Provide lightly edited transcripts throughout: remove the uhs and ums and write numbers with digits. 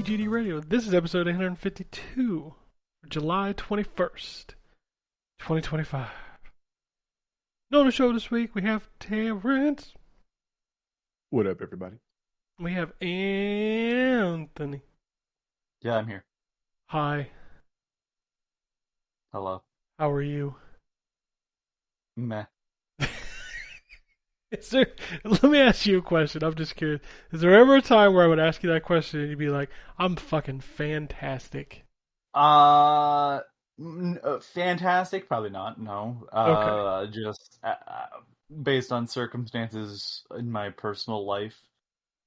ZTGD Radio. This is episode 852 for July 21st, 2025. On the show this week, we have Terrence. What up, everybody? We have Anthony. Yeah, I'm here. Hi. Hello. How are you? Meh. Let me ask you a question. I'm just curious. Is there ever a time where I would ask you that question and you'd be like, I'm fucking fantastic? Fantastic? Probably not, no. Okay. Just based on circumstances in my personal life,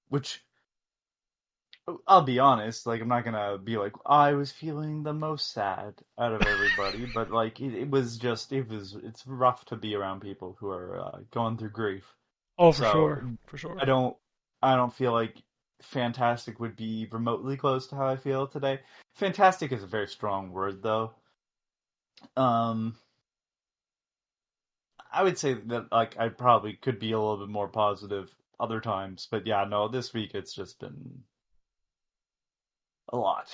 which, I'll be honest, like, I'm not gonna be like, I was feeling the most sad out of everybody, but, like, it's rough to be around people who are going through grief. Oh, for sure. I don't feel like fantastic would be remotely close to how I feel today. Fantastic is a very strong word, though. I would say that, like, I probably could be a little bit more positive other times, but yeah, no, this week it's just been a lot.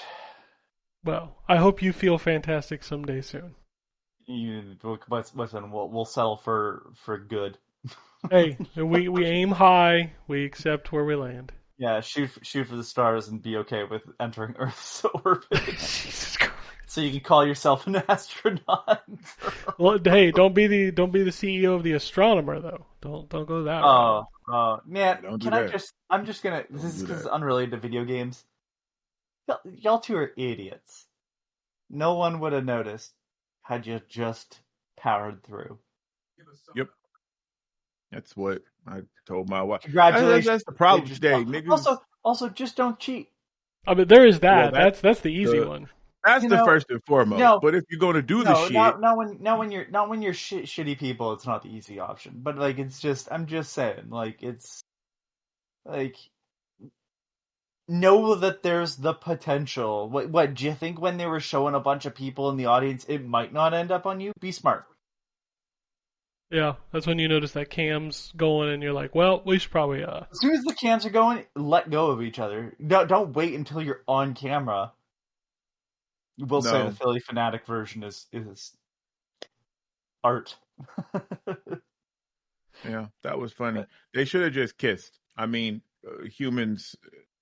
Well, I hope you feel fantastic someday soon. Listen, we'll settle for good. Hey, we aim high. We accept where we land. Yeah, shoot for the stars and be okay with entering Earth's orbit. Jesus Christ. So you can call yourself an astronaut. Well, hey, don't be the CEO of the astronomer though. Don't go that route. Man, Don't do can I that. I'm just gonna. This is unrelated to video games. Y'all two are idiots. No one would have noticed had you just powered through. Yep. That's what I told my wife. Congratulations. That's the problem today, niggas. Also, just don't cheat. I mean, there is that. Well, that's the easy one. That's the first and foremost. No, but if you're gonna do the shit, not when you're shitty people, it's not the easy option. But like, it's just, I'm just saying, like, it's like, know that there's the potential. What do you think when they were showing a bunch of people in the audience, it might not end up on you? Be smart. Yeah, that's when you notice that cam's going and you're like, well, we should probably As soon as the cams are going, let go of each other. Don't wait until you're on camera. You will say the Philly Fanatic version is art. yeah, that was funny. They should have just kissed. I mean, humans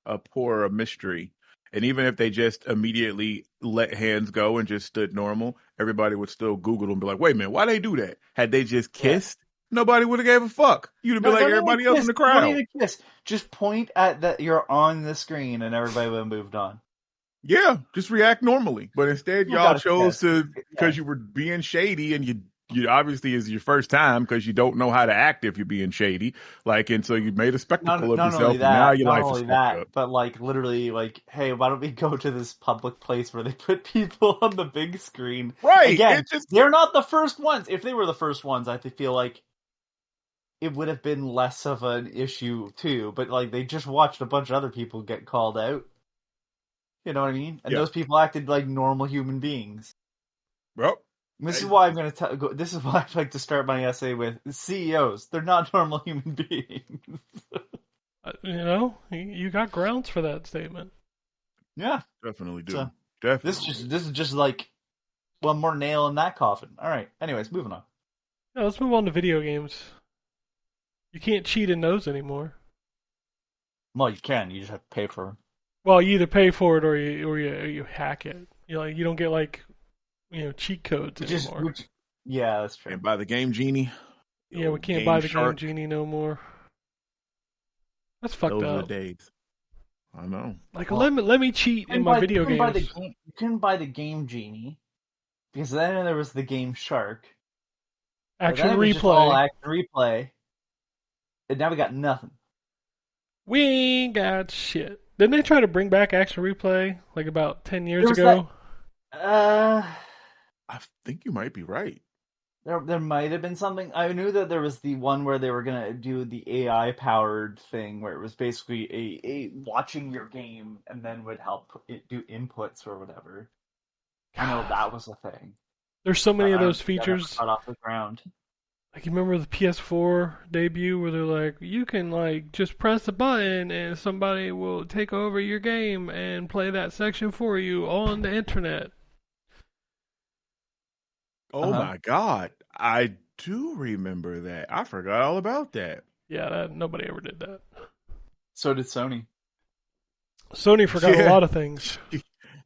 abhor a mystery. And even if they just immediately let hands go and just stood normal, everybody would still Google and be like, wait a minute, why they do that? Had they just kissed, nobody would have gave a fuck. You'd have been like everybody else in the crowd. Don't even kiss. Just point at that you're on the screen and everybody would have moved on. Yeah, just react normally. But instead, y'all chose to, because you were being shady and you obviously is your first time because you don't know how to act if you're being shady. Like, and so you made a spectacle of yourself. And now your life is fucked up. But like, literally, like, hey, why don't we go to this public place where they put people on the big screen? Right. Again, they're not the first ones. If they were the first ones, I feel like it would have been less of an issue too. But like, they just watched a bunch of other people get called out. You know what I mean? And those people acted like normal human beings. Well, this is why I'm going to this is why I like to start my essay with CEOs. They're not normal human beings. You know, you got grounds for that statement. Yeah, definitely do. So, definitely. This is just like one more nail in that coffin. All right. Anyways, moving on. Yeah, let's move on to video games. You can't cheat in those anymore. Well, you can. You just have to pay for them. Well, you either pay for it or you hack it. You don't get like, cheat codes anymore. Yeah, that's true. Can't buy the Game Genie. Yeah, we can't buy the Game Genie no more. That's fucked up. Those are the days. I know. Like, let me cheat in my video games. You couldn't buy the Game Genie because then there was the Game Shark. Action Replay. Just all action replay. And now we got nothing. We ain't got shit. Didn't they try to bring back Action Replay like about 10 years ago? I think you might be right. There might have been something. I knew that there was the one where they were gonna do the AI powered thing where it was basically a watching your game and then would help it do inputs or whatever. I know that was a thing. There's so many of those features. Cut off the ground. Like, you remember the PS4 debut where they're like, you can, like, just press a button and somebody will take over your game and play that section for you on the internet. Oh Uh-huh. my God. I do remember that. I forgot all about that. Yeah, nobody ever did that. So did Sony. Sony forgot a Yeah. lot of things.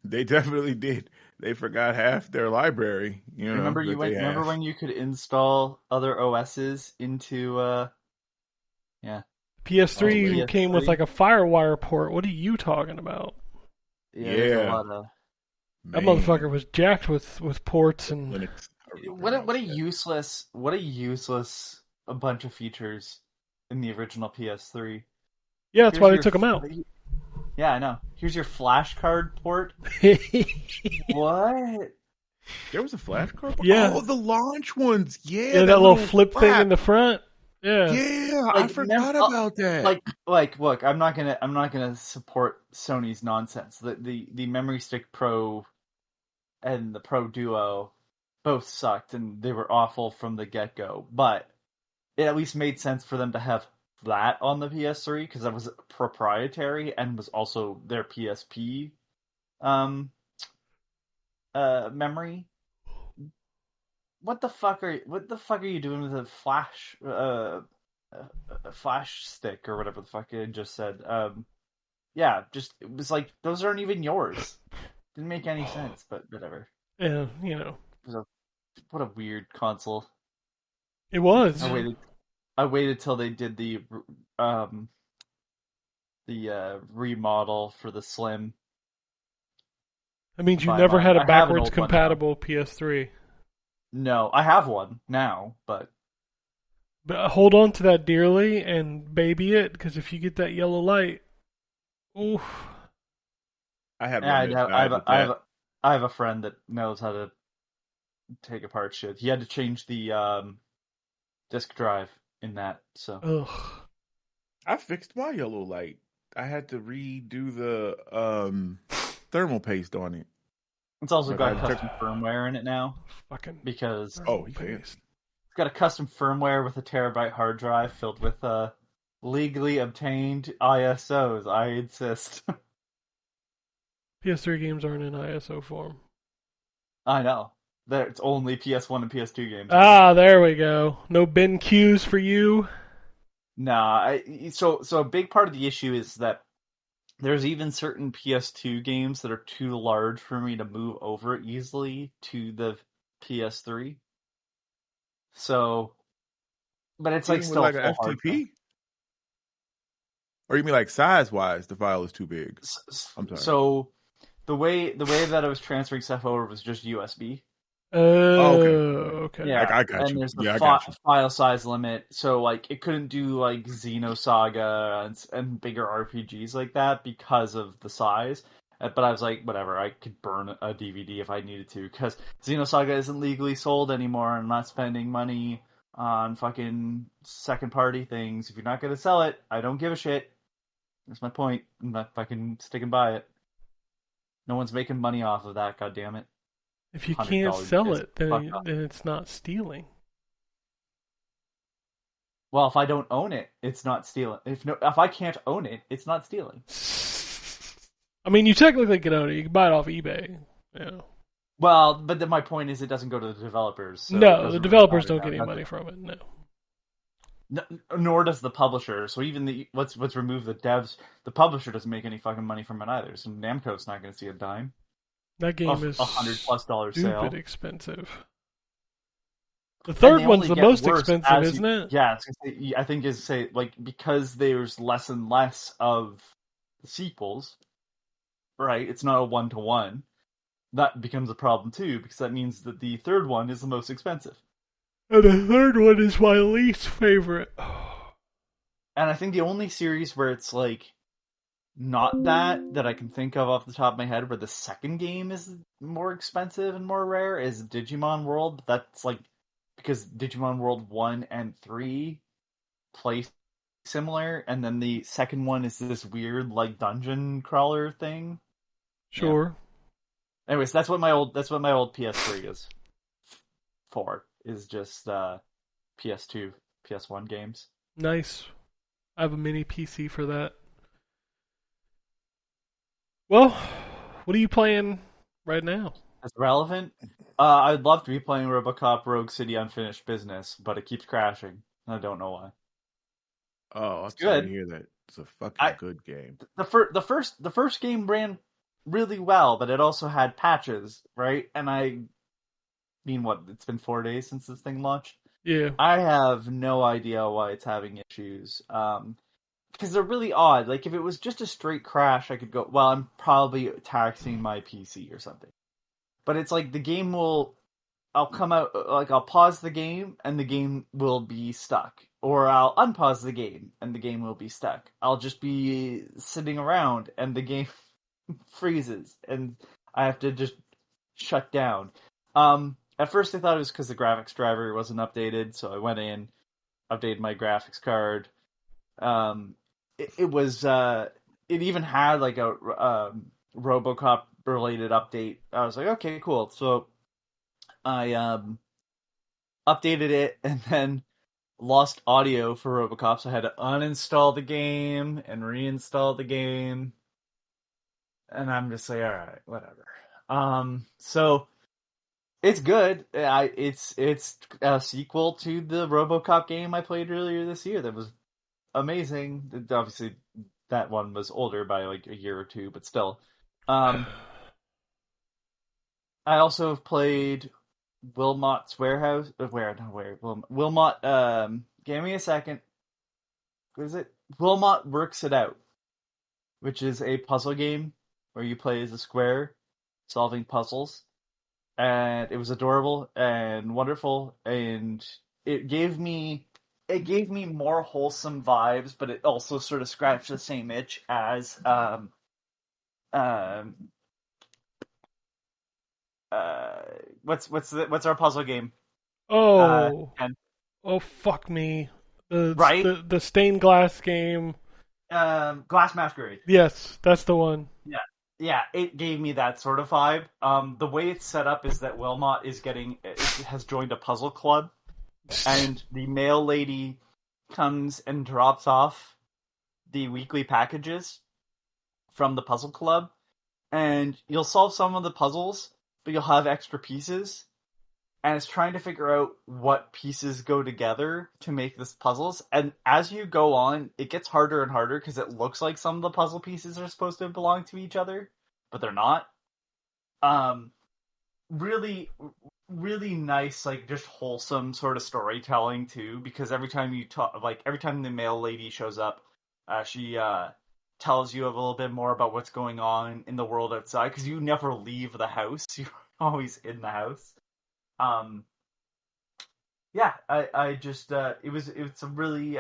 They definitely did. They forgot half their library, Remember that they remember have. when you could install other OSs into yeah, onto PS3 came with PS3? like a FireWire port. What are you talking about? Yeah, there's a Yeah, lot of That man. motherfucker was jacked with ports The and Linux. I what pronounce that. a useless a bunch of features in the original PS3. yeah, that's why Here's they your took them out. yeah, I know. Here's your flash card port. What? There was a flashcard. yeah, Oh, the launch ones. Yeah, yeah, that that little little flip thing in flap. the front. Yeah, Yeah, I Like forgot about that. look, I'm not gonna support Sony's nonsense. The Memory Stick Pro and the Pro Duo both sucked and they were awful from the get go. But it at least made sense for them to have that on the PS3 because that was proprietary and was also their PSP um memory. What the fuck are you doing with a flash stick or whatever the fuck I just said? Yeah, just it was like those aren't even yours. Didn't make any sense, but whatever. yeah, It was a, what a weird console. it was. I waited till they did um remodel for the Slim That means to you buy never mine. had a I have an backwards old one now. compatible PS3. No, I have one now, but But hold on to that dearly and baby it, because if you get that yellow light, oof. I had yeah, one that died with that. I have a friend that knows how to take apart shit. He had to change the disk drive in that, so Ugh. I fixed my yellow light. I had to redo the thermal paste on it. it's also Like I got had to custom firmware in it now Fucking because Oh, thermal he paste. fancy. it's got a custom firmware with a terabyte hard drive filled with legally obtained ISOs. I insist. PS3 games aren't in ISO form. I know. It's only PS1 and PS2 games are. Ah, there we go. No bin queues for you. Nah, so a big part of the issue is that there's even certain PS2 games that are too large for me to move over easily to the PS3. So, but it's like Even with still a like an full hard drive. FTP? Or you mean like size wise the file is too big? I'm sorry. So the way that I was transferring stuff over was just USB. Oh, okay. Okay. Yeah, I got and you. there's the Yeah, I got you. file size limit, so like it couldn't do like Xenosaga and bigger RPGs like that because of the size. But I was like, whatever, I could burn a DVD if I needed to, because Xenosaga isn't legally sold anymore, and I'm not spending money on fucking second party things. If you're not gonna sell it, I don't give a shit. That's my point. I'm not fucking sticking by it. No one's making money off of that, God damn it. If you can't $100 sell disc. it, Fuck then off. then it's not stealing. Well, if I don't own it, it's not stealing. If I can't own it, it's not stealing. I mean, you technically can own it. You can buy it off eBay. Yeah. Well, but then my point is, it doesn't go to the developers, so it No, the doesn't really developers matter don't now. get any money from it. No. Nor does the publisher. So even let's remove the devs. The publisher doesn't make any fucking money from it either. So Namco's not going to see a dime That game off is $100+ stupid sale. expensive. The And third they one's only the get most worse expensive, as isn't it? yeah, I think is say like because there's less and less of the sequels, right? It's not a 1-to-1. That becomes a problem too, because that means that the third one is the most expensive. And the third one is my least favorite. And I think the only series where it's like not that I can think of off the top of my head where the second game is more expensive and more rare is Digimon World. But that's like because Digimon World 1 and 3 play similar, and then the second one is this weird like dungeon crawler thing. Sure. Yeah. Anyways, that's what my old PS3 is for. Is just PS2, PS1 games. Nice. I have a mini PC for that. Well, what are you playing right now? It's relevant. I'd love to be playing RoboCop Rogue City Unfinished Business, but it keeps crashing. I don't know why. Oh, I'm It's sorry to good. hear that. It's a fucking I good game. the first game ran really well, but it also had patches, right? And I mean, what? It's been 4 days since this thing launched. Yeah. I have no idea why it's having issues. Because they're really odd. Like if it was just a straight crash, I could go, well, I'm probably taxing my PC or something. But it's like the game will, I'll come out, like I'll pause the game and the game will be stuck. Or I'll unpause the game and the game will be stuck. I'll just be sitting around and the game freezes and I have to just shut down. At first I thought it was because the graphics driver wasn't updated, so I went in, updated my graphics card. It was it even had like a RoboCop related update. I was like, okay, cool. So I updated it and then lost audio for RoboCop, so I had to uninstall the game and reinstall the game. And I'm just like, all right, whatever. So it's good. It's a sequel to the RoboCop game I played earlier this year. That was amazing. Obviously, that one was older by like a year or two, but still. I also have played Wilmot's Warehouse. Wilmot. Give me a second. What is it? Wilmot Works It Out, which is a puzzle game where you play as a square solving puzzles. And it was adorable and wonderful, and it gave me more wholesome vibes, but it also sort of scratched the same itch as um what's our puzzle game? Oh. And Oh, fuck me. The, right, the stained glass game. Glass Masquerade. Yes, that's the one. Yeah, yeah, it gave me that sort of vibe. The way it's set up is that Wilmot has joined a puzzle club, and the mail lady comes and drops off the weekly packages from the puzzle club, and you'll solve some of the puzzles, but you'll have extra pieces, and it's trying to figure out what pieces go together to make this puzzles. And as you go on, it gets harder and harder because it looks like some of the puzzle pieces are supposed to belong to each other, but they're not. Really, really nice, like just wholesome sort of storytelling too. Because every time you talk, like every time the mail lady shows up, she tells you a little bit more about what's going on in the world outside. Because you never leave the house; you're always in the house. Yeah, I just it's a really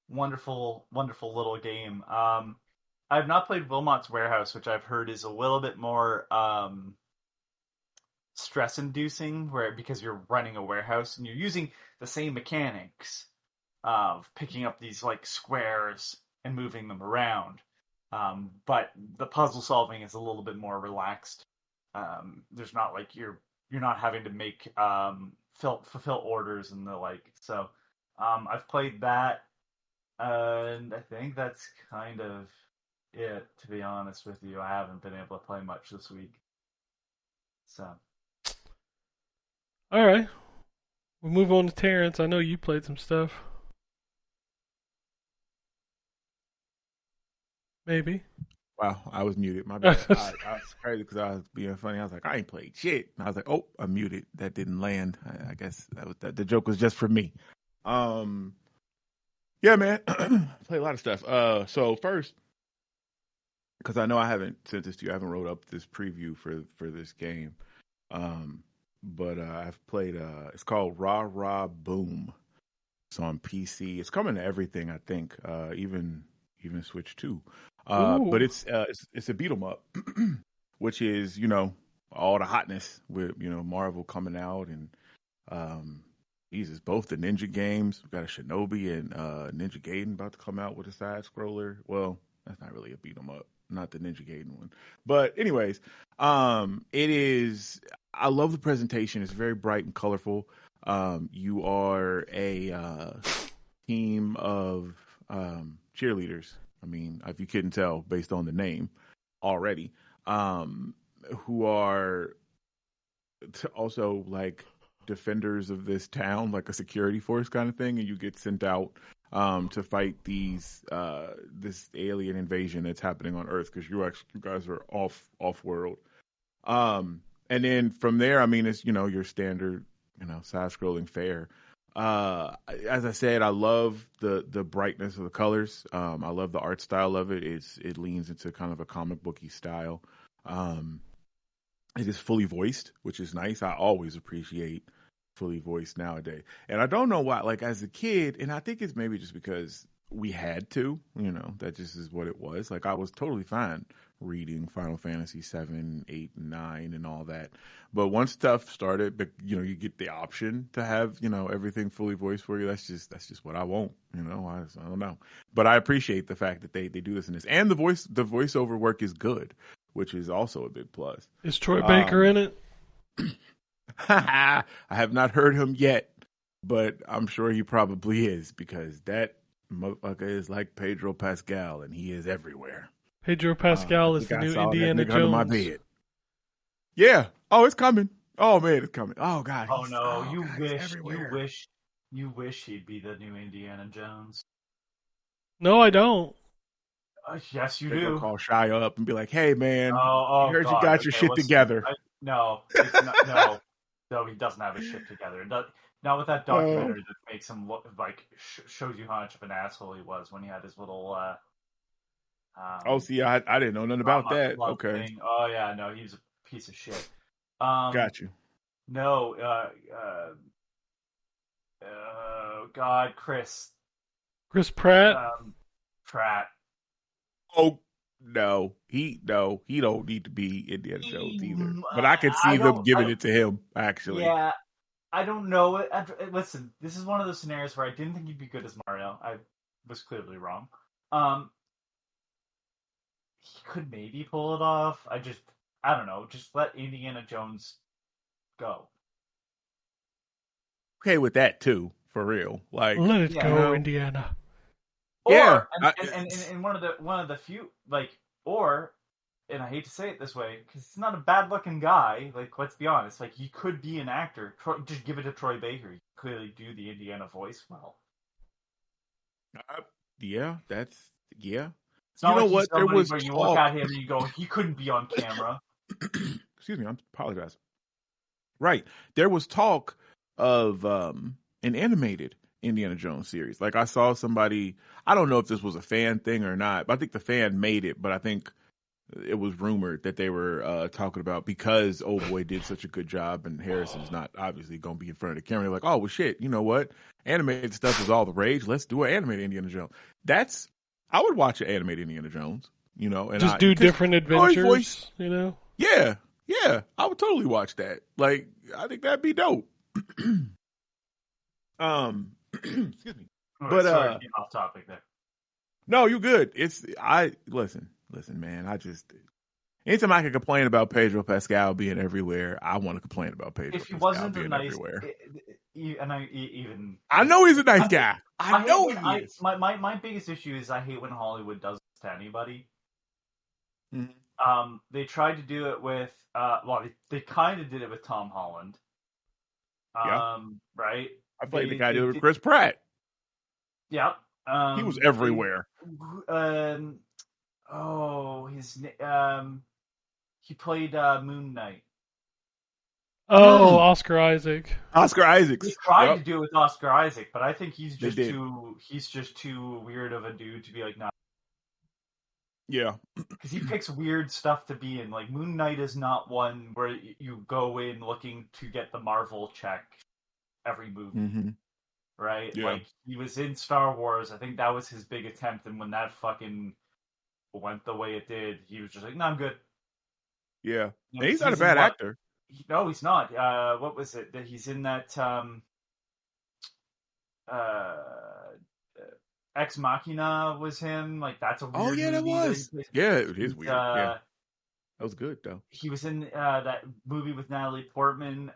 wonderful little game. I've not played Wilmot's Warehouse, which I've heard is a little bit more stress inducing, where because you're running a warehouse and you're using the same mechanics of picking up these like squares and moving them around. But the puzzle solving is a little bit more relaxed. There's not like you're not having to make fulfill orders and the like. So I've played that, and I think that's kind of it. To be honest with you, I haven't been able to play much this week. So All right. We'll move on to Terrence. I know you played some stuff. Maybe. Wow, I was muted. My bad. I was crazy because I was being funny. I was like, I ain't played shit. And I was like, oh, I'm muted. That didn't land. I guess the joke was just for me. Yeah, man. Play a lot of stuff. So first, because I know I haven't sent this to you. I haven't wrote up this preview for this game. But I've played. It's called Rah Rah Boom. It's on PC. It's coming to everything. I think. Even Switch 2. But it's a beat 'em up, which is all the hotness with Marvel coming out and Jesus, both the Ninja games. We got a Shinobi and Ninja Gaiden about to come out with a side scroller. Well, that's not really a beat 'em up, not the Ninja Gaiden one. But anyways, it is. I love the presentation. It's very bright and colorful. You are a team of cheerleaders. I mean, if you couldn't tell based on the name already, who are also like defenders of this town, like a security force kind of thing, and you get sent out to fight this alien invasion that's happening on Earth because you guys are off world. And then from there, I mean, it's your standard side scrolling fare. As I said, I love the brightness of the colors. I love the art style of it. It leans into kind of a comic booky style. It is fully voiced, which is nice. I always appreciate fully voiced nowadays. And I don't know why, like as a kid, and I think it's maybe just because we had to, that just is what it was. Like I was totally fine reading Final Fantasy 7, 8, and 9 and all that. But once stuff started, but you get the option to have, everything fully voiced for you. That's just what I want, I don't know. But I appreciate the fact that they do this in this. And the voiceover work is good, which is also a big plus. Is Troy Baker in it? I have not heard him yet, but I'm sure he probably is because that motherfucker is like Pedro Pascal and he is everywhere. Pedro Pascal is the new Indiana Jones. Under my bed. Yeah. Oh, it's coming. Oh man, it's coming. Oh god. Oh no, you wish he'd be the new Indiana Jones. No, I don't. Yes, you They're do. Gonna call Shia up and be like, "Hey, man, I heard you got your shit together." No, he doesn't have his shit together. Not with that documentary that makes him look like shows you how much of an asshole he was when he had his little. See, I didn't know nothing about that. Okay. Thing. Oh yeah, no, he was a piece of shit. Got you. No, God, Chris Pratt. Pratt. Oh no, he don't need to be Indiana Jones either. But I could see them giving it to him. Actually, yeah, I don't know. Listen, this is one of those scenarios where I didn't think he'd be good as Mario. I was clearly wrong. He could maybe pull it off. I don't know. Just let Indiana Jones go. Okay with that too, for real. Like let it go, Indiana. Or, yeah, and one of the few and I hate to say it this way because he's not a bad looking guy. Like let's be honest, like he could be an actor. Just give it to Troy Baker. He could clearly do the Indiana voice well. Yeah, that's yeah. It's not what? There was where you look at him and you go, he couldn't be on camera. Excuse me, I apologize. Right, there was talk of an animated Indiana Jones series. Like I saw somebody, I don't know if this was a fan thing or not, but I think the fan made it, but I think it was rumored that they were talking about because Old Boy did such a good job and Harrison's not obviously going to be in front of the camera. They're like, oh, well, shit, you know what? Animated stuff is all the rage. Let's do an animated Indiana Jones. I would watch an animated Indiana Jones, and just do different adventures, Yeah, I would totally watch that. Like, I think that'd be dope. Excuse me. But sorry, off topic there. No, you good. Listen, man. Anytime I can complain about Pedro Pascal being everywhere, I want to complain about Pedro Pascal being everywhere. I know he's a nice guy. I know he is. My biggest issue is I hate when Hollywood does this to anybody. Mm-hmm. They tried to do it with they kind of did it with Tom Holland. Right. I played the guy with Chris Pratt. Yep. He was everywhere. He played Moon Knight. Oh, Oscar Isaac. Oscar Isaac. He tried to do it with Oscar Isaac, but I think he's just too weird of a dude to be like, nah. Yeah. Because he picks weird stuff to be in. Like, Moon Knight is not one where you go in looking to get the Marvel check every movie. Mm-hmm. Right? Yeah. Like, he was in Star Wars. I think that was his big attempt, and when that fucking went the way it did, he was just like, no, I'm good. Yeah. And he's not a bad actor. No, he's not. What was it? That he's in that Ex Machina was him. Like, that's a weird movie. That was. Yeah, it is weird. Yeah. That was good, though. He was in that movie with Natalie Portman.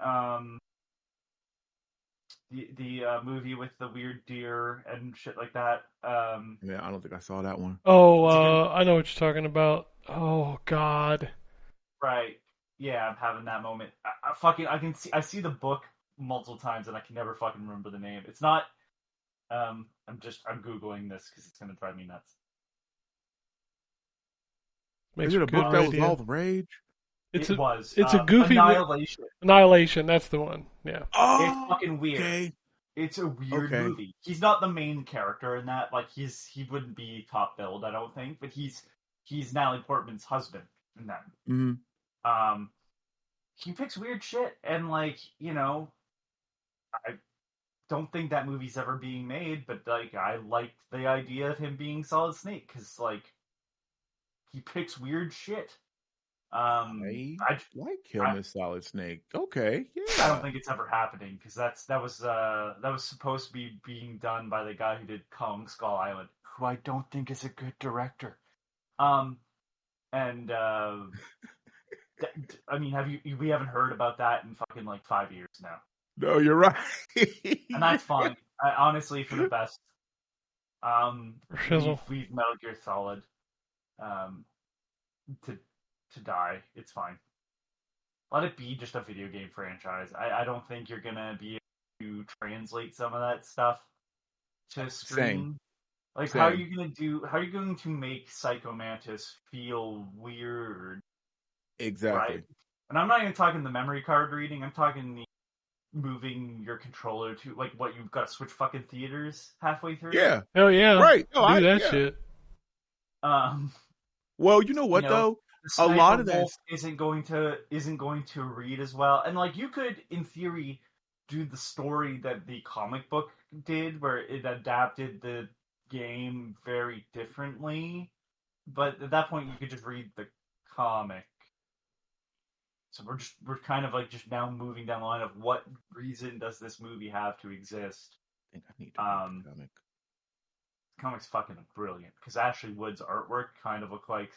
the movie with the weird deer and shit like that. Yeah, I don't think I saw that one. Oh, It's a good, I know what you're talking about. Oh God. right? Yeah, I'm having that moment. I see the book multiple times and I can never fucking remember the name. It's not. I'm googling this because it's gonna drive me nuts. Makes Is for it a good book that was radio. all the rage? It's It was a goofy Annihilation. Annihilation. That's the one. Yeah. It's Oh, fucking weird. okay. It's a weird Okay. movie. He's not the main character in that. Like he wouldn't be top billed, I don't think. But he's Natalie Portman's husband in that. Mm-hmm. He picks weird shit, and like I don't think that movie's ever being made. But like I liked the idea of him being Solid Snake because like he picks weird shit. I like him as Solid Snake. Okay, I don't yeah. think it's ever happening because that was supposed to be being done by the guy who did Kong Skull Island, who I don't think is a good director. And I mean, we haven't heard about that in fucking like 5 years now, No, you're right. and that's fine. Honestly, for the best. Shizzle. We've Metal Gear Solid, to die. It's fine. Let it be just a video game franchise. I don't think you're gonna be able to translate some of that stuff to screen. Same. Like, Same. how are you going to make Psycho Mantis feel weird? Exactly. Right? And I'm not even talking the memory card reading. I'm talking the moving your controller to like what you've got to switch fucking theaters halfway through. Yeah. Hell yeah. Right. No, Do that yeah. shit. Well, you know what though? A lot of that that isn't going to read as well. And like you could, in theory, do the story that the comic book did, where it adapted the game very differently. But at that point, you could just read the comic. So we're kind of like just now moving down the line of what reason does this movie have to exist? I think I need to read the comic. The comic's fucking brilliant because Ashley Wood's artwork kind of looked like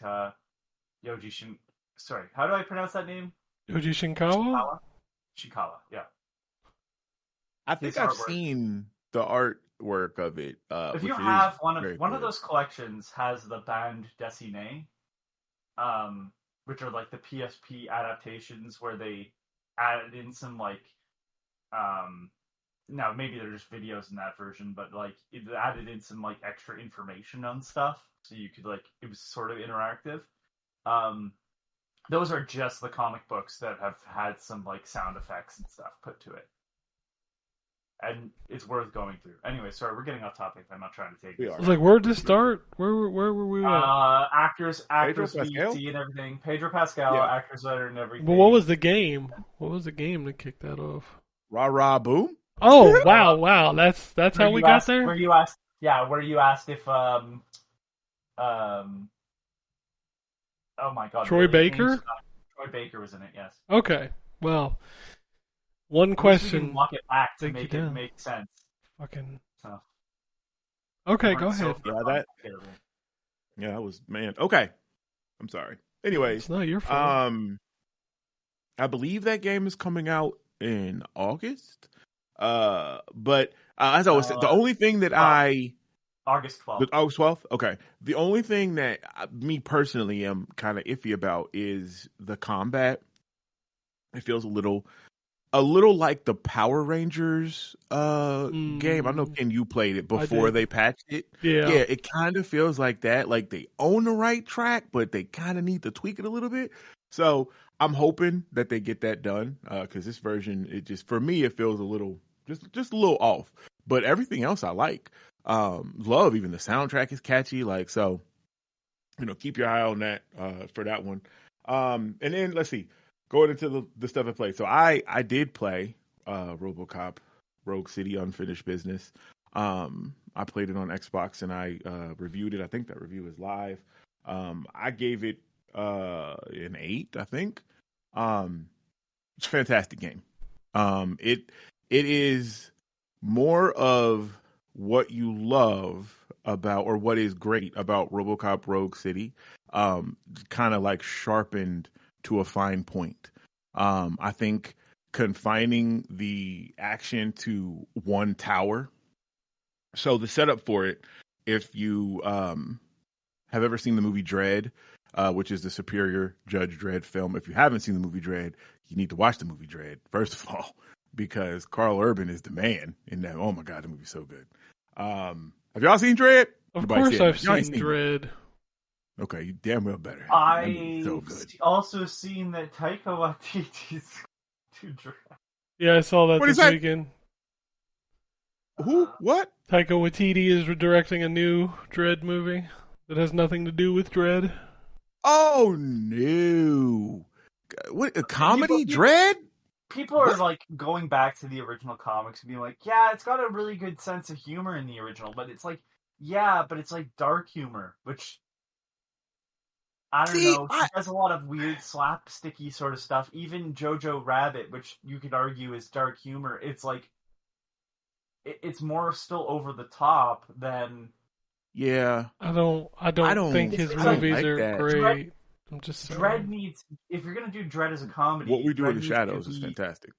Yoji Shin. Sorry, how do I pronounce that name? Yoji Shinkawa? Shikawa, yeah. I think I've seen the artwork of it. If you have one of those collections has the band Dessiné, which are like the PSP adaptations where they added in some like now maybe they're just videos in that version, but like it added in some like extra information on stuff, so you could like it was sort of interactive. Those are just the comic books that have had some like sound effects and stuff put to it, and it's worth going through. Anyway, sorry, we're getting off topic. I'm not trying to take. I was like, where'd this start? Where were we at? Actors, VT, and everything. Pedro Pascal, Yeah. actors letter and everything. But what was the game? What was the game that kicked that off? Rah Rah Boom? Oh wow! That's how we got there. Where you asked if oh my god, Troy Baker. Troy Baker was in it. Yes. Okay. Well, one question. Walk it back to Take make you it down. make sense. Fucking. So. Okay, go ahead. Yeah, that was man. Okay, I'm sorry. Anyways, it's not your fault. I believe that game is coming out in August. But as I was saying, the only thing that August 12th. August 12th? Okay. The only thing that me personally am kind of iffy about is the combat. It feels a little like the Power Rangers game. I know, Ken, you played it before they patched it. Yeah, it kind of feels like that. Like they own the right track, but they kind of need to tweak it a little bit. So I'm hoping that they get that done because this version, it just for me, it feels a little just a little off. But everything else I like. Love, even the soundtrack is catchy. Like so, keep your eye on that for that one. And then let's see. Going into the stuff I played. So I did play RoboCop Rogue City Unfinished Business. I played it on Xbox and I reviewed it. I think that review is live. I gave it an 8, I think. It's a fantastic game. It is more of what you love about, or what is great about RoboCop Rogue City, kind of like sharpened to a fine point. I think confining the action to one tower. So the setup for it, if you have ever seen the movie Dredd, which is the superior Judge Dredd film, if you haven't seen the movie Dredd, you need to watch the movie Dredd, first of all, because Carl Urban is the man in that. Oh my God, the movie's so good. Have y'all seen Dredd? Of Everybody course, said I've no. seen Dredd. Okay, you damn well better. That movie's so I've good. also seen that Taika Waititi's to Dredd. Yeah, I saw that What is this that? weekend. Who? What? Taika Waititi is directing a new Dredd movie that has nothing to do with Dredd. Oh no! What, a comedy? People- Dredd? People are What? like going back to the original comics and being like, yeah, it's got a really good sense of humor in the original, but it's like, yeah, but it's like dark humor, which I don't See, know. He does a lot of weird slapsticky sort of stuff. Even Jojo Rabbit, which you could argue is dark humor, it's like it's more still over the top than. Yeah. I don't think his I don't movies like are that. great. I'm just saying. Dredd needs, if you're gonna do Dredd as a comedy, What We Do in the Dredd Shadows needs is to be- fantastic.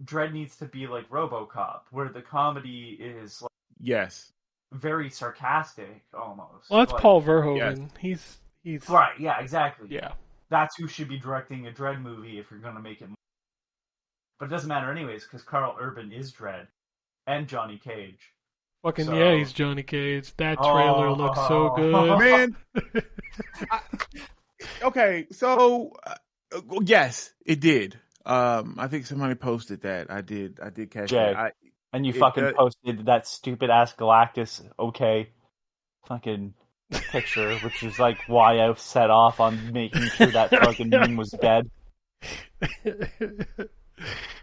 Dredd needs to be like RoboCop, where the comedy is like Yes. very sarcastic almost. Well, that's like, Paul Verhoeven. He's Right, yeah, exactly. yeah. That's who should be directing a Dredd movie if you're going to make it. But it doesn't matter anyways, because Carl Urban is Dredd. And Johnny Cage. Fucking So- yeah, he's Johnny Cage. That trailer looks so good. Man. Okay, so yes, it did. I think somebody posted that. I did catch Jay. that. And you It fucking does- posted that stupid ass Galactus, okay, fucking picture, which is like why I set off on making sure that fucking meme was dead.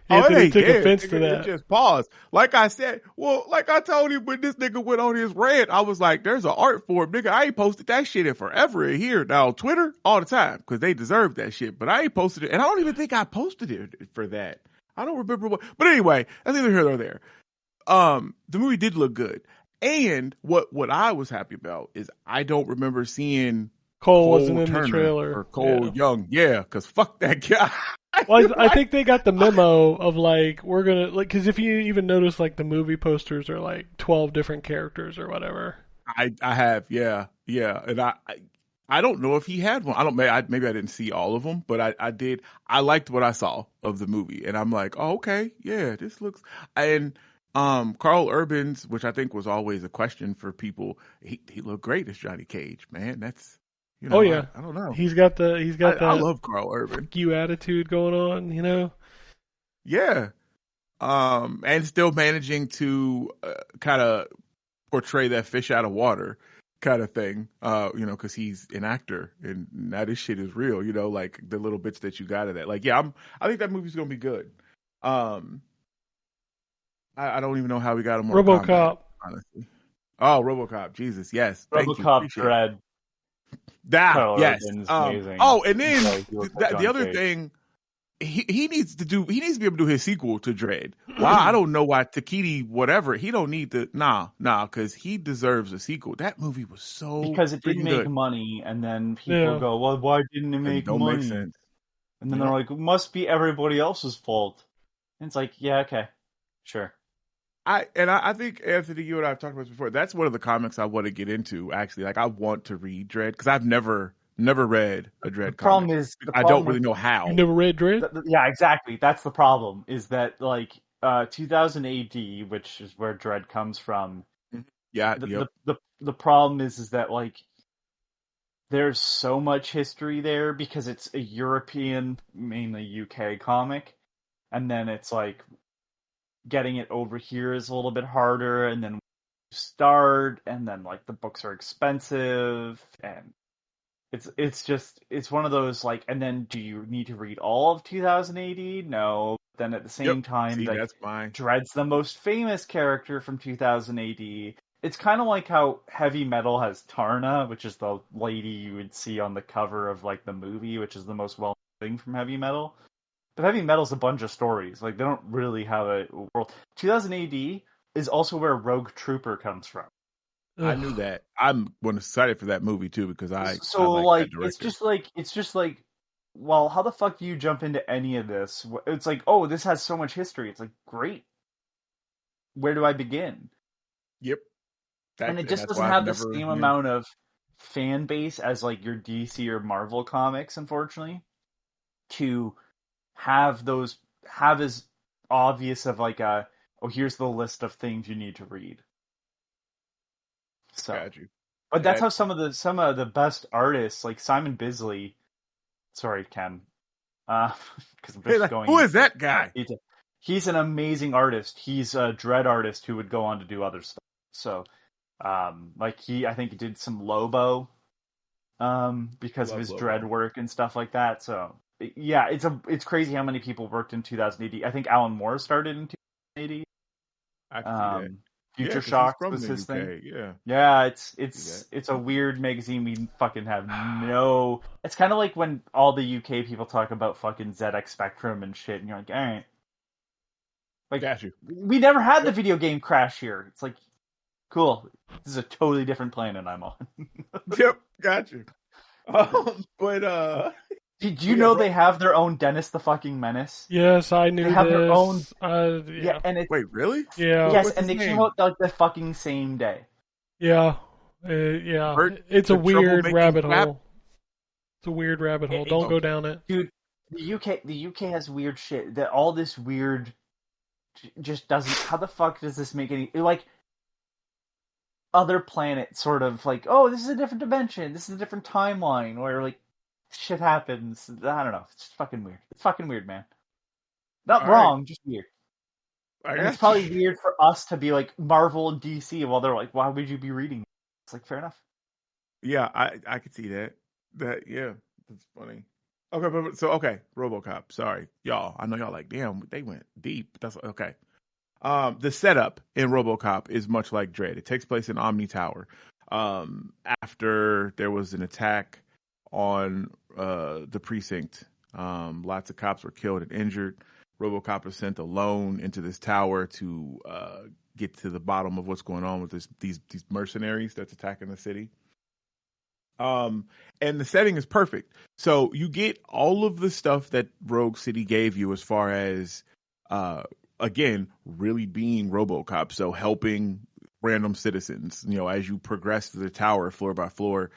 Anthony ain't took dead. offense to Nigga, that. it just paused. Like I said, like I told him when this nigga went on his rant, I was like, there's an art form, nigga. I ain't posted that shit in forever in here. Now on Twitter, all the time, because they deserve that shit. But I ain't posted it, and I don't even think I posted it for that. I don't remember what. But anyway, that's neither here nor there. The movie did look good. And what I was happy about is I don't remember seeing Cole wasn't in Turner the trailer. or Cole Yeah. Young. Yeah, because fuck that guy. Well, I think they got the memo of like we're gonna like because if you even notice like the movie posters are like 12 different characters or whatever. I have, yeah, and I don't know if he had one. I don't. Maybe I didn't see all of them, but I did. I liked what I saw of the movie, and I'm like, oh, okay, yeah, this looks. And Carl Urban's, which I think was always a question for people, he looked great as Johnny Cage, man. That's Oh yeah, I don't know. He's got that. I love Carl Urban. You attitude going on, you know. Yeah, and still managing to kind of portray that fish out of water kind of thing, because he's an actor and now this shit is real, like the little bits that you got of that. Like, yeah, I think that movie's gonna be good. I don't even know how we got him. RoboCop. Honestly. Oh, RoboCop. Jesus, yes. Thank you. RoboCop Appreciate it. Dredd. That, Carl yes. Urban's amazing. Oh, and then So he looks like the Johnny other Cage. thing, he needs to be able to do his sequel to Dredd. Wow, I don't know why Takiti whatever, he don't need to nah, because he deserves a sequel. That movie was so Because it didn't freaking make good. money, and then people Yeah. go, well, why didn't it make Don't money? make sense. And then Yeah. they're like, it must be everybody else's fault. And it's like, yeah, okay, sure. I think, Anthony, you and I have talked about this before. That's one of the comics I want to get into, actually. Like, I want to read Dredd because I've never read a Dredd Problem comic. is, I don't really know how. You never read Dredd? Yeah, exactly. That's the problem. Is that like 2000 AD, which is where Dredd comes from. Yeah, The problem is that like there's so much history there because it's a European, mainly UK comic, and then it's like getting it over here is a little bit harder, and then start, and then like the books are expensive, and it's one of those like, and then do you need to read all of 2000 AD? No. Then at the same time, See, like, that's mine. Dredd's the most famous character from 2000 AD. It's kind of like how Heavy Metal has Tarna, which is the lady you would see on the cover of like the movie, which is the most well-known thing from Heavy Metal. But Heavy Metal's a bunch of stories. Like, they don't really have a world. 2000 AD is also where Rogue Trooper comes from. I knew that. I'm excited for that movie too because I So like like that it's director. just like well, how the fuck do you jump into any of this? It's like, oh, this has so much history. It's like, great. Where do I begin? Yep. And it And just that's doesn't why I've have the never. same Yeah. amount of fan base as like your DC or Marvel comics, unfortunately, to have as obvious of like a, oh, here's the list of things you need to read. So, Got you. but that's That how some of the best artists, like Simon Bisley, sorry, Ken, because I'm hey, just like, going who is into that guy? he's an amazing artist. He's a dread artist who would go on to do other stuff. So, like I think he did some Lobo, because of Love his dread Lobo. work and stuff like that. So, yeah, it's crazy how many people worked in 2080. I think Alan Moore started in 2080. I can see that. Yeah, Future because he's Shocks from was the his thing. UK. Yeah, Yeah, see that. it's a weird magazine. We fucking have no. It's kind of like when all the UK people talk about fucking ZX Spectrum and shit, and you're like, all right, like Got you. we never had the Yep. video game crash here. It's like, cool. This is a totally different planet I'm on. Yep. Got you. But Do you but yeah, know they have their own Dennis the fucking Menace? Yes, I They knew have their own. this. Yeah, Yeah. and it's wait, really? Yeah. yes, What's and his they came name? out like the fucking same day. Yeah. Yeah. Bert, It's a the weird troublemaking rabbit flap. hole. It's a weird rabbit hole. Don't go Okay. down it. Dude, the UK has weird shit. That all this weird just doesn't. How the fuck does this make any like other planets? Sort of like, oh, this is a different dimension. This is a different timeline where like shit happens. I don't know. It's fucking weird. It's fucking weird, man. Not All right. wrong, just weird. I And it's got you. probably weird for us to be like Marvel and DC while they're like, why would you be reading? It's like fair enough. Yeah, I could see that. Yeah, that's funny. Okay, okay, RoboCop. Sorry, y'all. I know y'all like, damn, they went deep. That's okay. The setup in RoboCop is much like Dread. It takes place in Omni Tower. After there was an attack on the precinct, lots of cops were killed and injured. RoboCop is sent alone into this tower to get to the bottom of what's going on with these mercenaries that's attacking the city. And the setting is perfect. So you get all of the stuff that Rogue City gave you as far as, again, really being RoboCop. So helping random citizens, as you progress through the tower floor by floor,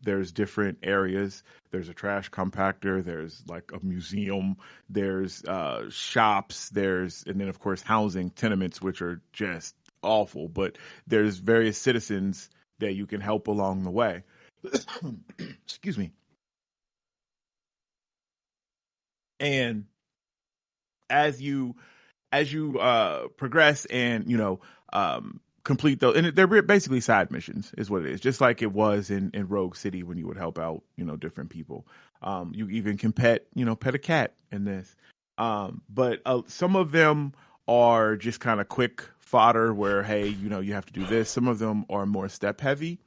there's different areas. There's a trash compactor. There's like a museum. There's shops. And then of course housing tenements, which are just awful. But there's various citizens that you can help along the way. Excuse me. And as you progress and complete those, and they're basically side missions is what it is, just like it was in Rogue City when you would help out different people. You even can pet a cat in this, but some of them are just kind of quick fodder where, hey, you have to do this. Some of them are more step heavy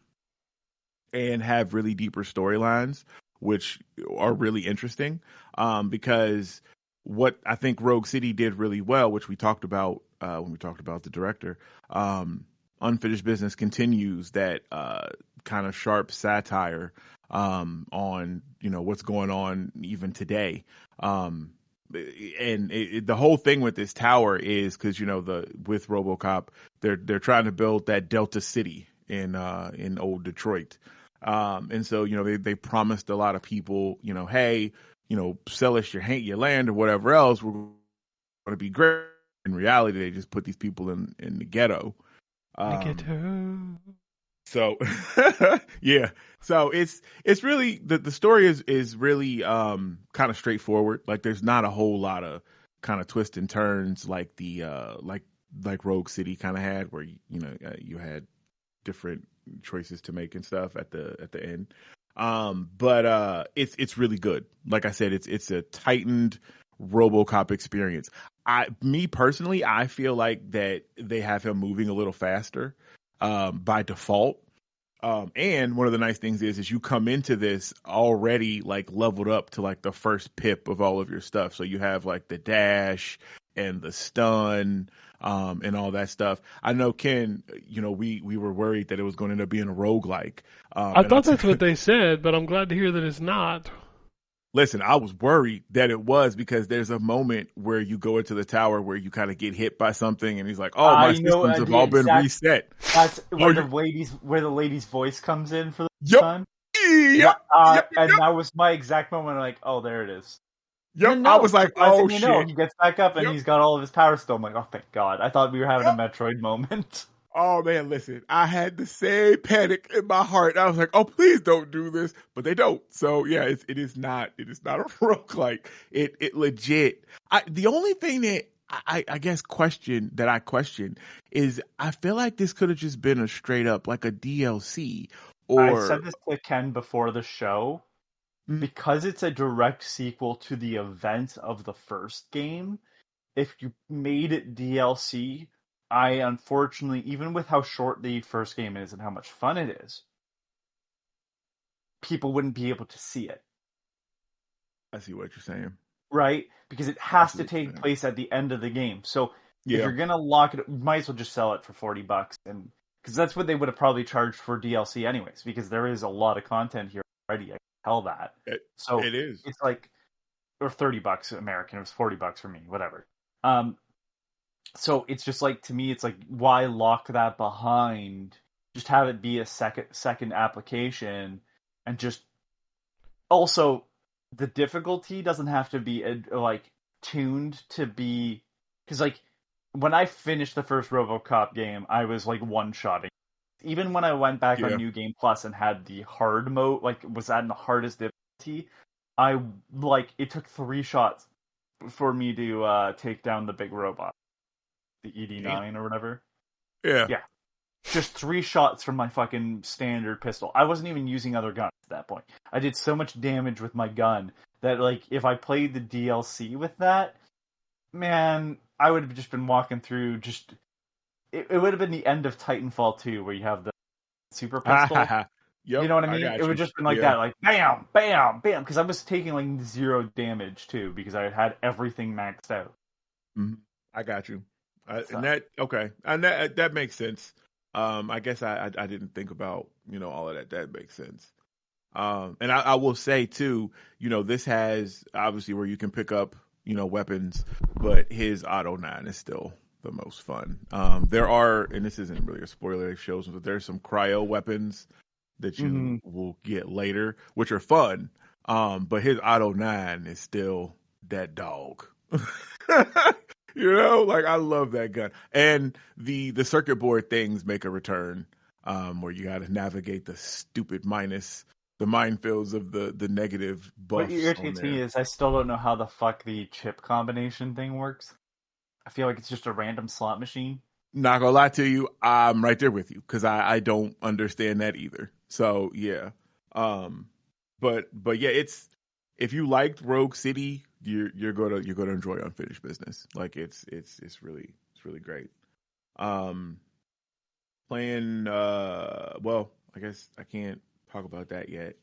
and have really deeper storylines, which are really interesting, because what I think Rogue City did really well, which we talked about when we talked about the director, Unfinished Business continues that kind of sharp satire on what's going on even today. And the whole thing with this tower is because with RoboCop they're trying to build that Delta City in old Detroit. And so, they promised a lot of people, hey, sell us your land or whatever else. We're going to be great. In reality, they just put these people in the ghetto. So, yeah. So it's really, the story is really kind of straightforward. Like there's not a whole lot of kind of twists and turns like the like Rogue City kind of had, where you had different choices to make and stuff at the end. But it's really good. Like I said, it's a tightened RoboCop experience. Me personally, I feel like that they have him moving a little faster by default. And one of the nice things is you come into this already like leveled up to like the first pip of all of your stuff. So you have like the dash and the stun, and all that stuff. I know, Ken, we were worried that it was going to end up being a roguelike. I thought that's what they said, but I'm glad to hear that it's not. Listen, I was worried that it was because there's a moment where you go into the tower where you kind of get hit by something, and he's like, "Oh, my systems have the all been exact reset." that's Oh, where the lady's voice comes in for the first yep, time. yep, yep, And yep, that was my exact moment. Like, oh, there it is. And yep. then I no, was like, "Oh surprisingly, no, shit." he gets back up and Yep, he's got all of his power still. I'm like, oh, thank God. I thought we were having a yep. Metroid moment. Oh man, listen, I had the same panic in my heart. I was like, "Oh, please don't do this," but they don't. So yeah, it is not a roguelike. It legit. The only thing that I guess I question is I feel like this could have just been a straight up like a DLC I or. said this to Ken before the show. Mm, Because it's a direct sequel to the events of the first game, if you made it DLC, I unfortunately, even with how short the first game is and how much fun it is, people wouldn't be able to see it, I see what you're saying. right? Because it I has see to what you're take saying. place at the end of the game. So if Yeah, you're gonna lock it, you might as well just sell it for $40, and because that's what they would have probably charged for DLC anyways. Because there is a lot of content here already. I can tell that. it, So it is. it's like, or $30 American. It was $40 for me, whatever. Um, so it's just like, to me, it's like, why lock that behind? Just have it be a second application, and just also the difficulty doesn't have to be like tuned to be, because like when I finished the first RoboCop game, I was like one shotting. Even when I went back on Yeah. New Game Plus and had the hard mode, like was that in the hardest difficulty, I like it took 3 shots for me to take down the big robot, the Damn. ED9 or whatever. Yeah. Yeah, just 3 shots from my fucking standard pistol. I wasn't even using other guns at that point. I did so much damage with my gun that, like, if I played the DLC with that, man, I would have just been walking through. Just it would have been the end of Titanfall 2, where you have the super pistol. You Yep, know what I I mean? It got would you. just been like Yeah. that, like bam, bam, bam, because I was taking like 0 damage too, because I had everything maxed out. Mhm. I got you. So, And that okay, and that makes sense. I guess I didn't think about all of that. That makes sense. And I will say too, this has obviously where you can pick up weapons, but his Auto 9 is still the most fun. There are, and this isn't really a spoiler, it shows, but there's some cryo weapons that you will get later, which are fun. But his Auto 9 is still that dog. Like I love that gun. And the circuit board things make a return, where you got to navigate the stupid the minefields of the negative what buffs on irritates me there. is I still don't know how the fuck the chip combination thing works. I feel like it's just a random slot machine. Not gonna lie to you, I'm right there with you because I don't understand that either. So yeah, um, but yeah, if you liked Rogue City, you're gonna enjoy Unfinished Business. Like it's really great. Um, playing well, I guess I can't talk about that yet.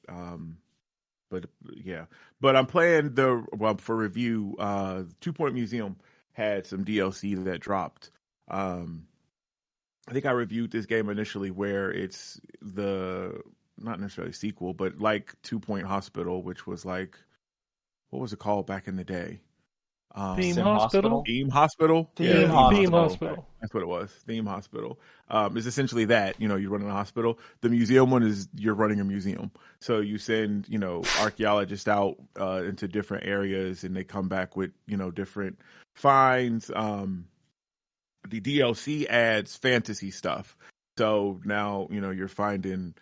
But yeah, but I'm playing for review. 2 Point Museum had some DLC that dropped. Um, I think I reviewed this game initially where it's the not necessarily sequel, but like 2 Point Hospital, which was like what was it called back in the day? Theme Sim Hospital? Hospital? Theme Hospital? Yeah, Theme Theme Theme Hospital. Hospital. Hospital. That's what it was. Theme Hospital. It's essentially that, you run in a hospital. The museum one is you're running a museum. So you send, archaeologists out into different areas and they come back with, different finds. The DLC adds fantasy stuff. So now, you're finding,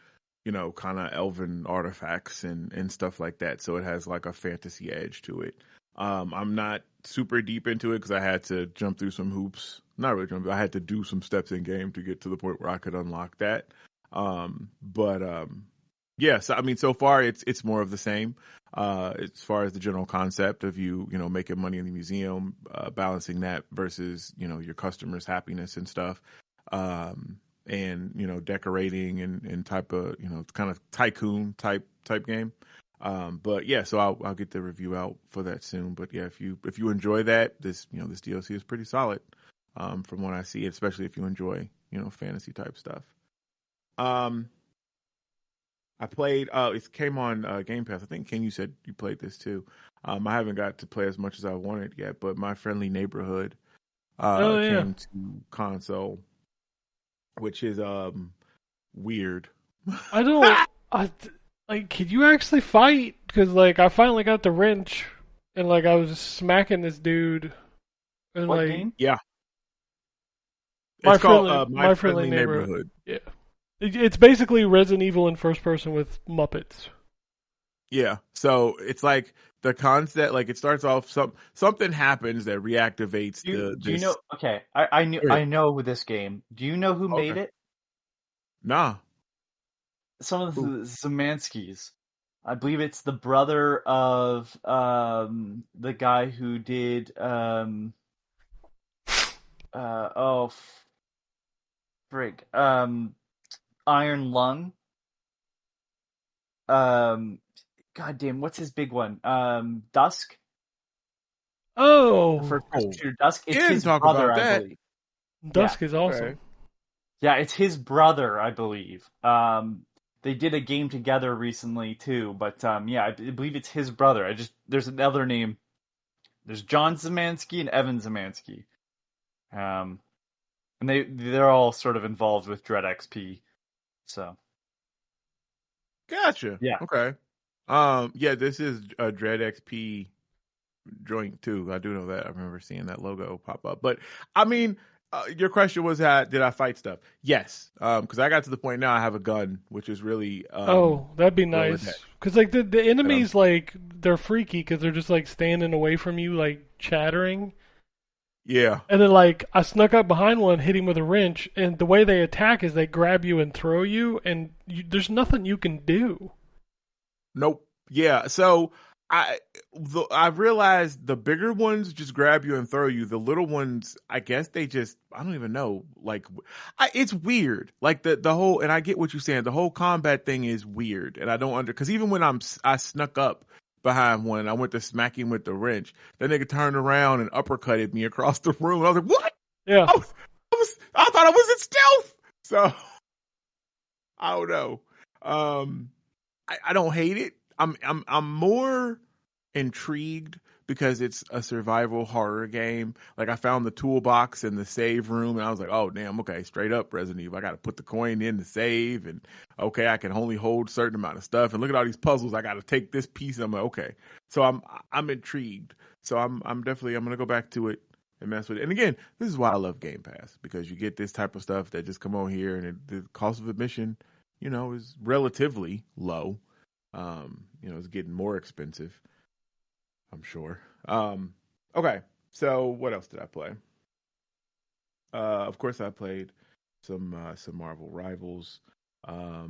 kind of elven artifacts and stuff like that. So it has like a fantasy edge to it. I'm not super deep into it because I had to jump through some hoops. Not really jump. I had to do some steps in game to get to the point where I could unlock that. But yeah. So I mean, so far it's more of the same. As far as the general concept of making money in the museum, balancing that versus your customers' happiness and stuff. And decorating and type of kind of tycoon type game. But yeah, so I'll get the review out for that soon. But yeah, if you enjoy that, this DLC is pretty solid, from what I see, especially if you enjoy fantasy type stuff. Um, I played. It came on Game Pass. I think Ken, you said you played this too. I haven't got to play as much as I wanted yet, but My Friendly Neighborhood Oh yeah. came to console, which is weird. I don't. Like, can you actually fight? Because like I finally got the wrench, and like I was smacking this dude, and What like game? Yeah, my it's called friendly, My Friendly Neighborhood. Yeah, it's basically Resident Evil in first person with Muppets. Yeah, so it's like the concept. Like it starts off something happens that reactivates Do you this. know? Okay, I know this game. Do you know who made Okay. it? Nah. Some of the Who? Zemanskis. I believe it's the brother of the guy who did oh frig Iron Lung. Goddamn, what's his big one? Dusk, the Oh, first person Oh, shooter Dusk. you It's didn't his talk brother, about I that. believe. Yeah, Dusk is Okay. awesome. yeah, it's his brother, I believe. They did a game together recently too, but yeah, I believe it's his brother. There's another name. There's John Zemansky and Evan Zemansky. And they're all sort of involved with Dread XP. So Gotcha. yeah. Okay. Yeah, this is a Dread XP joint too. I do know that. I remember seeing that logo pop up. But I mean, your question was that did I fight stuff? Yes. Because I got to the point now I have a gun, which is really Oh, that'd be Rolodex. nice. Cause like the Um, enemies like they're freaky because they're just like standing away from you like chattering. yeah. And then like I snuck up behind one, hit him with a wrench, and the way they attack is they grab you and throw you, and there's nothing you can do. Nope. Yeah. So I realized the bigger ones just grab you and throw you. The little ones, I guess they just I don't even know. Like, it's weird. Like the whole and I get what you're saying. The whole combat thing is weird, and I don't because even when I snuck up behind one, I went to smack him with the wrench. That nigga turned around and uppercutted me across the room. I was like, what? Yeah. I thought I was in stealth. So I don't know. I don't hate it. I'm more intrigued because it's a survival horror game. Like I found the toolbox in the save room and I was like, oh damn, okay, straight up Resident Evil. I gotta put the coin in to save and okay, I can only hold a certain amount of stuff and look at all these puzzles. I gotta take this piece and I'm like, okay. So I'm intrigued. So I'm definitely I'm gonna go back to it and mess with it. And again, this is why I love Game Pass, because you get this type of stuff that just come on here and the cost of admission, is relatively low. It's getting more expensive, I'm sure. Okay, so what else did I play? Of course, I played some Marvel Rivals. I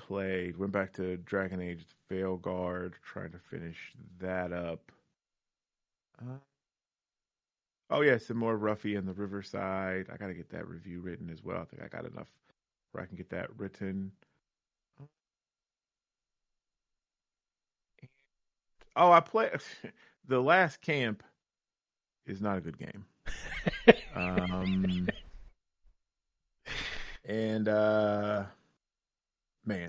went back to Dragon Age Veilguard, trying to finish that up. Oh yeah, some more Ruffy and the Riverside. I gotta get that review written as well. I think I got enough where I can get that written. Oh, I play The Last Camp is not a good game. And man,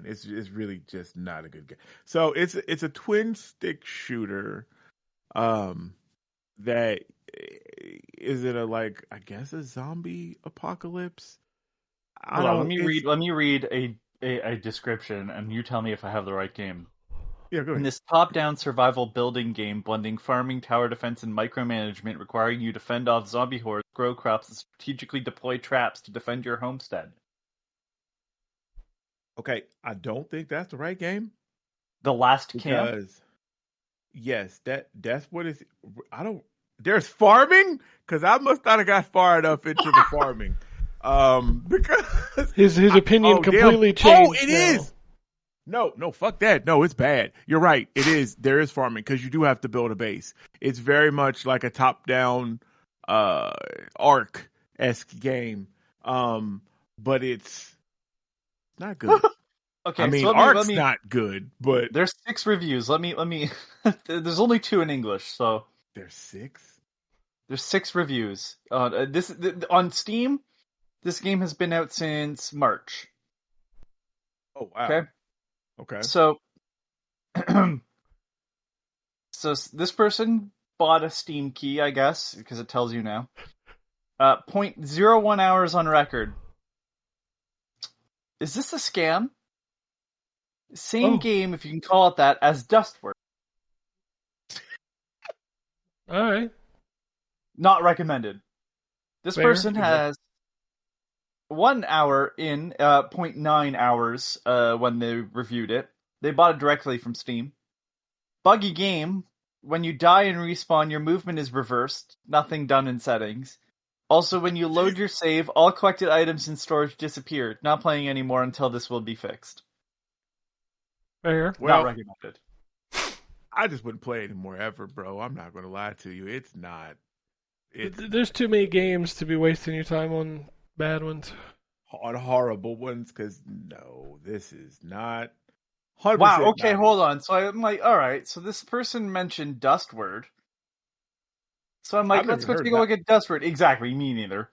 it's really just not a good game. So it's a twin stick shooter that is it a like I guess a zombie apocalypse. I Hold on, don't let me read a description and you tell me if I have the right game. Yeah, go In ahead. this top-down survival building game, blending farming, tower defense, and micromanagement, requiring you to fend off zombie hordes, grow crops, and strategically deploy traps to defend your homestead. Okay, I don't think that's the right game. The Last Camp? Because yes, that's what is. I don't. There's farming because I must not have got far enough into the farming. Because His opinion completely changed. Oh, it is. No, fuck that. No, it's bad. You're right. It is. There is farming because you do have to build a base. It's very much like a top-down Ark-esque game, but it's not good. Okay, I mean, so Ark's not good, but there's 6 reviews. Let me. There's only 2 in English, so there's 6. there's 6 reviews. On Steam. This game has been out since March. Oh wow. Okay. Okay. So, this person bought a Steam key, I guess, because it tells you now. 0.01 hours on record. Is this a scam? Same game, if you can call it that, as Dustward. All right. Not recommended. This Fair. person has 1 hour in 0.9 hours when they reviewed it. They bought it directly from Steam. Buggy game. When you die and respawn, your movement is reversed. Nothing done in settings. Also, when you load your save, all collected items in storage disappear. Not playing anymore until this will be fixed. Fair. Well, Not recommended. I just wouldn't play anymore ever, bro. I'm not going to lie to you. It's not. There's too many games to be wasting your time on bad ones. On horrible ones, because no, this is not. 100% Wow, okay, not. hold on. So I'm like, alright, so this person mentioned Dustward. So I'm like, let's go take a look at Dustward. Exactly, me neither.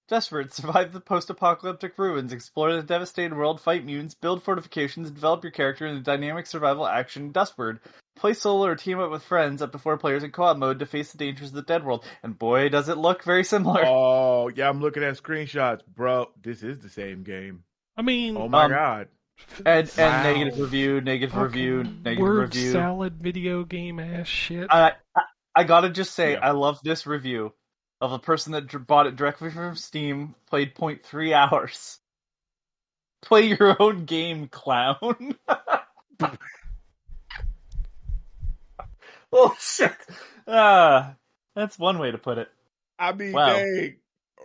Dustward, survive the post-apocalyptic ruins, explore the devastated world, fight mutants, build fortifications, develop your character in a dynamic survival action Dustward. Play solo or team up with friends up to 4 players in co-op mode to face the dangers of the dead world. And boy, does it look very similar. Oh, yeah, I'm looking at screenshots. Bro, this is the same game. I mean, oh my God. And Wow. negative review, negative word review. salad video game ass shit. I gotta just say, Yeah. I love this review of a person that bought it directly from Steam, played 0.3 hours. Play your own game, clown. Oh, shit. That's one way to put it. I mean, Wow. dang.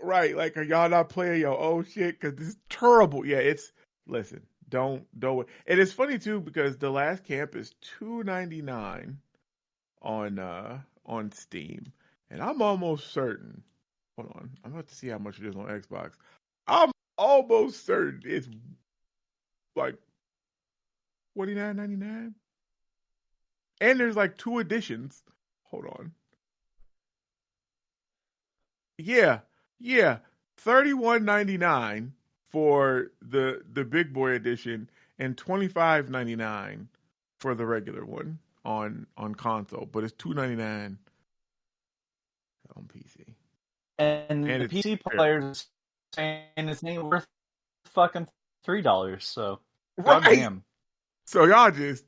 Right, like, are y'all not playing your own shit? Because this is terrible. Yeah, listen, don't. And it's funny, too, because the last camp is $2.99 on Steam. And I'm almost certain. Hold on. I'm about to see how much it is on Xbox. I'm almost certain it's like $29.99. And there's like 2 editions. Hold on. Yeah. $31.99 for the big boy edition and $25.99 for the regular one on console. But it's $2.99 on PC. And the PC players saying it's ain't worth fucking $3, so Right. goddamn. So y'all just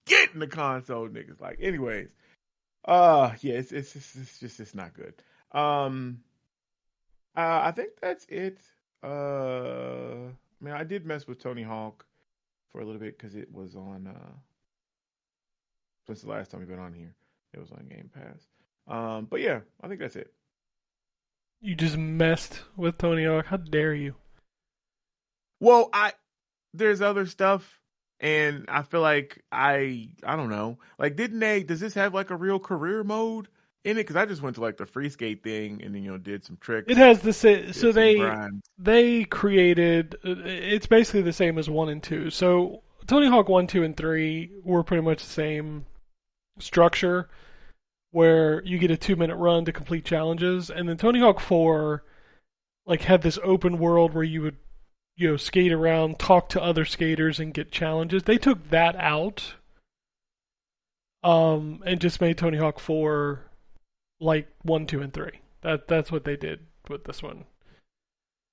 getting the console niggas. Like, anyways. Yeah, it's not good. I think that's it. I did mess with Tony Hawk for a little bit because it was on since the last time we've been on here. It was on Game Pass. But yeah, I think that's it. You just messed with Tony Hawk. How dare you? Well, there's other stuff, and I feel like I don't know. Like, does this have like a real career mode in it? Because I just went to like the free skate thing and then did some tricks. It has the same. So grinds. they created. It's basically the same as 1 and 2. So Tony Hawk 1, 2, and 3 were pretty much the same structure, where you get a 2-minute run to complete challenges, and then Tony Hawk 4 like had this open world where you would skate around, talk to other skaters, and get challenges. They took that out, and just made Tony Hawk 4 like 1, 2, and 3. That's what they did with this one.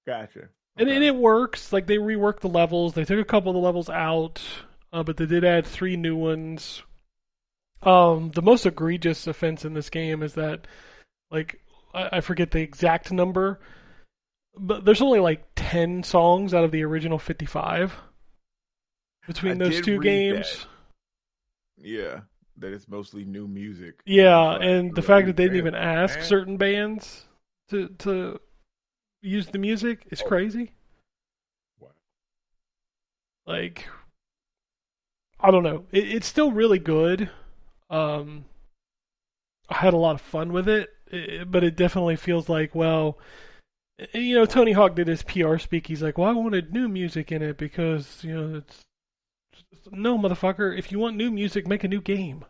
Gotcha. Okay. And it works. Like, they reworked the levels. They took a couple of the levels out, but they did add 3 new ones. The most egregious offense in this game is that, like, I forget the exact number, but there's only like 10 songs out of the original 55 between those 2 games. That. Yeah, that it's mostly new music. Yeah, and the fact that they didn't even ask certain bands to use the music is crazy. Wow. Like, I don't know. It's still really good. I had a lot of fun with it, but it definitely feels like, well, Tony Hawk did his PR speak. He's like, well, I wanted new music in it because, it's... No, motherfucker. If you want new music, make a new game.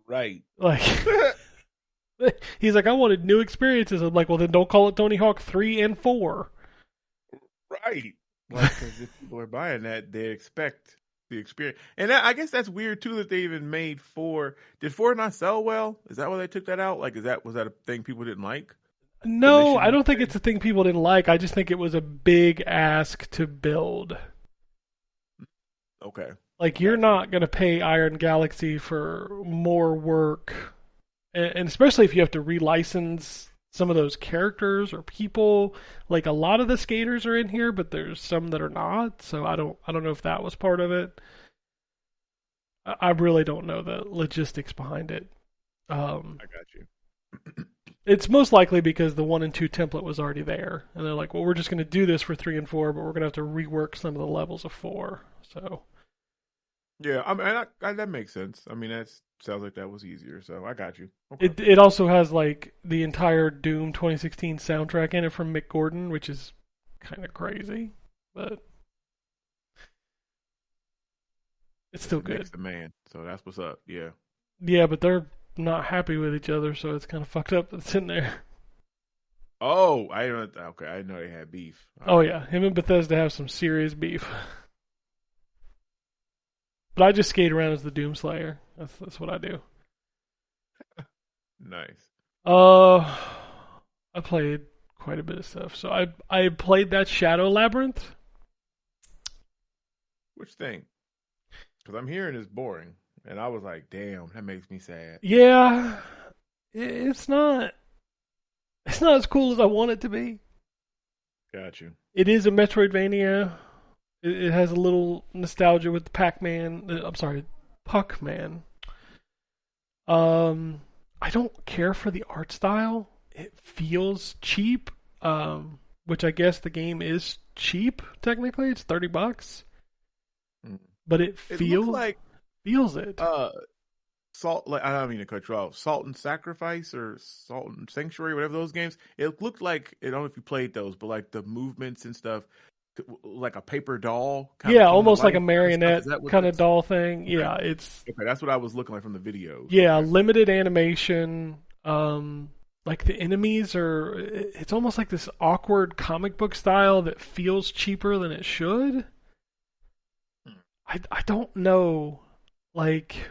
Right. Like, he's like, I wanted new experiences. I'm like, well, then don't call it Tony Hawk 3 and 4. Right. Like, because if people are buying that, they expect the experience. And I guess that's weird too that they even made 4. Did 4 not sell well? Is that why they took that out? Like, was that a thing people didn't like? The No, I mission don't think it's thing? a thing people didn't like. I just think it was a big ask to build. Okay. Like, you're Got you. not going to pay Iron Galaxy for more work, and especially if you have to relicense some of those characters or people. Like, a lot of the skaters are in here, but there's some that are not. So I don't know if that was part of it. I really don't know the logistics behind it. Um, I got you. it's most likely because the 1 and 2 template was already there, and they're like, well, we're just going to do this for 3 and 4, but we're going to have to rework some of the levels of 4. So Yeah, I mean, that makes sense. I mean, that sounds like that was easier. So I got you. Okay. it also has like the entire Doom 2016 soundtrack in it from Mick Gordon, which is kind of crazy, but it's still Nick's good. the man. So that's what's up. Yeah. Yeah, but they're not happy with each other, so it's kind of fucked up that it's in there. Oh, I don't. Okay, I didn't know they had beef. All Oh right. yeah, him and Bethesda have some serious beef. But I just skate around as the Doom Slayer. That's what I do. Nice. Uh, I played quite a bit of stuff. So I played that Shadow Labyrinth. Which thing? Because I'm hearing it's boring, and I was like, damn, that makes me sad. Yeah, it's not as cool as I want it to be. Got you. It is a Metroidvania. It has a little nostalgia with the Pac-Man. I'm sorry, Puck-Man. I don't care for the art style. It feels cheap. Which I guess the game is cheap technically. It's $30, Mm. but it It looks feels like feels it. uh salt. Like, I don't mean to cut you off. Salt and Sacrifice or Salt and Sanctuary, whatever those games. It looked like, I don't know if you played those, but like the movements and stuff, like a paper doll kind of Yeah, coming to almost like a life kind of stuff. marionette Is that what kind of that's? doll thing. Okay. Yeah, it's Okay, that's what I was looking like from the videos. yeah, Okay. limited animation. Like the enemies are, it's almost like this awkward comic book style that feels cheaper than it should. Hmm. I don't know, like,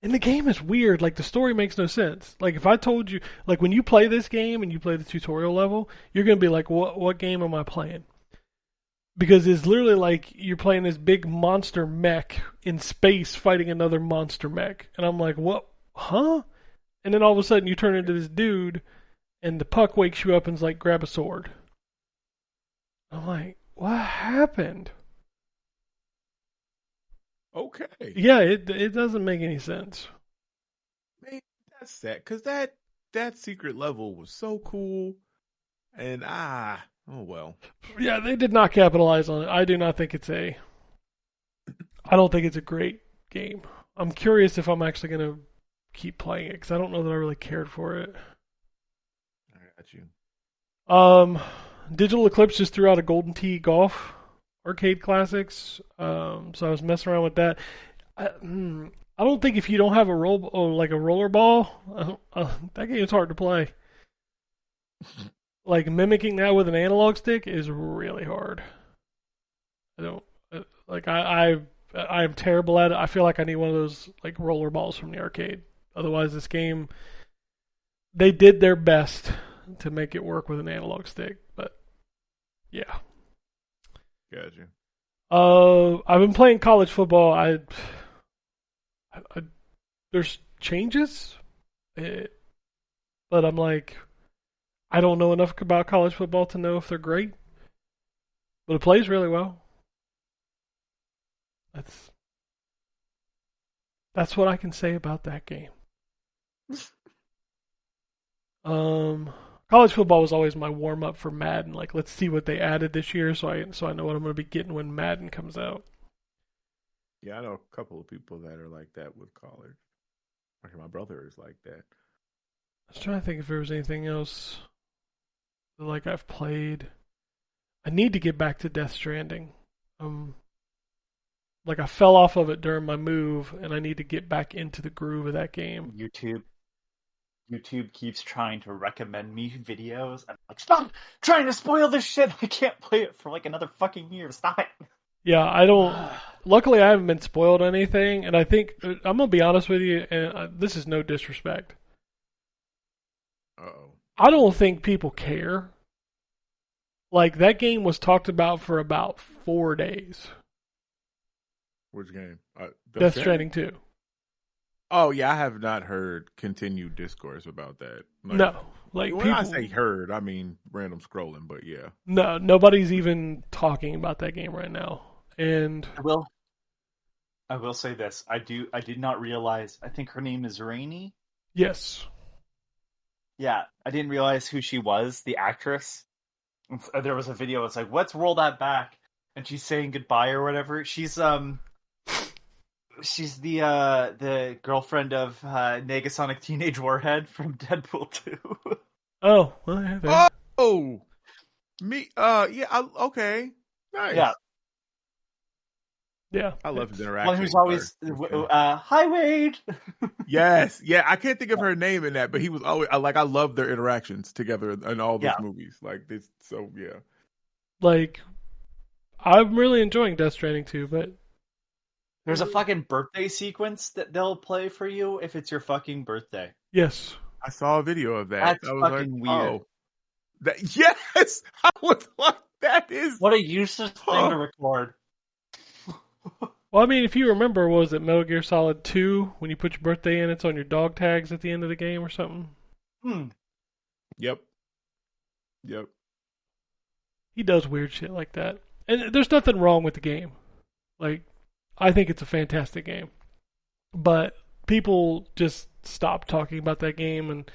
and the game is weird. Like the story makes no sense. Like if I told you, like when you play this game and you play the tutorial level, you're gonna be like, what game am I playing? Because it's literally like you're playing this big monster mech in space fighting another monster mech, and I'm like, what? Huh? And then all of a sudden you turn into this dude, and the puck wakes you up and's like, grab a sword. I'm like, what happened? Okay. Yeah, it doesn't make any sense. Man, that's sad because that secret level was so cool, and oh well. Yeah, they did not capitalize on it. I do not think it's a. I don't think it's a great game. I'm curious if I'm actually gonna keep playing it because I don't know that I really cared for it. I got you. Um, Digital Eclipse just threw out a Golden Tee Golf arcade classics. So I was messing around with that. I don't think if you don't have a roll or like a roller ball, that game's hard to play. Like mimicking that with an analog stick is really hard. I don't like I'm terrible at it. I feel like I need one of those like roller balls from the arcade. Otherwise, this game they did their best to make it work with an analog stick, but yeah. Got you. I've been playing college football. I there's changes, eh, but I'm like, I don't know enough about college football to know if they're great. But it plays really well. That's that's what I can say about that game. Um, College football was always my warm up for Madden. Like, let's see what they added this year, so I know what I'm going to be getting when Madden comes out. Yeah, I know a couple of people that are like that with college. Actually, my brother is like that. I was trying to think if there was anything else that, like I've played. I need to get back to Death Stranding. Like I fell off of it during my move, and I need to get back into the groove of that game. YouTube. YouTube keeps trying to recommend me videos. I'm like, stop trying to spoil this shit. I can't play it for like another fucking year. Stop it. Yeah, I don't. Luckily, I haven't been spoiled anything, and I think I'm gonna be honest with you, and this is no disrespect. Uh-oh. I don't think people care. Like that game was talked about for about 4 days. Which game? Death Stranding 2. Oh yeah, I have not heard continued discourse about that. Like, No, like when people. I say heard, I mean random scrolling, but yeah. No, nobody's even talking about that game right now. And I will say this. I did not realize. I think her name is Rainey. yes, Yeah, I didn't realize who she was, the actress. There was a video. It's like, let's roll that back, and she's saying goodbye or whatever. She's the girlfriend of Negasonic Teenage Warhead from Deadpool 2. oh, well, yeah, there. Oh, me. Okay, nice. Yeah. Yeah, I love his interaction. One who's always hi Wade. Yes, yeah. I can't think of her name in that, but he was always I love their interactions together in all those movies. Like this, so yeah. like I'm really enjoying Death Stranding 2, but There's a fucking birthday sequence that they'll play for you if it's your fucking birthday. yes, I saw a video of that. That's I was fucking like, weird. oh, yes. I was like, that is What a useless thing to record. well, I mean, if you remember, was it Metal Gear Solid 2 when you put your birthday in, it's on your dog tags at the end of the game or something? Yep. He does weird shit like that, and there's nothing wrong with the game. Like, I think it's a fantastic game, but people just stopped talking about that game, and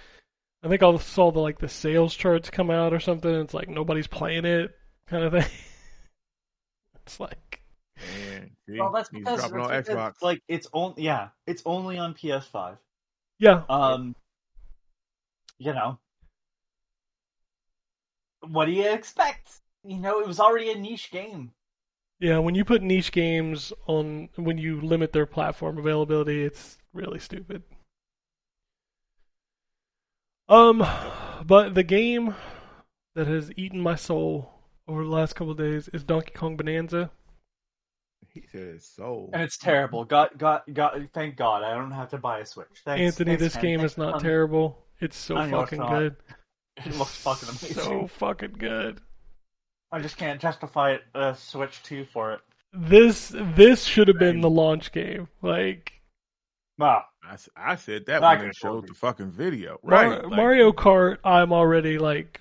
I think I saw the sales charts come out or something. It's like nobody's playing it, kind of thing. It's like. Man, see, Well, that's he's because dropping on Xbox. like it's only on PS5. Yeah. You know, what do you expect? You know, it was already a niche game. Yeah, when you put niche games on, when you limit their platform availability, it's really stupid. But the game that has eaten my soul over the last couple of days is Donkey Kong Bonanza. He said his soul. And it's terrible. God, thank God I don't have to buy a Switch. Thanks, Anthony, this man. game Thanks is not for terrible. It's so I know it's fucking not. good. It looks fucking amazing. So fucking good. I just can't justify a Switch 2 for it. This should have been the launch game. Like, Wow. I said that Not when good they showed for the fucking video. Right. Mario Kart, I'm already like,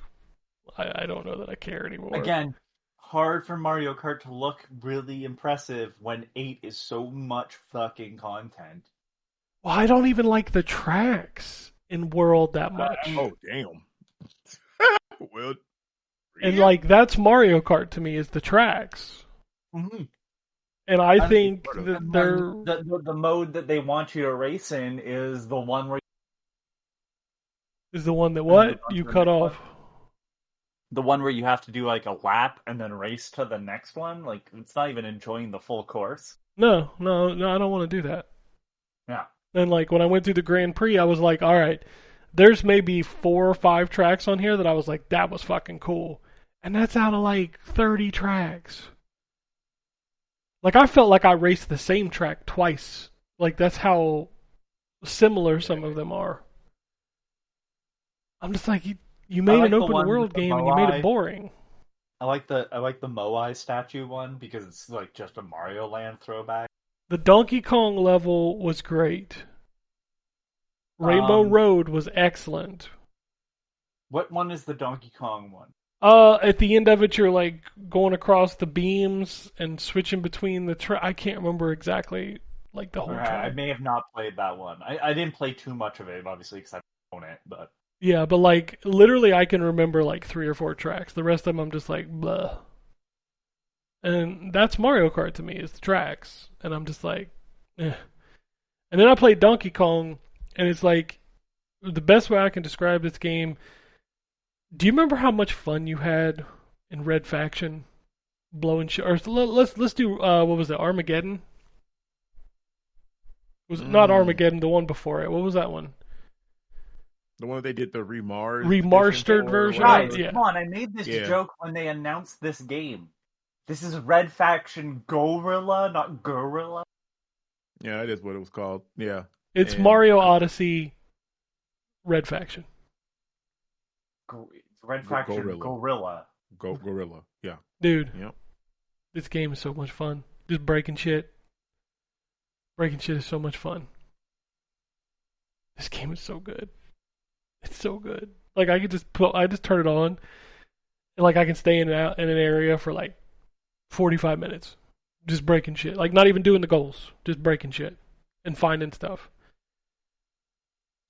I don't know that I care anymore. Again, hard for Mario Kart to look really impressive when 8 is so much fucking content. Well, I don't even like the tracks in World that much. Oh, damn. Well, and like that's Mario Kart to me is the tracks. Mm-hmm. And I think that they're the mode that they want you to race in is the one where is the one that what you cut off. The one where you have to do like a lap and then race to the next one. Like it's not even enjoying the full course. No, I don't want to do that. Yeah. And like when I went through the Grand Prix, I was like, all right, there's maybe 4 or 5 tracks on here that I was like, that was fucking cool. And that's out of like 30 tracks. Like I felt like I raced the same track twice. Like that's how similar some of them are. I'm just like, you made an open world game and you made it boring. I like the Moai statue one because it's like just a Mario Land throwback. The Donkey Kong level was great. Rainbow Road was excellent. What one is the Donkey Kong one? At the end of it, you're like going across the beams and switching between the I can't remember exactly like the whole track. I may have not played that one. I didn't play too much of it, obviously, because I don't own it. But yeah, but like literally, I can remember like 3 or 4 tracks. The rest of them, I'm just like blah. And that's Mario Kart to me is the tracks, and I'm just like, eh. And then I played Donkey Kong, and it's like the best way I can describe this game. Do you remember how much fun you had in Red Faction, blowing shit? Or let's do what was it? Armageddon? Was it not Armageddon? The one before it. What was that one? The one that they did the remastered version. Guys, Yeah. come on! I made this joke when they announced this game. This is Red Faction Gorilla, not Gorilla. Yeah, that is what it was called. Yeah. It's Mario Odyssey Red Faction. Red Faction Gorilla. Gorilla. Yeah. Dude. Yep. This game is so much fun. Just breaking shit. Breaking shit is so much fun. This game is so good. It's so good. Like I just turn it on, and like I can stay in an area for like 45 minutes, just breaking shit. Like not even doing the goals, just breaking shit and finding stuff.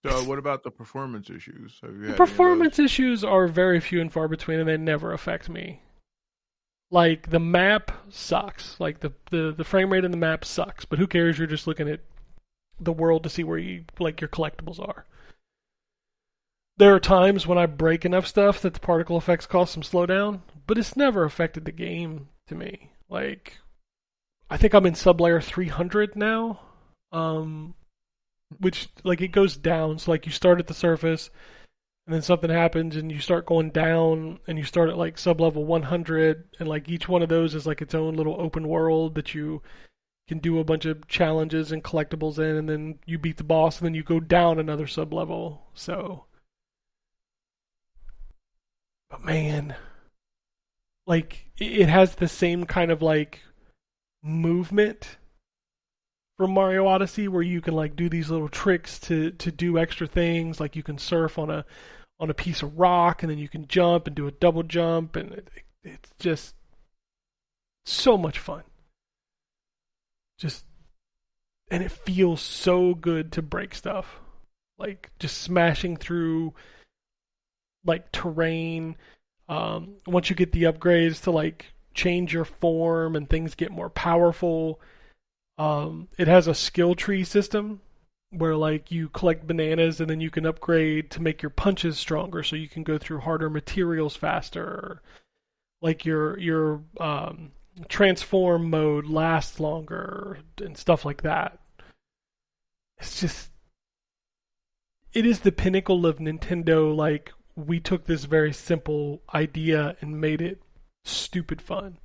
So what about the performance issues? Have you had The performance issues are very few and far between, and they never affect me. Like the map sucks. Like the frame rate in the map sucks. But who cares? You're just looking at the world to see where your collectibles are. There are times when I break enough stuff that the particle effects cause some slowdown, but it's never affected the game to me. Like, I think I'm in sublayer 300 now, which like it goes down. So like you start at the surface, and then something happens, and you start going down, and you start at like sublevel 100, and like each one of those is like its own little open world that you can do a bunch of challenges and collectibles in, and then you beat the boss, and then you go down another sublevel. So. But man, like it has the same kind of like movement from Mario Odyssey where you can like do these little tricks to do extra things. Like you can surf on a piece of rock, and then you can jump and do a double jump, and it's just so much fun. And it feels so good to break stuff. Like just smashing through like terrain. Once you get the upgrades to like change your form and things get more powerful, it has a skill tree system where like you collect bananas and then you can upgrade to make your punches stronger, so you can go through harder materials faster. Like your transform mode lasts longer and stuff like that. It is the pinnacle of Nintendo. Like, we took this very simple idea and made it stupid fun.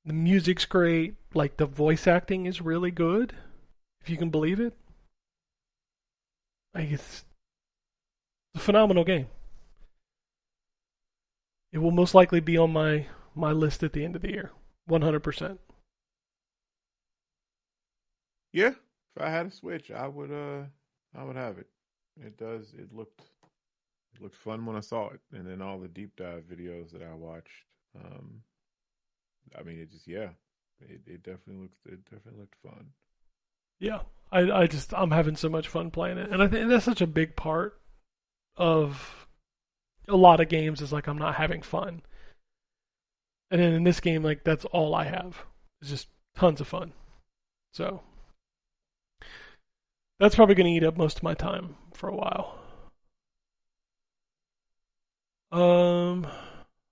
The music's great. Like, the voice acting is really good, if you can believe it. Like, it's a phenomenal game. It will most likely be on my list at the end of the year. 100%. Yeah, if I had a Switch, I would have it. It looked fun when I saw it, and then all the deep dive videos that I watched. I mean, it definitely looked fun. Yeah, I'm having so much fun playing it, and I think that's such a big part of a lot of games is like I'm not having fun, and then in this game, like that's all I have. It's just tons of fun. So that's probably going to eat up most of my time for a while.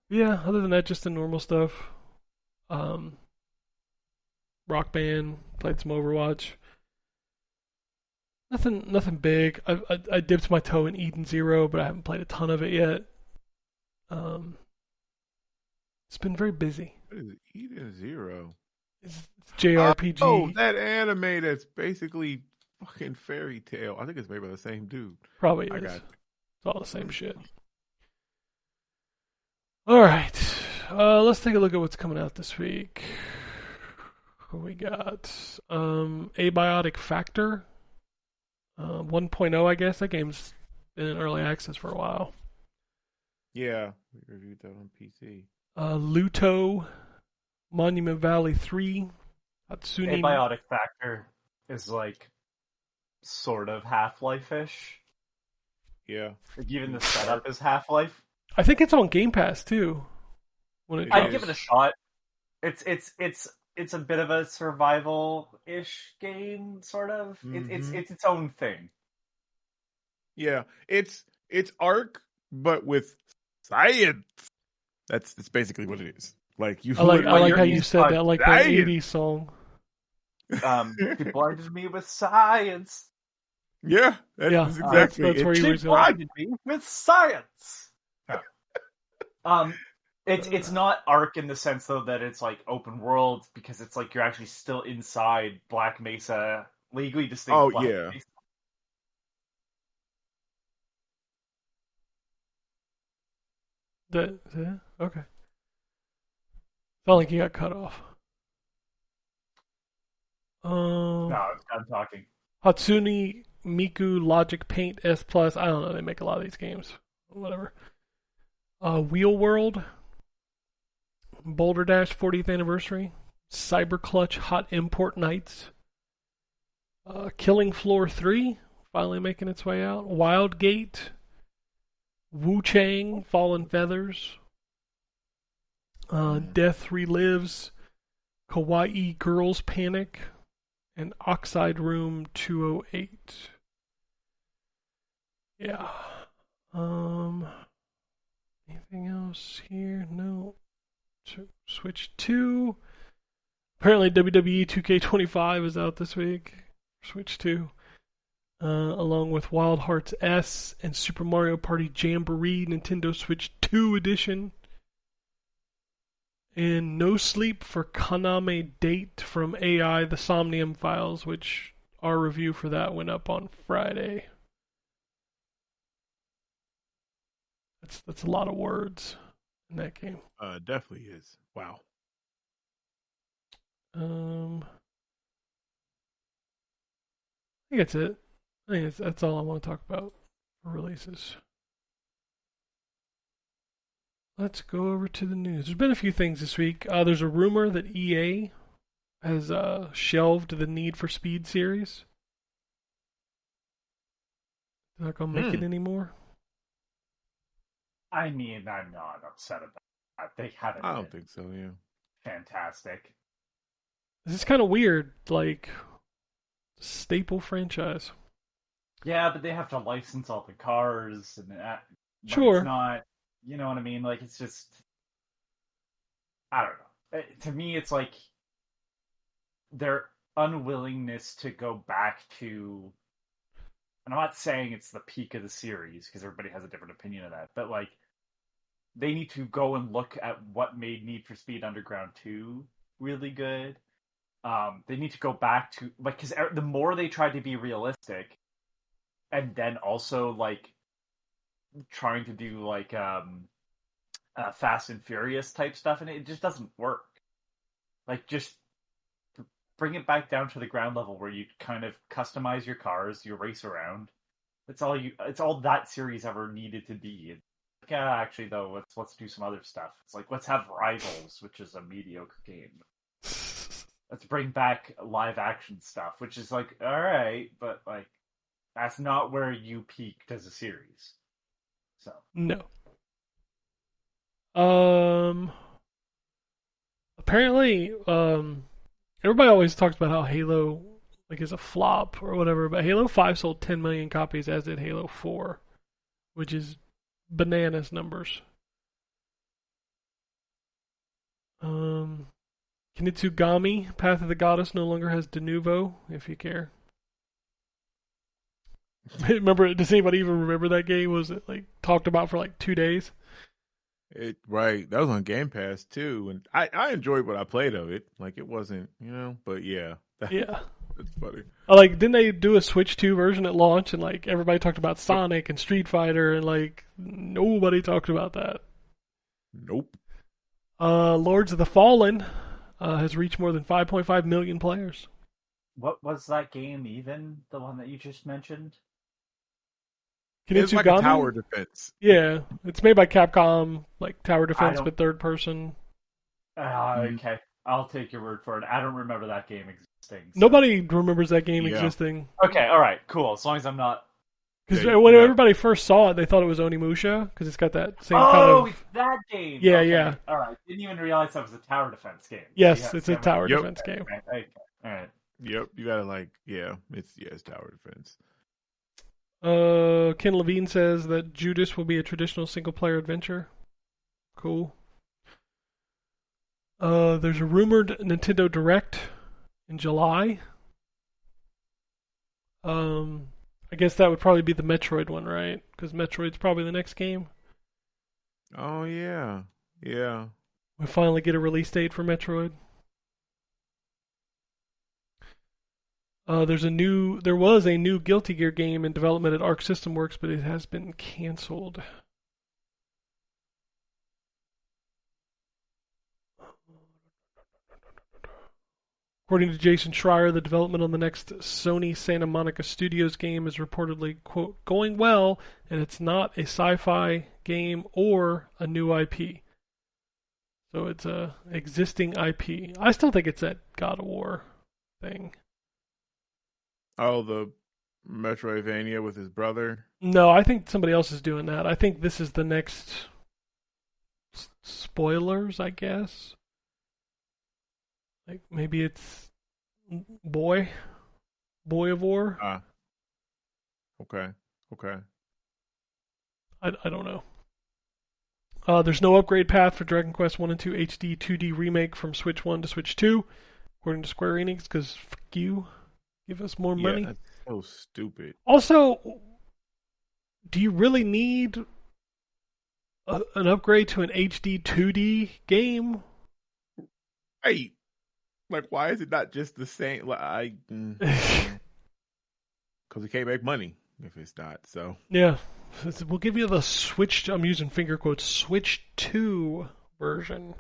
Yeah, other than that, just the normal stuff. Rock Band, played some Overwatch. Nothing big. I dipped my toe in Eden Zero, but I haven't played a ton of it yet. It's been very busy. What is it? Eden Zero? It's JRPG. Oh, that anime that's basically fucking Fairy Tail. I think it's made by the same dude. Probably is. It's all the same shit. All right. Let's take a look at what's coming out this week. What we got? Abiotic Factor 1.0, I guess. That game's been in early access for a while. Yeah, we reviewed that on PC. Luto, Monument Valley 3, Hatsune. Abiotic Factor is like sort of Half-Life-ish. Yeah. Like even the setup is Half-Life. I think it's on Game Pass too. I'd give it a shot. It's a bit of a survival-ish game, sort of. Mm-hmm. It's its own thing. Yeah, it's Ark, but with science. That's basically what it is. Like you. I like how you said that, like that 80s song. You blinded me with science. Yeah, that's Yeah, exactly that's it. where he She was going. blinded me with science. It's not Ark in the sense though that it's like open world, because it's like you're actually still inside Black Mesa, legally distinct Oh Black yeah. Mesa. Okay. Felt like you got cut off. No, I'm talking. Hatsune Miku Logic Paint S Plus. I don't know. They make a lot of these games. Whatever. Wheel World. Boulder Dash 40th anniversary. Cyber Clutch Hot Import Nights. Killing Floor 3. Finally making its way out. Wild Gate. Wu Chang Fallen Feathers. Death Relives. Kawaii Girls Panic. And Oxide Room 208. Yeah. Anything else here? No. Switch 2. Apparently WWE 2K25 is out this week. Switch 2. Along with Wild Hearts S and Super Mario Party Jamboree Nintendo Switch 2 edition. And No Sleep for Kaname Date from AI, the Somnium Files, which our review for that went up on Friday. That's a lot of words in that game. Definitely is. Wow. I think that's it. I think that's all I want to talk about for releases. Let's go over to the news. There's been a few things this week. There's a rumor that EA has shelved the Need for Speed series. They're not going to make it anymore. I mean, I'm not upset about that. They haven't. I don't think so. Yeah. Fantastic. This is kind of weird. Like, staple franchise. Yeah, but they have to license all the cars, and that. Sure. It's not. You know what I mean? Like, it's just. I don't know. To me, it's like their unwillingness to go back to. And I'm not saying it's the peak of the series, because everybody has a different opinion of that, but like, they need to go and look at what made Need for Speed Underground 2 really good. They need to go back to, like, because the more they try to be realistic, and then also like trying to do like Fast and Furious type stuff, and it just doesn't work. Like, just bring it back down to the ground level where you kind of customize your cars, you race around. It's all that series ever needed to be. Like, actually though, let's do some other stuff. It's like, let's have Rivals, which is a mediocre game. Let's bring back live action stuff, which is like, all right, but like, that's not where you peaked as a series. So no. Apparently, everybody always talks about how Halo like is a flop or whatever, but Halo 5 sold 10 million copies, as did Halo 4, which is bananas numbers. Kinitsugami, Path of the Goddess, no longer has Denuvo, if you care. Remember, does anybody even remember that game? Was it like talked about for like 2 days? Right. That was on Game Pass too, and I enjoyed what I played of it. Like, it wasn't, but yeah. Yeah. That's funny. Like, didn't they do a Switch 2 version at launch, and like everybody talked about Sonic and Street Fighter, and like nobody talked about that. Nope. Lords of the Fallen has reached more than 5.5 million players. what was that game? Even the one that you just mentioned? It's like a tower defense. Yeah, it's made by Capcom, like tower defense, but third person. Okay, I'll take your word for it. I don't remember that game existing. So. Nobody remembers that game existing. Okay, all right, cool. As long as I'm not. Because when everybody first saw it, they thought it was Onimusha, because it's got that same kind of... Oh, it's that game! Yeah, okay. Yeah. All right, didn't even realize that was a tower defense game. Yes, it's a tower defense game. Okay. All right. Yep, you gotta it's tower defense. Ken Levine says that Judas will be a traditional single-player adventure. Cool. There's a rumored Nintendo Direct in July. I I guess that would probably be the Metroid one, right? Because Metroid's probably the next game. Oh yeah, yeah. We finally get a release date for Metroid. There was a new Guilty Gear game in development at Arc System Works, but it has been canceled. According to Jason Schreier, the development on the next Sony Santa Monica Studios game is reportedly, quote, going well, and it's not a sci-fi game or a new IP. So it's a existing IP. I still think it's that God of War thing. Oh, the Metroidvania with his brother. No, I think somebody else is doing that. I think this is the next spoilers, I guess. Like maybe it's Boy of War. Okay. I don't know. There's no upgrade path for Dragon Quest 1 and 2 HD 2D remake from Switch 1 to Switch 2, according to Square Enix, because fuck you. Give us more money. Yeah, that's so stupid. Also, do you really need an upgrade to an HD 2D game? Hey, like, why is it not just the same? Like, because we can't make money if it's not. So Yeah, we'll give you the Switch. I'm using finger quotes. Switch 2 version.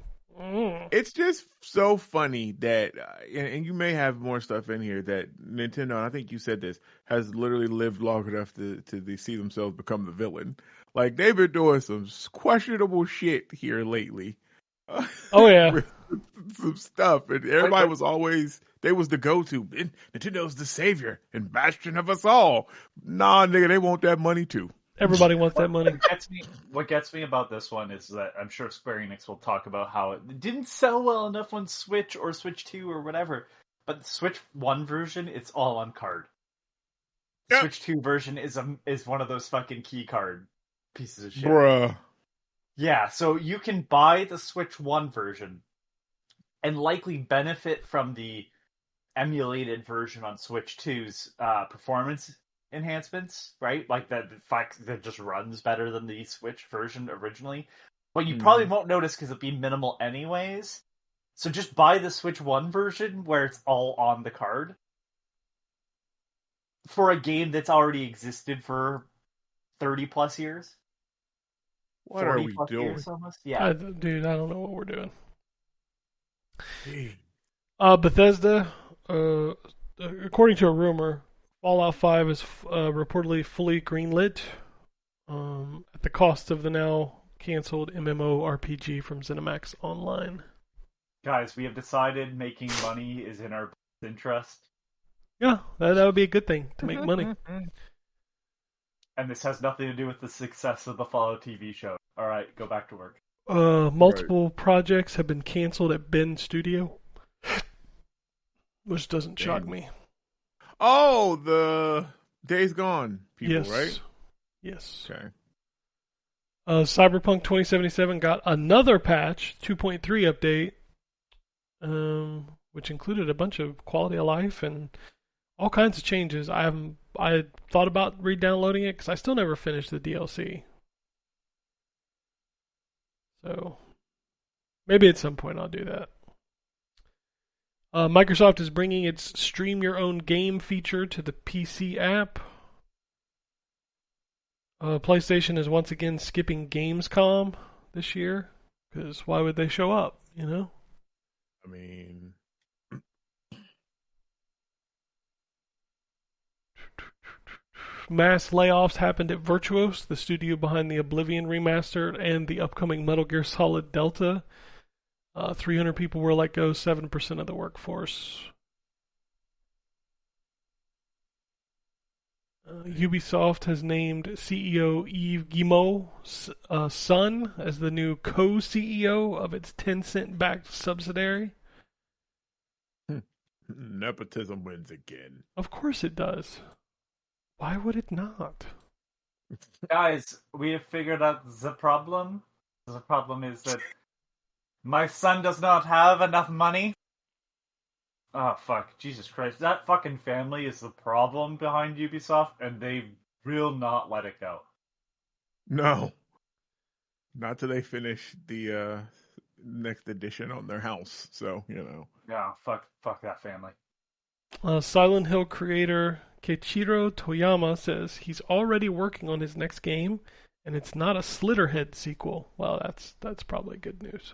it's just so funny that, and you may have more stuff in here that Nintendo, and I think you said this, has literally lived long enough to see themselves become the villain. Like, they've been doing some questionable shit here lately. Oh yeah, With some stuff, and everybody was always, they was the go-to. Nintendo's the savior and bastion of us all. Nah, nigga, they want that money too. everybody wants that money. What gets me about this one is that I'm sure Square Enix will talk about how it didn't sell well enough on Switch or Switch 2 or whatever. But the Switch 1 version, it's all on card. The Yep. Switch 2 version is one of those fucking key card pieces of shit. Bruh. Yeah, so you can buy the Switch 1 version and likely benefit from the emulated version on Switch 2's performance enhancements, right? Like the fact that it just runs better than the Switch version originally. But you probably won't notice because it'll be minimal anyways. So just buy the Switch 1 version where it's all on the card for a game that's already existed for 30 plus years. What are we doing? Almost? Yeah. Dude, I don't know what we're doing. Hey. Bethesda, according to a rumor, Fallout 5 is reportedly fully greenlit at the cost of the now canceled MMORPG from ZeniMax Online. Guys, we have decided making money is in our interest. Yeah, that would be a good thing to make money. And this has nothing to do with the success of the Fallout TV show. All right, go back to work. Multiple projects have been canceled at Ben Studio, which doesn't shock me. Oh, the Days Gone people, Yes. right? Yes. Okay. Cyberpunk 2077 got another patch, 2.3 update, which included a bunch of quality of life and all kinds of changes. I thought about re-downloading it because I still never finished the DLC. So maybe at some point I'll do that. Microsoft is bringing its Stream Your Own Game feature to the PC app. PlayStation is once again skipping Gamescom this year because why would they show up? You know. I mean, Mass layoffs happened at Virtuos, the studio behind the Oblivion remaster and the upcoming Metal Gear Solid Delta. 300 people were let go, 7% of the workforce. Ubisoft has named CEO Yves Guillemot's son as the new co-CEO of its Tencent-backed subsidiary. nepotism wins again. Of course it does. Why would it not? Guys, we have figured out the problem. The problem is that my son does not have enough money Oh, fuck. Jesus Christ. That fucking family is the problem behind Ubisoft, and they will not let it go. No, not till they finish the next edition on their house. So Yeah, fuck that family. Silent Hill creator Keiichiro Toyama says he's already working on his next game, and it's not a Slitterhead sequel. Well, that's probably good news.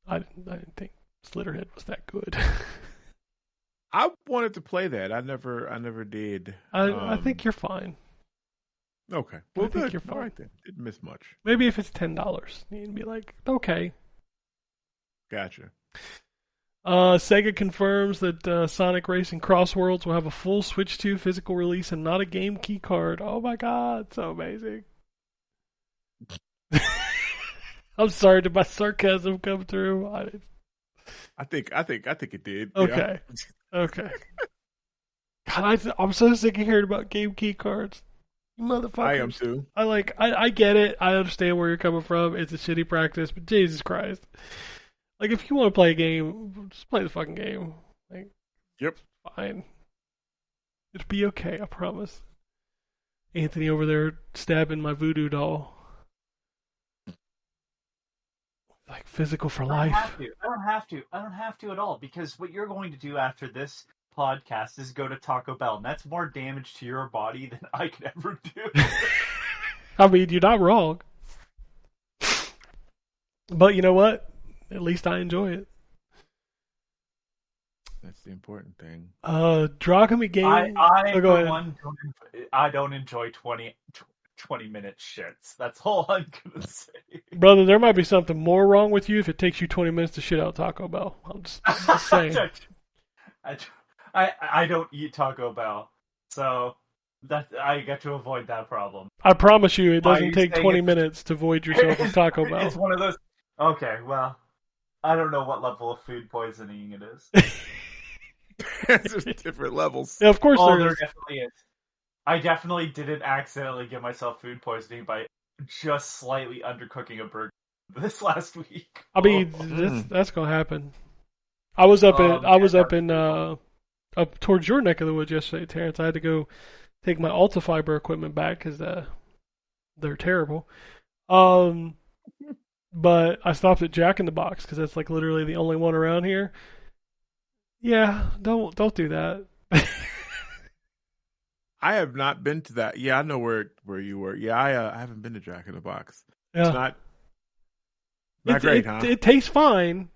I didn't think Slitterhead was that good. I wanted to play that. I never did. I think you're fine. Okay. Well, I think good. you're fine. All right then. Didn't miss much. Maybe if it's $10, you'd be like, okay. Gotcha. Sega confirms that Sonic Racing Cross Worlds will have a full Switch 2 physical release and not a game key card. Oh my god, so amazing. I'm sorry, did my sarcasm come through? I think it did. Okay. Yeah. Okay. God, I'm so sick of hearing about game key cards. You motherfuckers. I am too. I get it. I understand where you're coming from. It's a shitty practice, but Jesus Christ. Like, if you want to play a game, just play the fucking game. Like, Yep. fine. It'll be okay, I promise. Anthony over there stabbing my voodoo doll. Like, physical for life. I don't have to at all, because what you're going to do after this podcast is go to Taco Bell, and that's more damage to your body than I could ever do. I mean, you're not wrong. But you know what? At least I enjoy it. That's the important thing. Dragami game. I go ahead. one, I don't enjoy 20-minute shits. That's all I'm gonna say. Brother, there might be something more wrong with you if it takes you 20 minutes to shit out Taco Bell. I'm just saying. I don't eat Taco Bell, so that I get to avoid that problem. I promise you, it Why are doesn't you take saying 20 it- minutes to void yourself of Taco Bell. It's one of those. Okay, well, I don't know what level of food poisoning it is. There's different levels. Yeah, of course Oh, there there is. definitely is. I definitely didn't accidentally give myself food poisoning by just slightly undercooking a burger this last week. I mean, that's gonna happen. I was up up towards your neck of the woods yesterday, Terrence. I had to go take my Alta Fiber equipment back because they're terrible. But I stopped at Jack in the Box because that's like literally the only one around here. Yeah, don't do that. I have not been to that. Yeah, I know where you were. Yeah, I haven't been to Jack in the Box. Yeah. It's not great, huh? It tastes fine,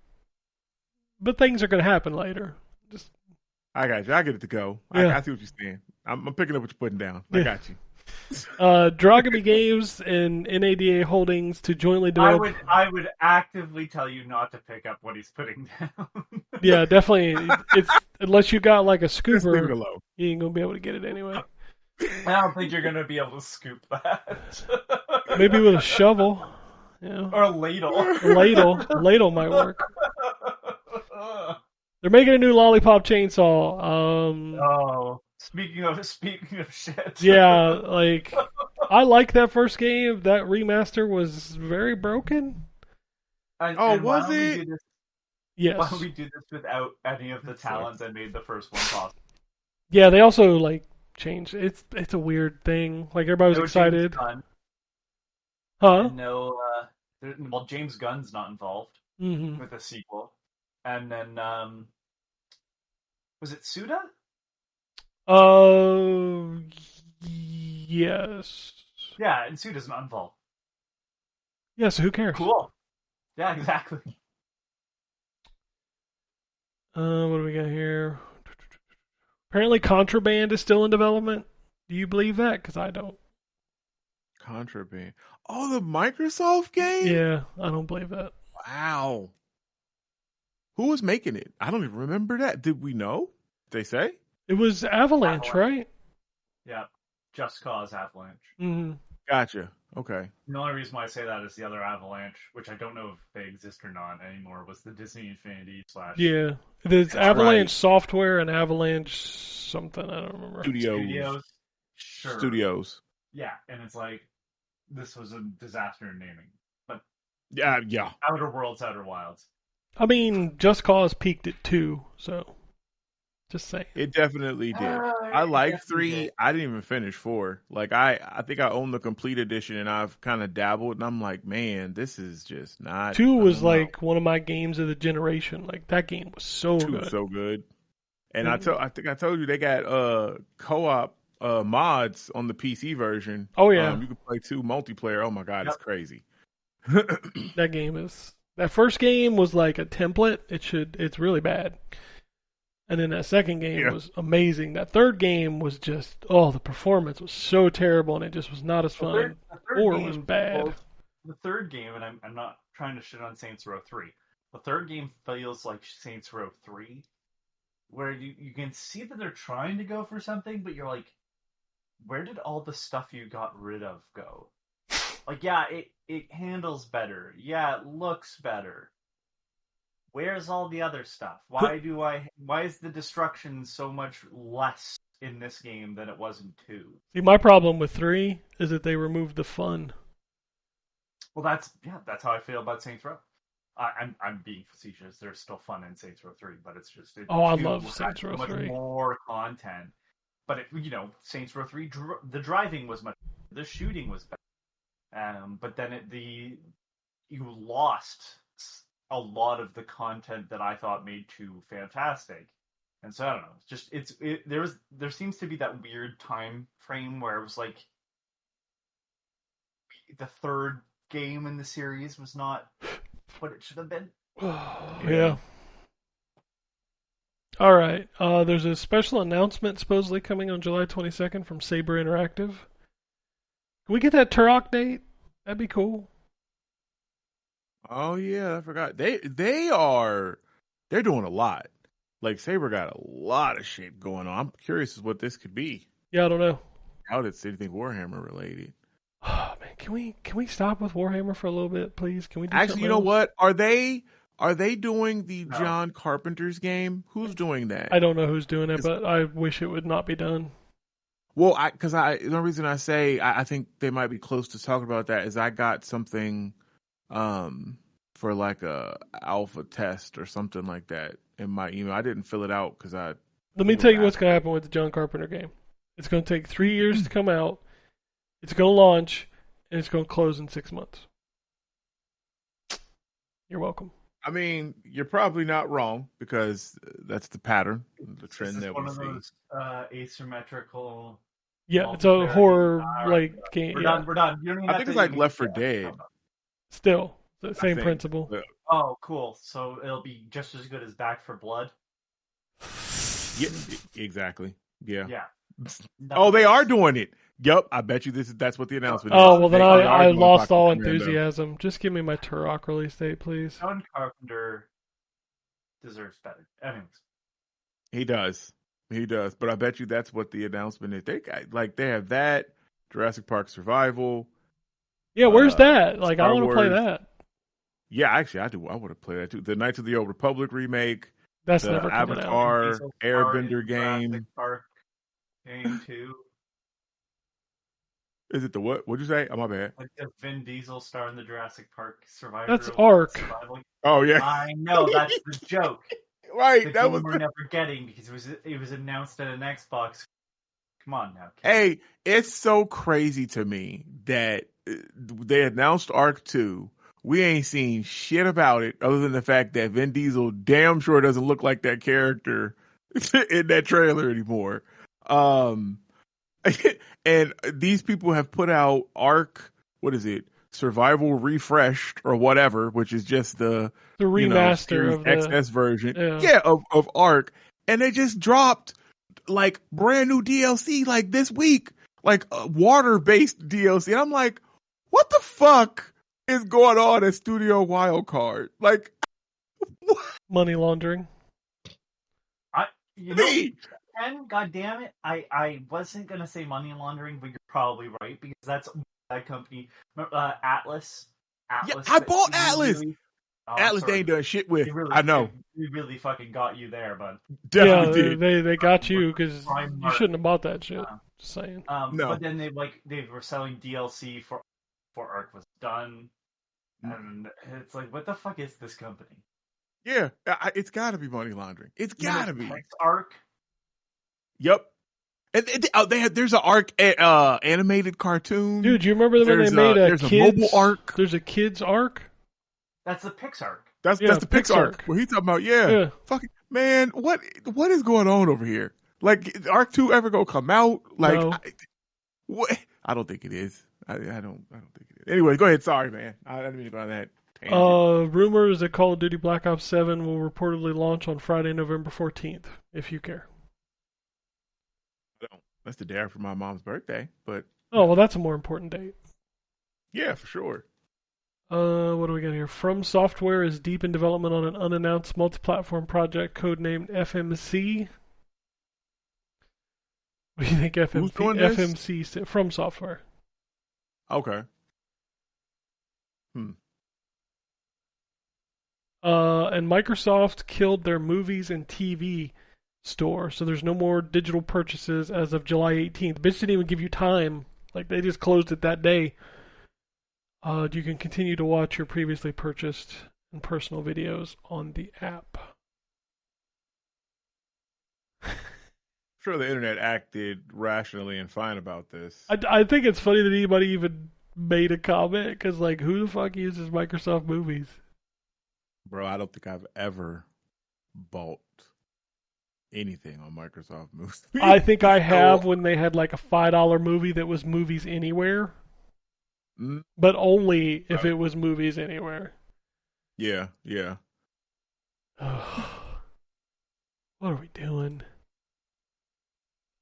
but things are gonna happen later. Just I got you. I get it to go. Yeah. I see what you're saying. I'm picking up what you're putting down. I Yeah. got you. Dragami Games and NADA Holdings to jointly develop. I would actively tell you not to pick up what he's putting down. Yeah, definitely. It's unless you got like a Just leave it scooper, alone. you ain't gonna be able to get it anyway. I don't think you're gonna be able to scoop that. Maybe with a shovel. Yeah. Or a ladle. Ladle might work. They're making a new lollipop chainsaw. Oh, speaking of shit. Yeah, like I like that first game. That remaster was very broken. And was why don't we it? do this- Yes. Why don't we do this without any of the talents that made the first one possible? Yeah, they also like changed. It's a weird thing. Like everybody was No excited. James Gunn, Huh? and no, well, James Gunn's not involved Mm-hmm. with the sequel. And then, was it Suda? Yes. Yeah, and Suda's not involved. Yeah, so who cares? Cool. Yeah, exactly. What do we got here? Apparently, Contraband is still in development. Do you believe that? Because I don't. Contraband. Oh, the Microsoft game? Yeah, I don't believe that. Wow. Who was making it? I don't even remember that. Did we know? Did they say? It was Avalanche, right? Yeah, Just Cause Avalanche. Mm-hmm. Gotcha. Okay. The only reason why I say that is the other Avalanche, which I don't know if they exist or not anymore, was the Disney Infinity / Yeah, there's Avalanche right. Software and Avalanche something. I don't remember. Studios. Sure. Studios. Yeah, and it's like, this was a disaster in naming. But Yeah. Outer Worlds, Outer Wilds. I mean, Just Cause peaked at 2, so just saying. It definitely did. I It like definitely 3. did. I didn't even finish 4. Like I think I own the complete edition, and I've kind of dabbled, and I'm like, man, this is just not. 2 I was don't know. like one of my games of the generation. Like that game was so 2 good. so good. And And, I think I told you they got co-op mods on the PC version. oh yeah, You can play 2 multiplayer. Oh my god, it's Yep. crazy. that game is. That first game was like a template. It's really bad. And then that second game Yeah. was amazing. That third game was just, oh, the performance was so terrible, and it just was not as The fun. third, And the third 4 game, was bad. well, the third game, and I'm not trying to shit on Saints Row 3. The third game feels like Saints Row 3, where you can see that they're trying to go for something, but you're like, where did all the stuff you got rid of go? Like, yeah, it handles better. Yeah, it looks better. Where's all the other stuff? Why is the destruction so much less in this game than it was in 2? See, my problem with 3 is that they removed the fun. Well, that's how I feel about Saints Row. I'm being facetious. There's still fun in Saints Row 3, but it's just Oh, I 2 love had Saints Row so much 3. more content. But Saints Row 3, the driving was much, the shooting was better. But then you lost a lot of the content that I thought made 2 fantastic. And so I don't know. There seems to be that weird time frame where it was like the third game in the series was not what it should have been. Yeah. All right. There's a special announcement supposedly coming on July 22nd from Saber Interactive. Can we get that Turok date? That'd be cool. Oh yeah, I forgot. They're doing a lot. Like Saber got a lot of shit going on. I'm curious as what this could be. Yeah, I don't know. How did anything Warhammer related? Oh, man, can we stop with Warhammer for a little bit, please? Can we do Actually, something you know else? what? Are they doing the No. John Carpenter's game? Who's doing that? I don't know who's doing it, but I wish it would not be done. Well, the reason I say I think they might be close to talking about that is I got something for like a alpha test or something like that in my email. I didn't fill it out because I. Let me tell you what's going to happen with the John Carpenter game. It's going to take 3 years to come out. It's going to launch, and it's going to close in 6 months. You're welcome. I mean, you're probably not wrong because that's the pattern, the trend This is that one we of see. those asymmetrical. Yeah, it's a horror like game. We're Yeah. done. We're done. You don't even I have think to it's like even- Left 4 Dead. Still, the I same think. principle. Yeah. Oh, cool. So it'll be just as good as Back for Blood. Yeah, exactly. Yeah. Yeah. Oh, they are doing it. Yep, I bet you that's what the announcement is. Oh, well, then They are I doing lost Baku all Commando. enthusiasm. Just give me my Turok release date, please. John Carpenter deserves better. Anyways. He does. But I bet you that's what the announcement is. They have that Jurassic Park Survival. Yeah, where's that? Like, Star I want to play Wars. that. Yeah, actually, I do. I want to play that too. The Knights of the Old Republic remake. That's The never coming out. Avatar Diesel Airbender Jurassic game. Park game 2. Is it the what? What'd you say? Oh, my bad. Like the Vin Diesel star in the Jurassic Park Survivor. That's Ark. Survival. Oh yeah, I know, that's the joke. right. The That game was. we're never getting because it was announced at an Xbox. Come on now, kid. Hey, it's so crazy to me that they announced Arc 2. We ain't seen shit about it other than the fact that Vin Diesel damn sure doesn't look like that character in that trailer anymore. And these people have put out Arc, what is it? Survival Refreshed or whatever, which is just the remaster of the XS version. Yeah. Of Arc. And they just dropped like brand new DLC like this week, like water-based DLC. And I'm like, what the fuck is going on at Studio Wildcard? Like, what? money laundering. And God damn it, I wasn't gonna say money laundering, but you're probably right because that's that company, Atlas. Yeah, I bought Atlas. Really, Atlas they ain't done shit with. Really, I know. We really fucking got you there, bud. Definitely did. They got you because you shouldn't have bought that shit. Just saying. No. But then they were selling DLC for Ark was done, and it's like, what the fuck is this company? Yeah, it's got to be money laundering. It's got to be. Arc. Yep. There's an Arc animated cartoon. Dude, you remember when they made there's a mobile Arc? There's a kids Arc. That's the Pixar. That's the Pixar Arc. Where he talking about fucking man, what is going on over here? Like, is Arc 2 ever gonna come out? Like, no. What? I don't think it is. I don't think it is. Anyway, go ahead. Sorry, man. I didn't mean to go on that tangent. Rumors that Call of Duty Black Ops 7 will reportedly launch on Friday, November 14th, if you care. That's the day after my mom's birthday, but... Oh, well, that's a more important date. Yeah, for sure. What do we got here? From Software is deep in development on an unannounced multi-platform project codenamed FMC. What do you think FMC From Software. Okay. And Microsoft killed their movies and TV store, so there's no more digital purchases as of July 18th. Bitch didn't even give you time. Like, they just closed it that day. You can continue to watch your previously purchased and personal videos on the app. Sure, the internet acted rationally and fine about this. I think it's funny that anybody even made a comment, because, like, who the fuck uses Microsoft Movies? Bro, I don't think I've ever bought anything on Microsoft Movies. I think I have when they had, like, a $5 movie that was Movies Anywhere. But only if it was Movies Anywhere. Yeah. What are we doing?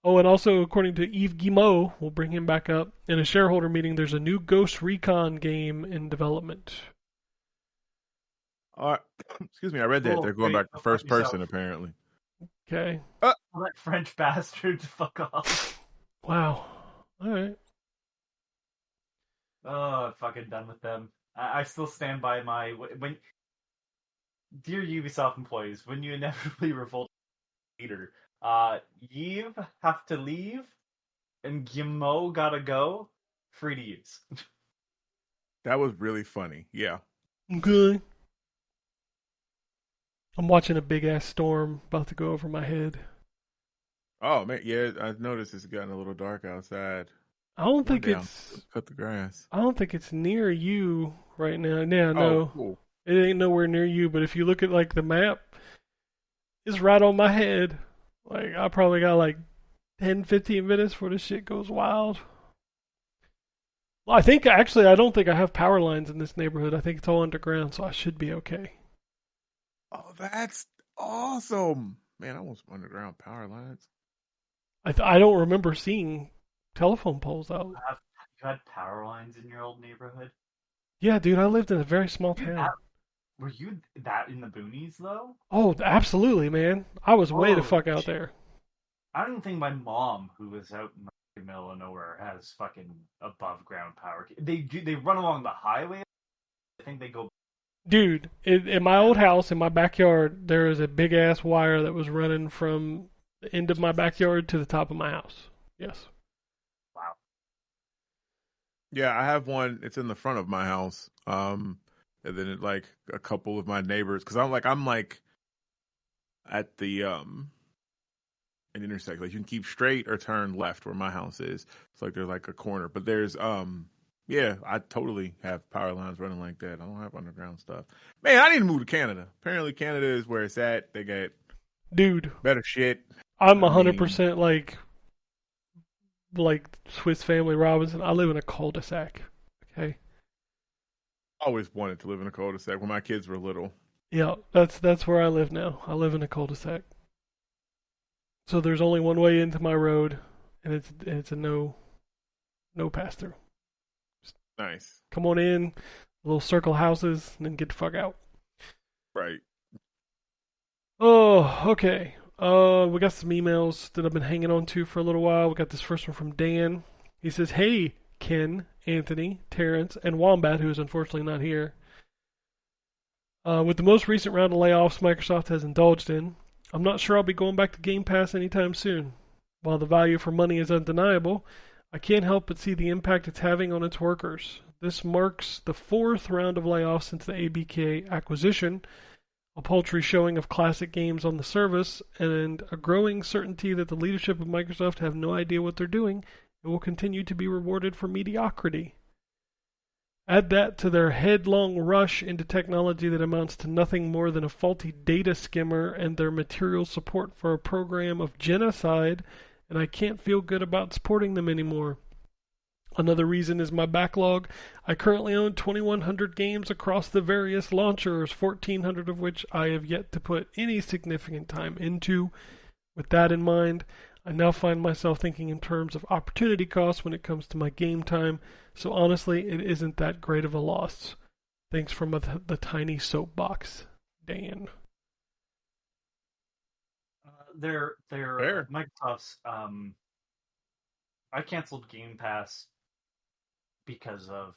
Oh, and also, according to Yves Guillemot, we'll bring him back up, in a shareholder meeting, there's a new Ghost Recon game in development. Excuse me, I read that. They're going back to first person, apparently. Okay. Let French bastard fuck off. Wow. All right. Oh, I'm fucking done with them. I still stand by my... Dear Ubisoft employees, when you inevitably revolt leader, Yves have to leave, and Guillemot gotta go, free to use. That was really funny, yeah. Okay. I'm watching a big-ass storm about to go over my head. Oh, man, yeah, I noticed it's gotten a little dark outside. I don't think it's... Cut the grass. I don't think it's near you right now. Yeah, no. Oh, cool. It ain't nowhere near you, but if you look at, like, the map, it's right on my head. Like, I probably got, like, 10, 15 minutes before this shit goes wild. Well, I don't think I have power lines in this neighborhood. I think it's all underground, so I should be okay. Oh, that's awesome. Man, I want some underground power lines. I don't remember seeing telephone poles out. You had power lines in your old neighborhood? Yeah, dude, I lived in a very small town. Were you that in the boonies, though? Oh, absolutely, man. I was way the fuck out there. I don't even think my mom, who was out in the middle of nowhere, has fucking above ground power. They run along the highway. I think they go... Dude, in my old house, in my backyard, there is a big-ass wire that was running from the end of my backyard to the top of my house. Yes. Wow. Yeah, I have one. It's in the front of my house. And then like a couple of my neighbors, because I'm like at the an intersection. Like, you can keep straight or turn left where my house is. It's like there's like a corner, but there's yeah, I totally have power lines running like that. I don't have underground stuff. Man, I need to move to Canada. Apparently, Canada is where it's at. They got better shit. I'm 100% like Swiss Family Robinson. I live in a cul-de-sac. Okay. I always wanted to live in a cul-de-sac when my kids were little. Yeah, that's where I live now. I live in a cul-de-sac. So there's only one way into my road, and it's a no pass through. Nice. Come on in, little circle houses, and then get the fuck out. Right. Oh, okay. We got some emails that I've been hanging on to for a little while. We got this first one from Dan. He says, "Hey, Ken, Anthony, Terrence, and Wombat, who is unfortunately not here. With the most recent round of layoffs Microsoft has indulged in, I'm not sure I'll be going back to Game Pass anytime soon. While the value for money is undeniable, I can't help but see the impact it's having on its workers. This marks the fourth round of layoffs since the ABK acquisition. a paltry showing of classic games on the service, and a growing certainty that the leadership of Microsoft have no idea what they're doing and will continue to be rewarded for mediocrity. Add that to their headlong rush into technology that amounts to nothing more than a faulty data skimmer and their material support for a program of genocide, and I can't feel good about supporting them anymore. Another reason is my backlog. I currently own 2,100 games across the various launchers, 1,400 of which I have yet to put any significant time into. With that in mind, I now find myself thinking in terms of opportunity costs when it comes to my game time, so honestly, it isn't that great of a loss. Thanks from the tiny soapbox, Dan. Microsoft's. I canceled Game Pass because of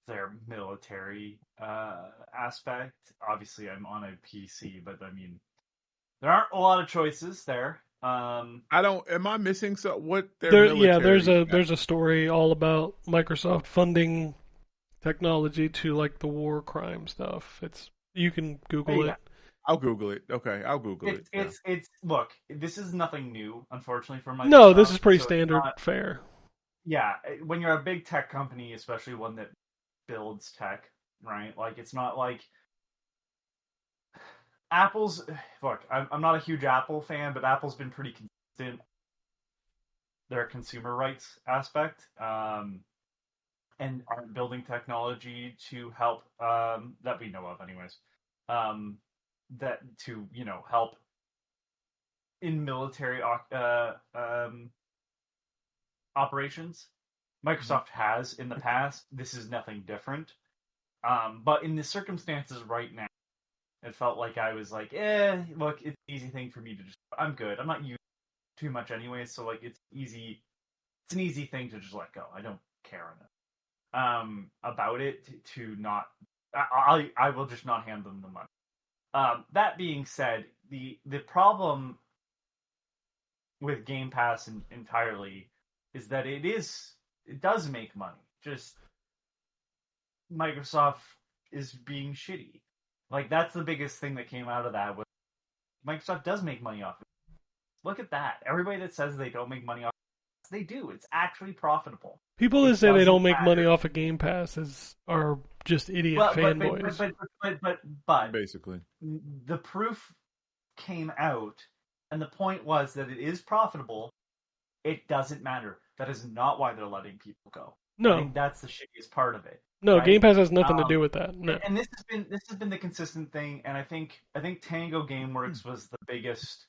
their military aspect. Obviously, I'm on a PC, but I mean, there aren't a lot of choices there. I don't. Am I missing what their military? Yeah, there's a story all about Microsoft funding technology to like the war crime stuff. You can Google it. I'll Google it. Okay, I'll Google it. It's look. This is nothing new, unfortunately, for Microsoft. No, this is pretty standard fare. Yeah, when you're a big tech company, especially one that builds tech, right? Like, it's not like Apple's. Look, I'm not a huge Apple fan, but Apple's been pretty consistent. Their consumer rights aspect, and aren't building technology to help that we know of, anyways. That to help in military operations. Microsoft has in the past. This is nothing different. But in the circumstances right now, it felt like I was like, look, it's an easy thing for me to just. I'm good. I'm not using too much anyway, so like it's easy. It's an easy thing to just let go. I don't care enough about it to not. I will just not hand them the money. That being said, the problem with Game Pass entirely is that it does make money. Just Microsoft is being shitty. Like, that's the biggest thing that came out of that. Was Microsoft does make money off of it. Look at that. Everybody that says they don't make money off of it, they do. It's actually profitable. People that say they don't make money off of Game Pass are just idiot fanboys. But basically, the proof came out, and the point was that it is profitable. It doesn't matter. That is not why they're letting people go. No, I think that's the shittiest part of it. No, right? Game Pass has nothing to do with that. No. And this has been the consistent thing, and I think Tango Gameworks was the biggest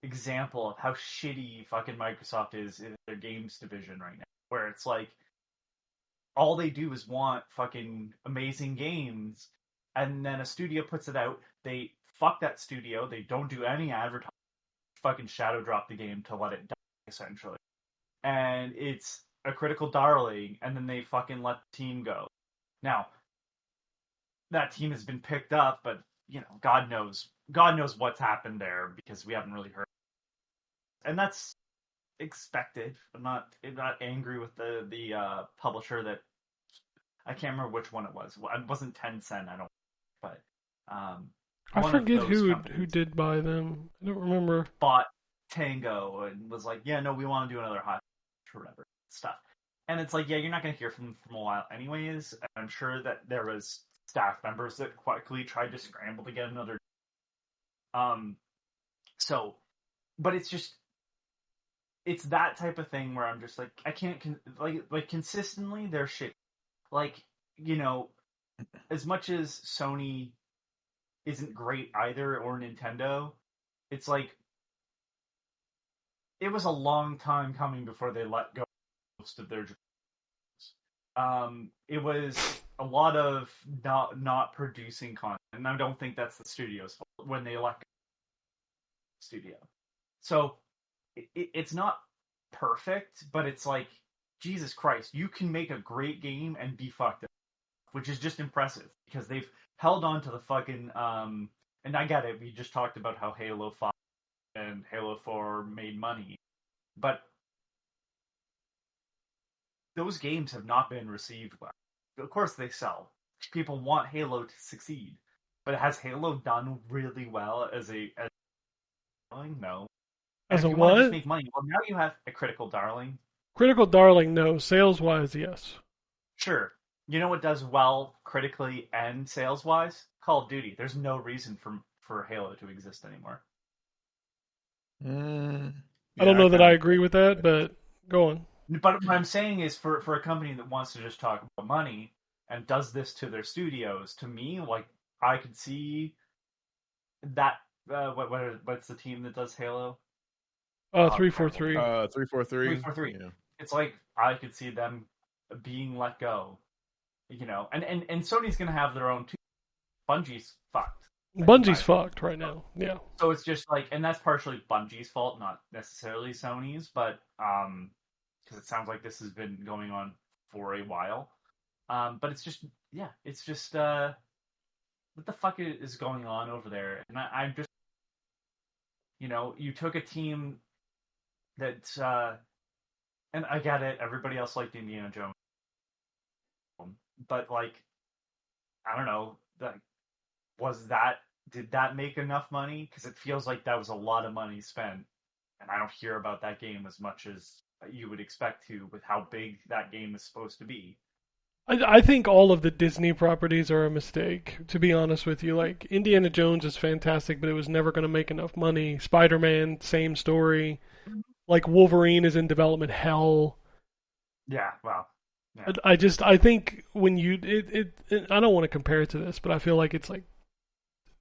example of how shitty fucking Microsoft is in their games division right now. Where it's like all they do is want fucking amazing games, and then a studio puts it out, they fuck that studio, they don't do any advertising, fucking shadow drop the game to let it die, essentially. And it's a critical darling, and then they fucking let the team go. Now, that team has been picked up, but God knows what's happened there because we haven't really heard. And that's expected. I'm not angry with the publisher that I can't remember which one it was. It wasn't Tencent, I don't. But I forget who did buy them. I don't remember. Bought Tango and was like, yeah, no, we want to do another hot or whatever stuff. And it's like, yeah, you're not going to hear from them for a while anyways. I'm sure that there was staff members that quickly tried to scramble to get another. So, but it's just, it's that type of thing where I'm just like, I can't, like consistently, they're shit. Like, as much as Sony isn't great either, or Nintendo, it's like, it was a long time coming before they let go most of their it was a lot of not producing content, and I don't think that's the studio's fault when they let go the studio. So it's not perfect, but it's like, Jesus Christ, you can make a great game and be fucked up, which is just impressive because they've held on to the fucking and I get it, we just talked about how Halo 5 and Halo 4 made money, but those games have not been received well. Of course they sell. People want Halo to succeed. But has Halo done really well as no? And As if a you want to just what? make money, well, now you have a critical darling. Critical Darling, no. Sales wise, yes. Sure. You know what does well critically and sales wise? Call of Duty. There's no reason for Halo to exist anymore. Mm, I don't yeah, I know that kind I of. agree with that, but go on. But what I'm saying is, for a company that wants to just talk about money and does this to their studios, to me, like I could see that. What's the team that does Halo? Three four Crap, what is it? three. 343. 343. Yeah. It's like I could see them being let go, and Sony's gonna have their own too. Bungie's fucked, in my Bungie's opinion. fucked right now. Yeah. So it's just like, and that's partially Bungie's fault, not necessarily Sony's, but because it sounds like this has been going on for a while. But it's just, yeah, it's just what the fuck is going on over there? And I'm just, you took a team that, and I get it, everybody else liked Indiana Jones, but like, I don't know, was that did that make enough money? Because it feels like that was a lot of money spent, and I don't hear about that game as much as you would expect to with how big that game is supposed to be. I think all of the Disney properties are a mistake, to be honest with you. Like, Indiana Jones is fantastic, but it was never going to make enough money. Spider Man, same story. Like, Wolverine is in development hell. Yeah, well, yeah. I think when I don't want to compare it to this, but I feel like it's like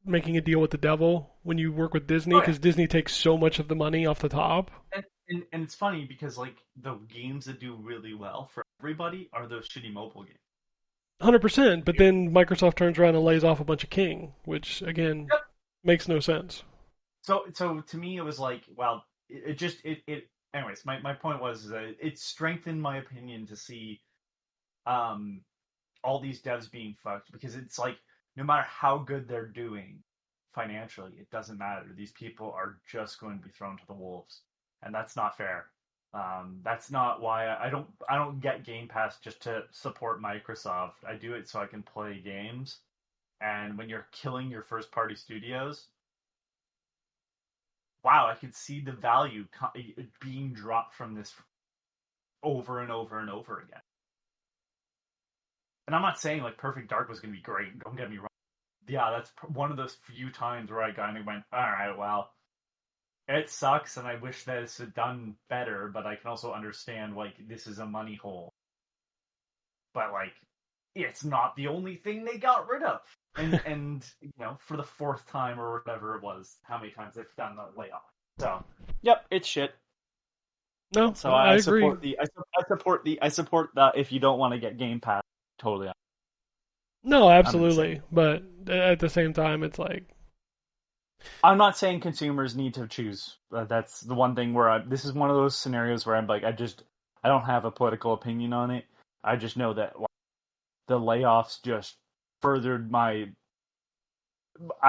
making a deal with the devil when you work with Disney, Oh yeah, because Disney takes so much of the money off the top. and it's funny because like the games that do really well for everybody are those shitty mobile games. 100%, but then Microsoft turns around and lays off a bunch of King, which again Yep. makes no sense. So to me, it was like, well, it just it. Anyways, my point was that it strengthened my opinion to see um all these devs being fucked because it's like no matter how good they're doing financially, it doesn't matter. These people are just going to be thrown to the wolves, and that's not fair. That's not why I don't get Game Pass just to support Microsoft. I do it so I can play games. And when you're killing your first party studios, wow, I could see the value being dropped from this over and over and over again. And I'm not saying like Perfect Dark was going to be great. Don't get me wrong. Yeah, that's one of those few times where I kind of went, all right, well, it sucks, and I wish that this had done better. But I can also understand like this is a money hole. But like, it's not the only thing they got rid of. And for the fourth time or whatever it was, how many times they've done the layoff. So, yep, it's shit. No, So I I agree. support that if you don't want to get Game Pass, totally. No, I'm in the absolutely, same. but at the same time, it's like I'm not saying consumers need to choose. That's the one thing where this is one of those scenarios where I'm like, I don't have a political opinion on it. I just know that the layoffs just furthered I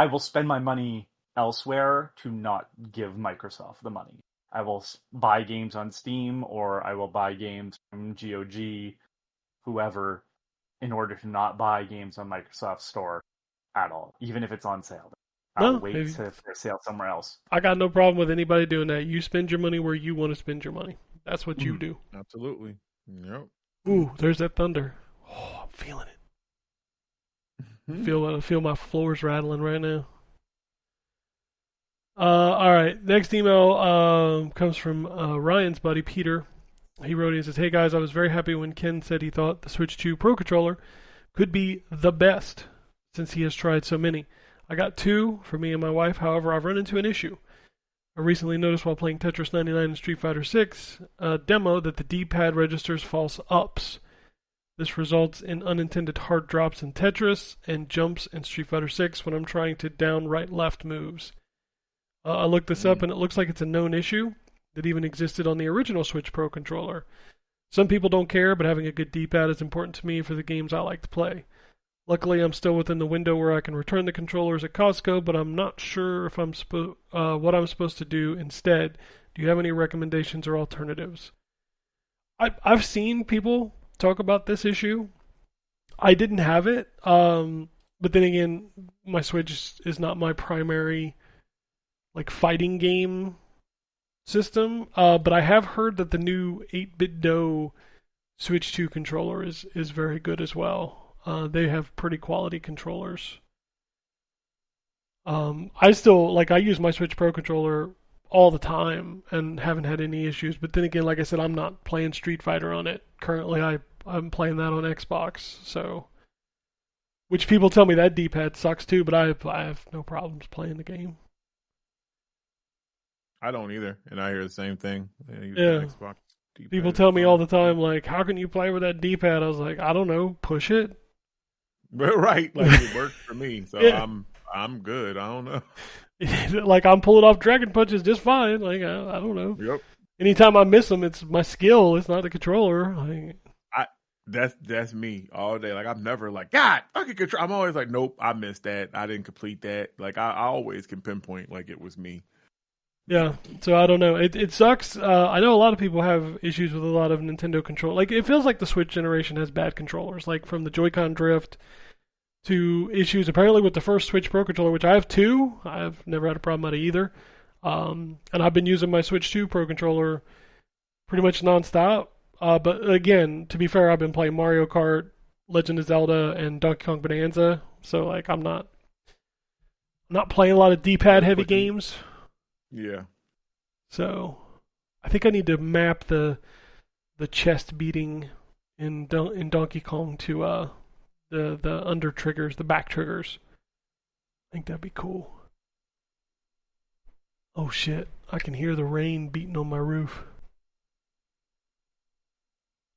will spend my money elsewhere to not give Microsoft the money. I will buy games on Steam or I will buy games from GOG, whoever, in order to not buy games on Microsoft Store at all, even if it's on sale. I'll no. wait for a sale somewhere else. I got no problem with anybody doing that. You spend your money where you want to spend your money. That's what you Mhm. do. Absolutely. Yep. Ooh, there's that thunder. Oh, I'm feeling it. I feel my floors rattling right now. All right. Next email comes from Ryan's buddy Peter. He wrote in and says, "Hey guys, I was very happy when Ken said he thought the Switch 2 Pro controller could be the best since he has tried so many. I got two for me and my wife. However, I've run into an issue. I recently noticed while playing Tetris 99 and Street Fighter 6 demo that the D-pad registers false ups. This results in unintended hard drops in Tetris and jumps in Street Fighter 6 when I'm trying to down, right, left moves. I looked this up and it looks like it's a known issue that even existed on the original Switch Pro controller. Some people don't care, but having a good D-pad is important to me for the games I like to play. Luckily, I'm still within the window where I can return the controllers at Costco, but I'm not sure if what I'm supposed to do instead. Do you have any recommendations or alternatives?" I've seen people talk about this issue. I didn't have it, But then again, my Switch is not my primary like fighting game system. But I have heard that the new 8-bit Do Switch 2 controller is very good as well. They have pretty quality controllers. I still I use my Switch Pro controller all the time and haven't had any issues. But then again, like I said, I'm not playing Street Fighter on it currently. I'm playing that on Xbox, so which people tell me that D-pad sucks too, but I have no problems playing the game. I don't either, and I hear the same thing. Yeah. Xbox D-pad People is tell me fine. all the time, like, how can you play with that D-pad? I was like, I don't know, push it. Right, like it works for me, so Yeah. I'm good. I don't know. Like I'm pulling off dragon punches just fine. Like I don't know. Yep. Anytime I miss them, it's my skill. It's not the controller. Like, That's me all day. Like I'm never like, God, fucking control. I'm always like, nope, I missed that. I didn't complete that. Like I always can pinpoint like it was me. yeah. So I don't know. It sucks. I know a lot of people have issues with a lot of Nintendo control. Like it feels like the Switch generation has bad controllers. Like from the Joy-Con drift to issues apparently with the first Switch Pro controller, which I have two. I've never had a problem with either. And I've been using my Switch 2 Pro controller pretty much nonstop. But again, to be fair, I've been playing Mario Kart, Legend of Zelda, and Donkey Kong Bonanza. So like I'm not playing a lot of D-pad heavy games. Yeah. So I think I need to map the chest beating in Donkey Kong to the under triggers, the back triggers. I think that'd be cool. Oh shit, I can hear the rain beating on my roof.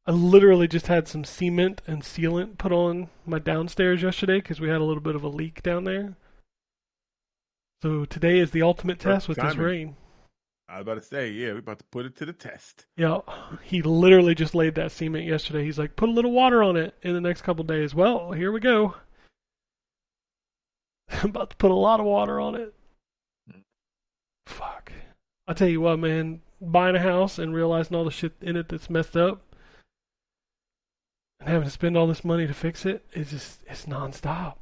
I literally just had some cement and sealant put on my downstairs yesterday because we had a little bit of a leak down there. So today is the ultimate test with this rain. I was about to say, yeah, we're about to put it to the test. Yeah, he literally just laid that cement yesterday. He's like, put a little water on it in the next couple of days. Well, here we go. I'm about to put a lot of water on it. Fuck. I'll tell you what, man. Buying a house and realizing all the shit in it that's messed up and having to spend all this money to fix it is just, it's nonstop.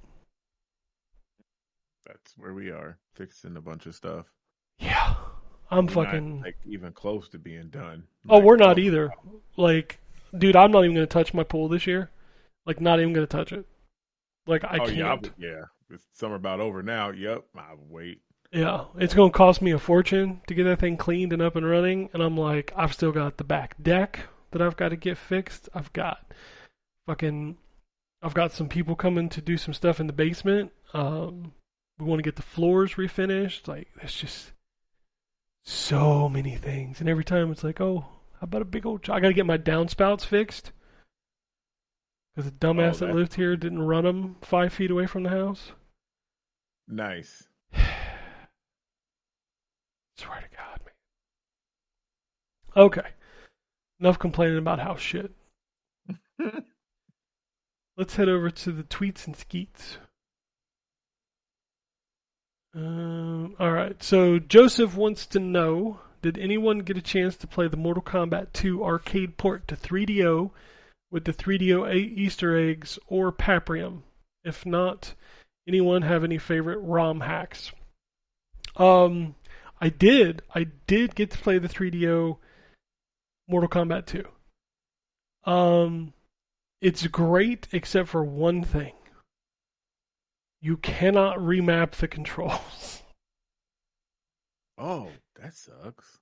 That's where we are, fixing a bunch of stuff. Yeah. I'm We're fucking... not, like, even close to being done. Oh, we're not either. Like, dude, I'm not even going to touch my pool this year. Like, not even going to touch it. Like, I can't. Yeah. It's summer about over now. Yep. I'll wait. Yeah. It's going to cost me a fortune to get that thing cleaned and up and running. And I'm like, I've still got the back deck that I've got to get fixed. I've got some people coming to do some stuff in the basement. We want to get the floors refinished. Like, there's just so many things. And every time it's like, oh, how about a big old I got to get my downspouts fixed. Because the dumbass that lived here didn't run them 5 feet away from the house. Nice. Swear to God, man. Okay. Enough complaining about house shit. Let's head over to the tweets and skeets. Alright, so Joseph wants to know, did anyone get a chance to play the Mortal Kombat 2 arcade port to 3DO with the 3DO Easter eggs or Paprium? If not, anyone have any favorite ROM hacks? I did get to play the 3DO Mortal Kombat 2. It's great except for one thing. You cannot remap the controls. Oh, that sucks.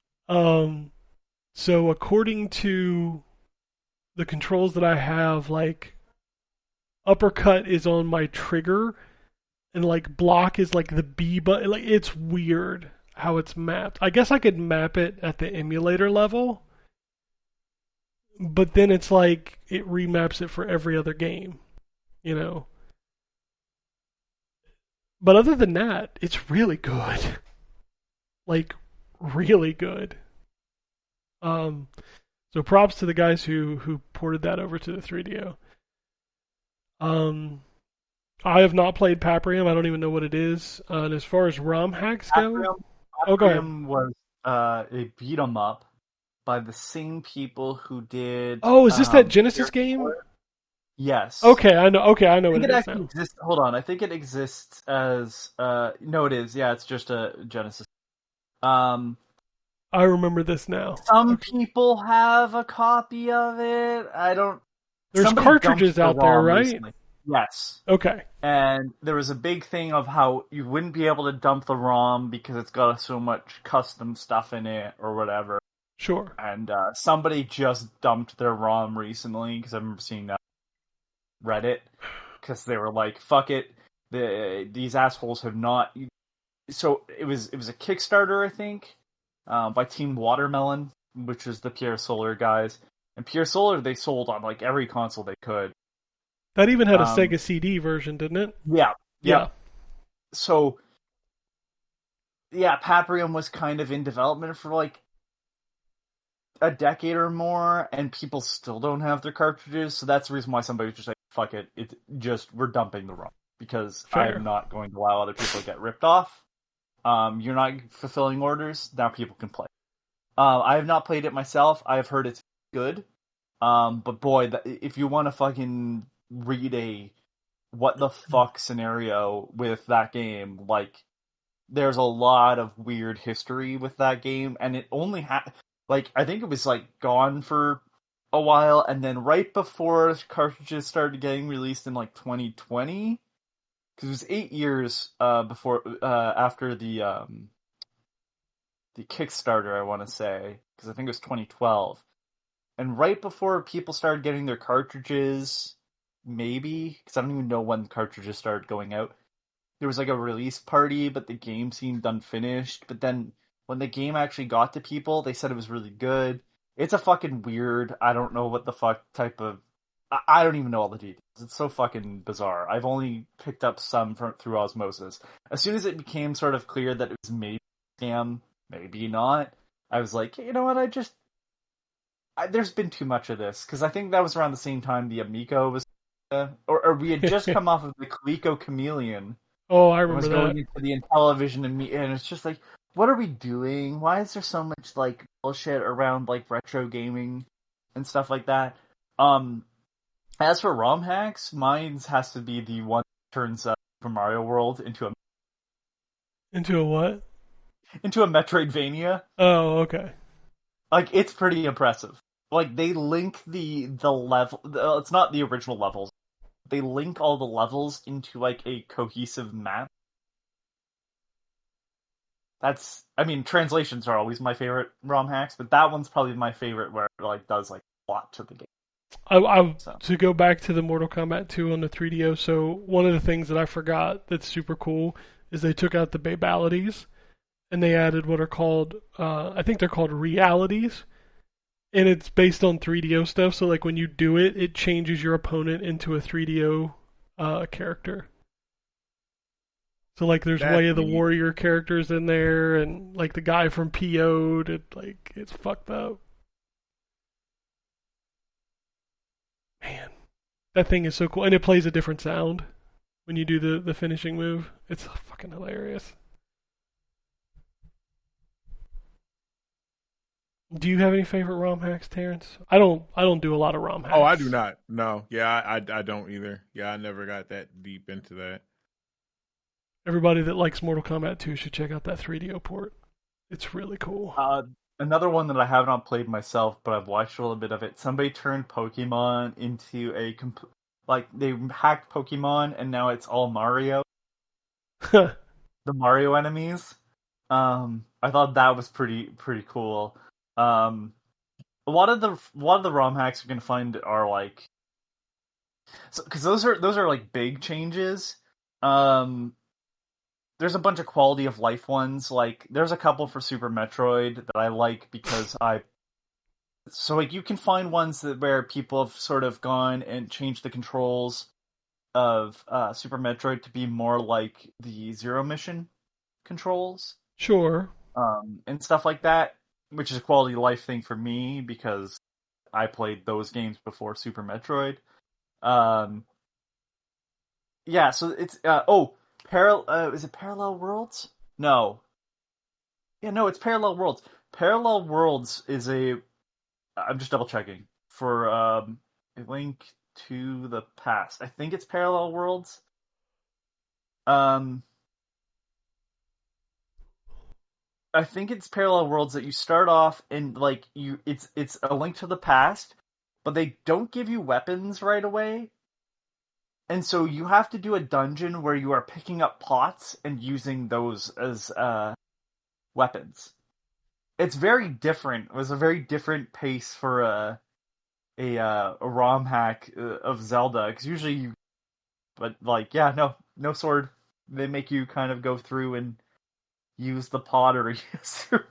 So according to the controls that I have, like uppercut is on my trigger and like block is like the B button. Like it's weird how it's mapped. I guess I could map it at the emulator level, but then it's like it remaps it for every other game, you know. But other than that, it's really good. Like really good. So props to the guys who ported that over to the 3DO. I have not played Paprium. I don't even know what it is. And as far as ROM hacks go, Paprium was a beat 'em up by the same people who did. Oh, is this that Genesis game? Yes. Okay, I know. Okay, I know I think what it it is actually now. exists. Hold on. I think it exists as no, it is. Yeah, it's just a Genesis. Um, I remember this now. some people have a copy of it. I don't. There's Somebody dumped cartridges the out there, ROM right? recently. Yes. Okay, And there was a big thing of how you wouldn't be able to dump the ROM because it's got so much custom stuff in it or whatever. sure. And somebody just dumped their ROM recently because I remember seeing that on Reddit because they were like, "Fuck it, these assholes have not." So it was a Kickstarter, I think, by Team Watermelon, which is the Pierre Solar guys. And Pierre Solar they sold on like every console they could. That even had a Um, Sega CD version, didn't it? yeah, Yeah. yep. So yeah, Paprium was kind of in development for like a decade or more, and people still don't have their cartridges. So that's the reason why somebody was just like, "Fuck it, it's just we're dumping the ROM because I'm Fair. not going to allow other people to get ripped off. You're not fulfilling orders. Now people can play." I have not played it myself. I have heard it's good. But boy, if you want to fucking read a what the fuck scenario with that game, like there's a lot of weird history with that game, and it only had like I think it was like gone for a while, and then right before cartridges started getting released in like 2020, because it was 8 years before after the Kickstarter, I want to say, because I think it was 2012. And right before people started getting their cartridges, maybe, because I don't even know when the cartridges started going out, there was like a release party, but the game seemed unfinished. But then when the game actually got to people, they said it was really good. It's a fucking weird, I don't know what the fuck type of. I don't even know all the details. It's so fucking bizarre. I've only picked up some through osmosis. As soon as it became sort of clear that it was maybe a scam, maybe not, I was like, you know what, there's been too much of this because I think that was around the same time the Amico was, or we had just come off of the Coleco Chameleon Oh, I and was remember going that. into the Intellivision and it's just like, what are we doing? Why is there so much like bullshit around like retro gaming and stuff like that? Um, as for ROM hacks, mine has to be the one that turns Super Mario World Into a what? into a Metroidvania. Oh, okay. Like it's pretty impressive. Like they link the level. It's not the original levels. They link all the levels into like a cohesive map. That's, I mean, translations are always my favorite ROM hacks, but that one's probably my favorite where it like does like a lot to the game. So To go back to the Mortal Kombat 2 on the 3DO, so one of the things that I forgot that's super cool is they took out the babalities and they added what are called, I think they're called realities, and it's based on 3DO stuff. So like when you do it, it changes your opponent into a 3DO character. So like there's That's Way of the neat. Warrior characters in there, and like the guy from PO'd, it's fucked up. Man, that thing is so cool, and it plays a different sound when you do the finishing move. It's fucking hilarious. Do you have any favorite ROM hacks, Terrence? I don't do a lot of ROM Oh, I do hacks. not. No, yeah, I don't either. Yeah, I never got that deep into that. Everybody that likes Mortal Kombat 2 should check out that 3DO port. It's really cool. uh, another one that I have not played myself, but I've watched a little bit of it. Somebody turned Pokemon into like they hacked Pokemon and now it's all Mario. The Mario enemies. I thought that was pretty cool. Um, a lot of the ROM hacks you're gonna find are like, because those are like big changes. Um, there's a bunch of quality of life ones. Like there's a couple for Super Metroid that I like because I so like you can find ones where people have sort of gone and changed the controls of Super Metroid to be more like the Zero Mission controls, Sure. and stuff like that, which is a quality of life thing for me because I played those games before Super Metroid. Um, yeah, so it's is it Parallel Worlds? No, yeah, no, it's Parallel Worlds. Parallel Worlds is a I'm just double checking for Link. to the Past. I think it's Parallel Worlds. I think it's Parallel Worlds that you start off and like it's a Link to the Past, but they don't give you weapons right away. And so you have to do a dungeon where you are picking up pots and using those as weapons. It's very different. It was a very different pace for a ROM hack of Zelda, because usually you, but like no sword. They make you kind of go through and use the pot or use your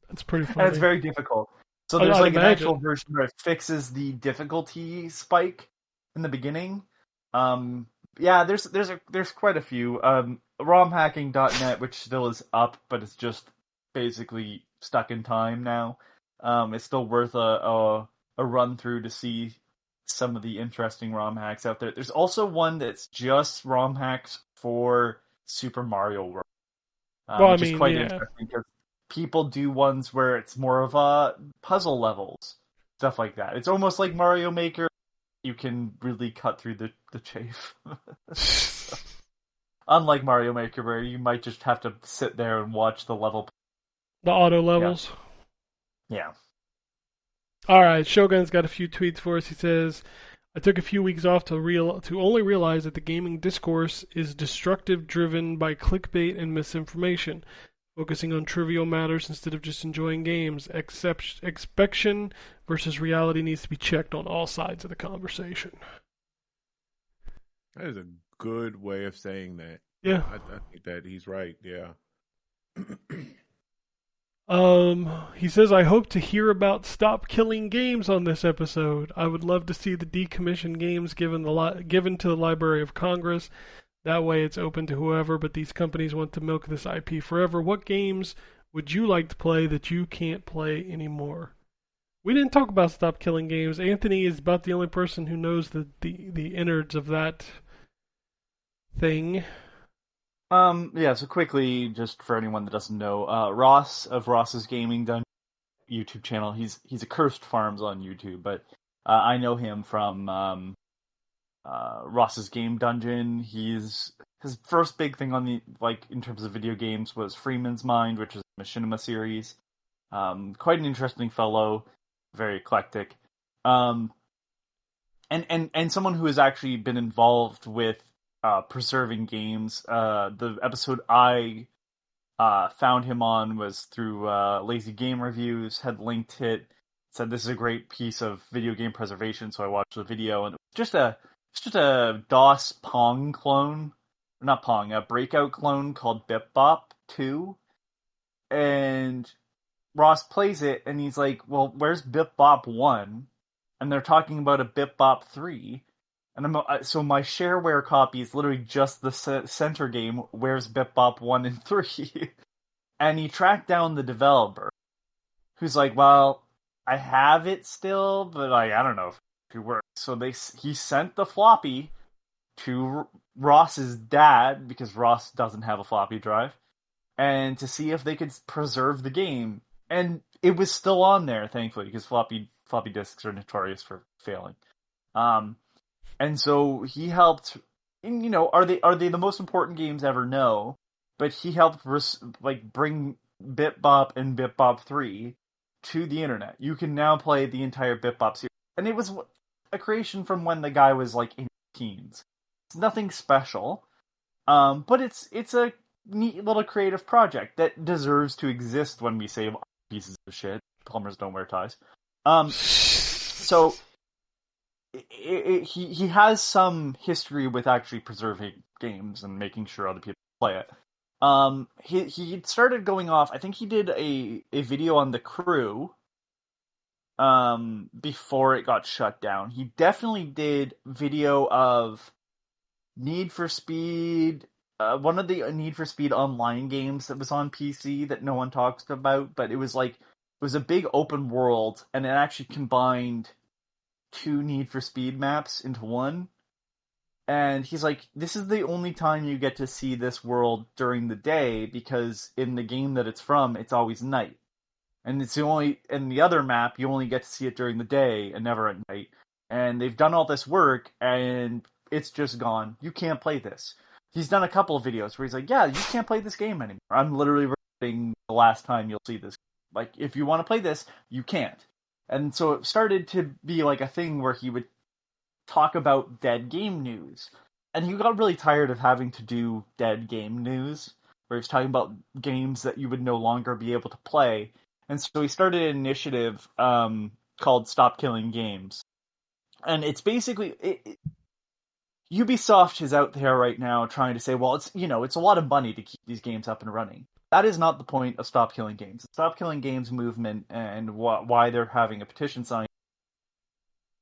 That's pretty funny. and it's very difficult. So there's like an actual version where it fixes the difficulty spike in the beginning. There's quite a few. ROMhacking.net, which still is up, but it's just basically stuck in time now. It's still worth a run through to see some of the interesting ROM hacks out there. There's also one that's just ROM hacks for Super Mario World, which is quite interesting because people do ones where it's more of a puzzle levels, stuff like that. It's almost like Mario Maker. You can really cut through the chafe. Unlike Mario Maker, where you might just have to sit there and watch the level. The auto levels. Yeah. All right, Shogun's got a few tweets for us. He says, I took a few weeks off to only realize that the gaming discourse is destructive, driven by clickbait and misinformation, focusing on trivial matters instead of just enjoying games. Expectation versus reality needs to be checked on all sides of the conversation. That is a good way of saying that. Yeah. I think that he's right, yeah. He says, I hope to hear about Stop Killing Games on this episode. I would love to see the decommissioned games given to the Library of Congress. That way it's open to whoever, but these companies want to milk this IP forever. What games would you like to play that you can't play anymore? We didn't talk about Stop Killing Games. Anthony is about the only person who knows the innards of that thing. So quickly, just for anyone that doesn't know, Ross of Ross's Gaming Dungeon YouTube channel, he's a Cursed Farms on YouTube, but I know him from Ross's Game Dungeon. His first big thing on in terms of video games was Freeman's Mind, which is a Machinima series. Quite an interesting fellow, very eclectic. And someone who has actually been involved with preserving games. The episode I found him on was through Lazy Game Reviews, had linked it, said this is a great piece of video game preservation, so I watched the video, and it was just a DOS Pong clone, not Pong, a Breakout clone called Bip Bop 2, and Ross plays it, and he's like, well, where's Bip Bop 1? And they're talking about a Bip Bop 3, and so my shareware copy is literally just the center game, where's Bip Bop 1 and 3? And he tracked down the developer, who's like, well, I have it still, but I don't know if it works. So he sent the floppy to Ross's dad, because Ross doesn't have a floppy drive, and to see if they could preserve the game. And it was still on there, thankfully, because floppy disks are notorious for failing. And so he helped, are they the most important games ever? No. But he helped bring Bip Bop and Bip Bop 3 to the internet. You can now play the entire Bip Bop series. And it was a creation from when the guy was in his teens. It's nothing special. But it's a neat little creative project that deserves to exist when we save pieces of shit. Plumbers don't wear ties. So he has some history with actually preserving games and making sure other people play it. He started going off. I think he did a video on The Crew before it got shut down. He definitely did video of Need for Speed, one of the Need for Speed online games that was on PC that no one talks about, but it was a big open world, and it actually combined 2 Need for Speed maps into one. And he's like, this is the only time you get to see this world during the day, because in the game that it's from, it's always night. And it's in the other map, you only get to see it during the day and never at night. and they've done all this work, and it's just gone. You can't play this. He's done a couple of videos where he's like, yeah, you can't play this game anymore. I'm literally recording the last time you'll see this. Like, if you want to play this, you can't. And so it started to be like a thing where he would talk about dead game news. And he got really tired of having to do dead game news, where he was talking about games that you would no longer be able to play. And so he started an initiative called Stop Killing Games. And it's basically... Ubisoft is out there right now trying to say, well, it's a lot of money to keep these games up and running. That is not the point of Stop Killing Games. The Stop Killing Games movement and why they're having a petition signed.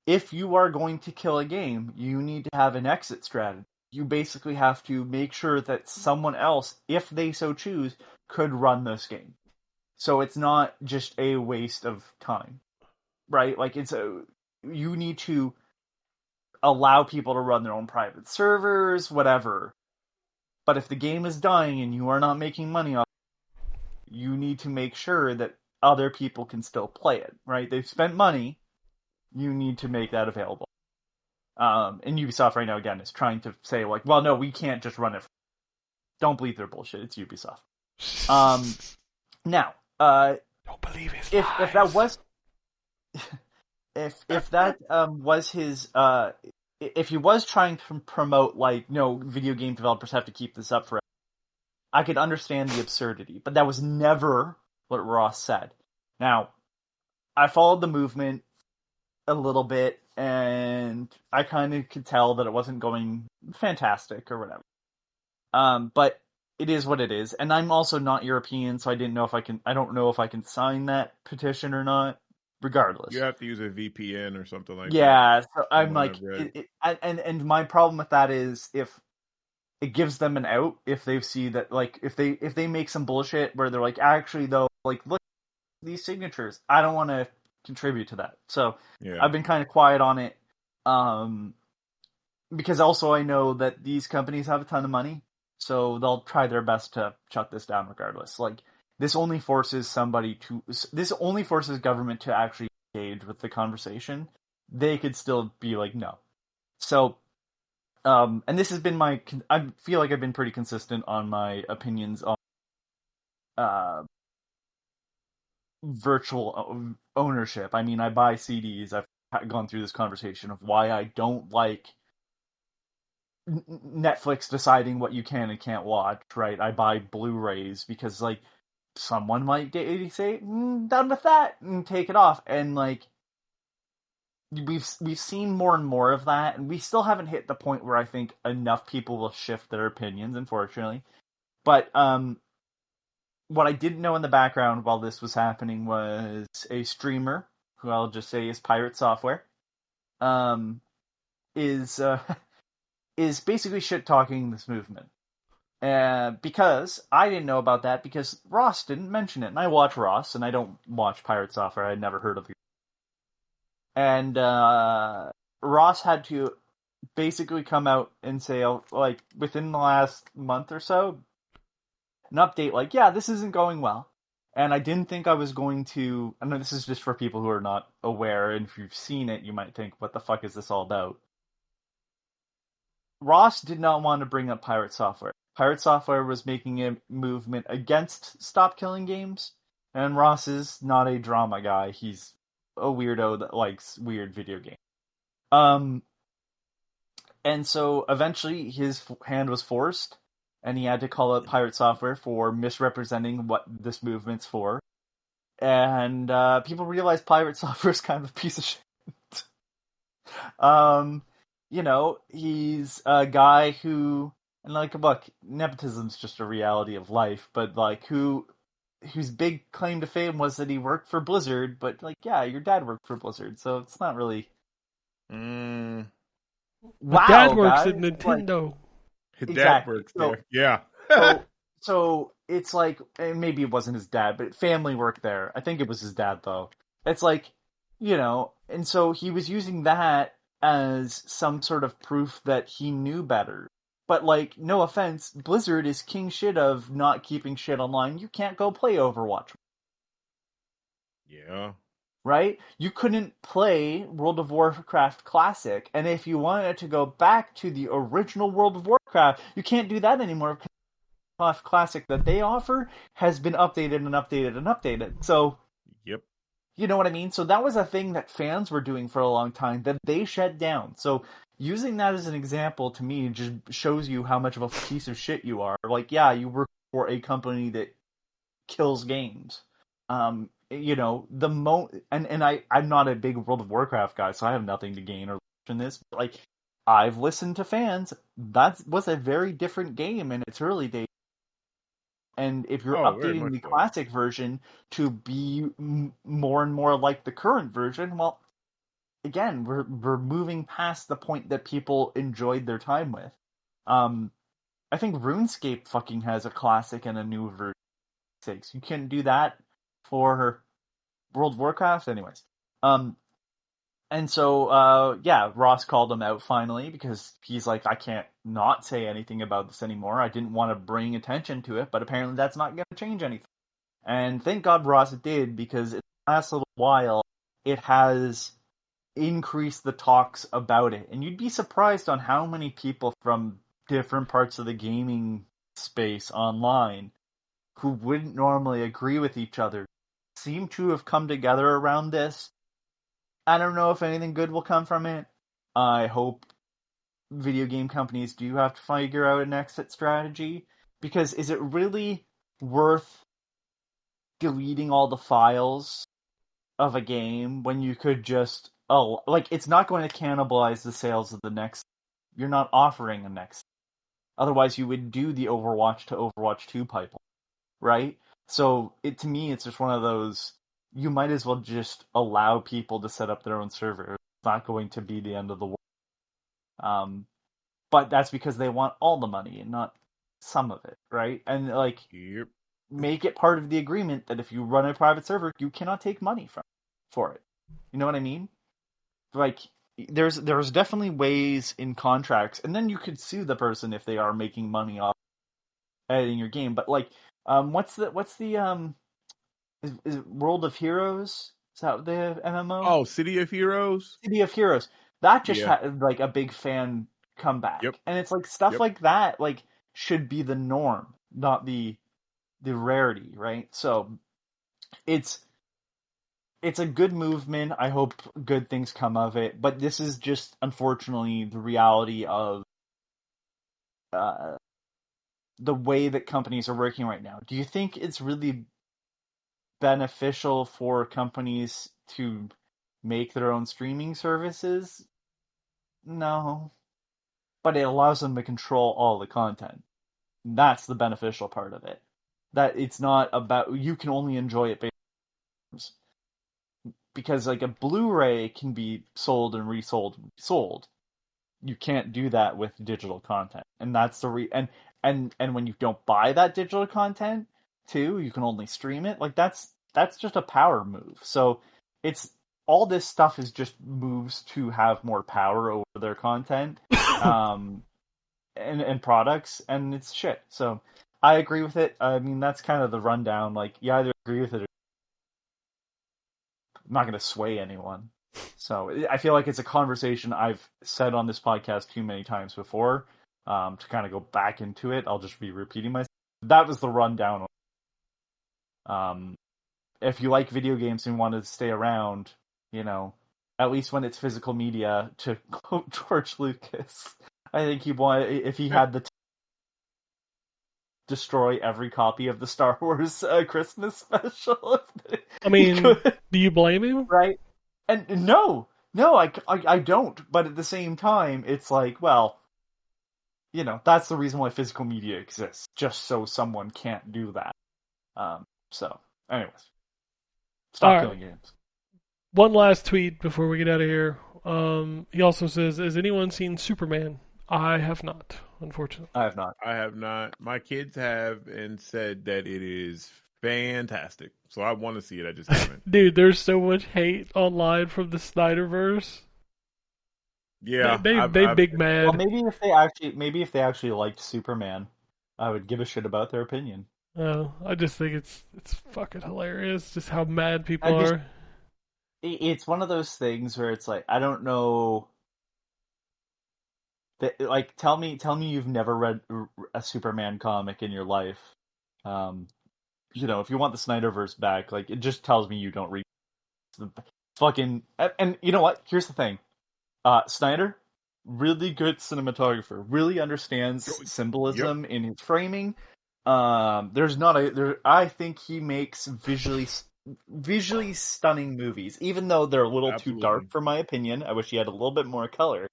If you are going to kill a game, you need to have an exit strategy. You basically have to make sure that someone else, if they so choose, could run this game. So it's not just a waste of time, right? Like you need to allow people to run their own private servers, whatever. But if the game is dying and you are not making money off it, you need to make sure that other people can still play it, right? They've spent money, you need to make that available. And Ubisoft right now, again, is trying to say, like, well, no, we can't just run it. Don't believe their bullshit, it's Ubisoft. Now, don't believe his lies. If that was... If that was his, if he was trying to promote, like, no, video game developers have to keep this up forever, I could understand the absurdity, but that was never what Ross said. Now, I followed the movement a little bit, and I kind of could tell that it wasn't going fantastic or whatever. But it is what it is, and I'm also not European, so I don't know if I can sign that petition or not. Regardless, you have to use a VPN or something like that. Yeah, so I'm like, and my problem with that is if it gives them an out, if they see that, like, if they make some bullshit where they're like, actually though, like, look at these signatures, I don't want to contribute to that. So yeah. I've been kind of quiet on it, because also I know that these companies have a ton of money, so they'll try their best to shut this down regardless. Like, this only forces government to actually engage with the conversation. They could still be like, no. So, and this has been I feel like I've been pretty consistent on my opinions on virtual ownership. I mean, I buy CDs. I've gone through this conversation of why I don't like Netflix deciding what you can and can't watch, right? I buy Blu-rays because, like, someone might say, done with that, and take it off. And, like, we've seen more and more of that, and we still haven't hit the point where I think enough people will shift their opinions, unfortunately. But what I didn't know in the background while this was happening was a streamer, who I'll just say is Pirate Software, is basically shit-talking this movement. Because I didn't know about that because Ross didn't mention it. And I watch Ross, and I don't watch Pirate Software. I'd never heard of it. And Ross had to basically come out and say, like, within the last month or so, an update like, yeah, this isn't going well. And I didn't think I was going to... I know this is just for people who are not aware, and if you've seen it, you might think, what the fuck is this all about? Ross did not want to bring up Pirate Software. Pirate Software was making a movement against Stop Killing Games, and Ross is not a drama guy. He's a weirdo that likes weird video games. And so eventually his hand was forced, and he had to call out Pirate Software for misrepresenting what this movement's for. And people realized Pirate Software is kind of a piece of shit. You know, he's a guy who... And, like, look, nepotism's just a reality of life, but, like, whose big claim to fame was that he worked for Blizzard, but, like, yeah, your dad worked for Blizzard, so it's not really... My wow, dad works guys. at Nintendo. Like, his exactly. dad works there, yeah. so it's like, and maybe it wasn't his dad, but family worked there. I think it was his dad, though. It's like, you know, and so he was using that as some sort of proof that he knew better. But, like, no offense, Blizzard is king shit of not keeping shit online. You can't go play Overwatch. Yeah. right? You couldn't play World of Warcraft Classic, and if you wanted to go back to the original World of Warcraft, you can't do that anymore because the Classic that they offer has been updated and updated and updated. So, Yep. you know what I mean? So that was a thing that fans were doing for a long time that they shut down. So using that as an example to me just shows you how much of a piece of shit you are. Like, yeah, you work for a company that kills games. I'm not a big World of Warcraft guy, so I have nothing to gain or lose in this. But, like, I've listened to fans. That was a very different game in its early days. And if you're Oh, very updating much the so. classic version to be more and more like the current version, well, again, we're moving past the point that people enjoyed their time with. I think RuneScape fucking has a classic and a new version. You can't do that for World of Warcraft, anyways. And so, Ross called him out finally because he's like, I can't not say anything about this anymore. I didn't want to bring attention to it, but apparently that's not going to change anything. And thank God Ross did, because in the last little while, it has increased the talks about it. And you'd be surprised on how many people from different parts of the gaming space online who wouldn't normally agree with each other seem to have come together around this. I don't know if anything good will come from it. I hope video game companies do have to figure out an exit strategy, because is it really worth deleting all the files of a game when you could just it's not going to cannibalize the sales of the next. You're not offering a next. Otherwise you would do the Overwatch to Overwatch 2 pipeline, right? So to me it's just one of those, you might as well just allow people to set up their own server. It's not going to be the end of the world. But that's because they want all the money and not some of it, right? And Yep. make it part of the agreement that if you run a private server, you cannot take money for it. You know what I mean? Like, there's definitely ways in contracts, and then you could sue the person if they are making money off editing your game. But what's the is it World of Heroes? Is that the MMO? Oh, City of Heroes? City of Heroes. That just Yeah. had like a big fan comeback. Yep. And it's like stuff Yep. like that should be the norm, not the rarity, right? So it's a good movement. I hope good things come of it, but this is just unfortunately the reality of the way that companies are working right now. Do you think it's really beneficial for companies to make their own streaming services? No. But it allows them to control all the content. That's the beneficial part of it. That it's not about, you can only enjoy it based on, because like a Blu-ray can be sold and resold and resold. You can't do that with digital content. And that's the and when you don't buy that digital content too, you can only stream it. Like that's just a power move. So it's all this stuff is just moves to have more power over their content. And products, and it's shit. So I agree with it. I mean, that's kind of the rundown. Like, you either agree with it or I'm not going to sway anyone. So I feel like it's a conversation I've said on this podcast too many times before. To kind of go back into it, I'll just be repeating myself. That was the rundown. If you like video games and want to stay around, at least when it's physical media, to quote George Lucas, I think if he had the destroy every copy of the Star Wars Christmas special. I mean, do you blame him? Right? And no, I don't. But at the same time, it's like, well, that's the reason why physical media exists, just so someone can't do that. So, anyways, stop killing games. One last tweet before we get out of here. He also says, "Has anyone seen Superman?" I have not, unfortunately. I have not. I have not. My kids have, and said that it is fantastic. So I want to see it. I just haven't. Dude, there's so much hate online from the Snyderverse. Yeah, they big mad. Well, maybe if they actually liked Superman, I would give a shit about their opinion. I just think it's fucking hilarious just how mad people are. it's one of those things where it's like I don't know that like tell me you've never read a Superman comic in your life. Um, if you want the Snyderverse back, like it just tells me you don't read the fucking and you know what? Here's the thing. Snyder, really good cinematographer, really understands Yep. symbolism in his framing. There's not a there. I think he makes visually stunning movies, even though they're a little too dark Absolutely. for my opinion. I wish he had a little bit more color.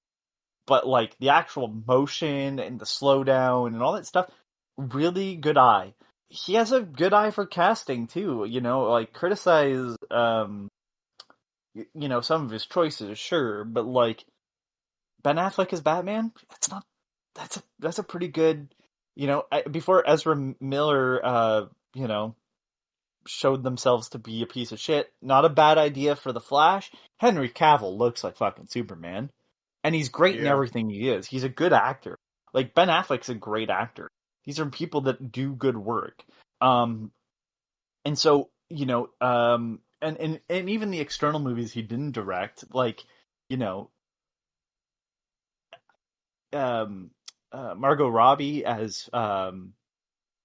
But like the actual motion and the slowdown and all that stuff, really good eye. He has a good eye for casting too. Like criticize some of his choices, sure, but like Ben Affleck as Batman, that's a pretty good. Before Ezra Miller, showed themselves to be a piece of shit. Not a bad idea for the Flash. Henry Cavill looks like fucking Superman, and he's great in Yeah. everything he is. He's a good actor. Like Ben Affleck's a great actor. These are people that do good work. And so and even the external movies he didn't direct, like you know, Margot Robbie as Harley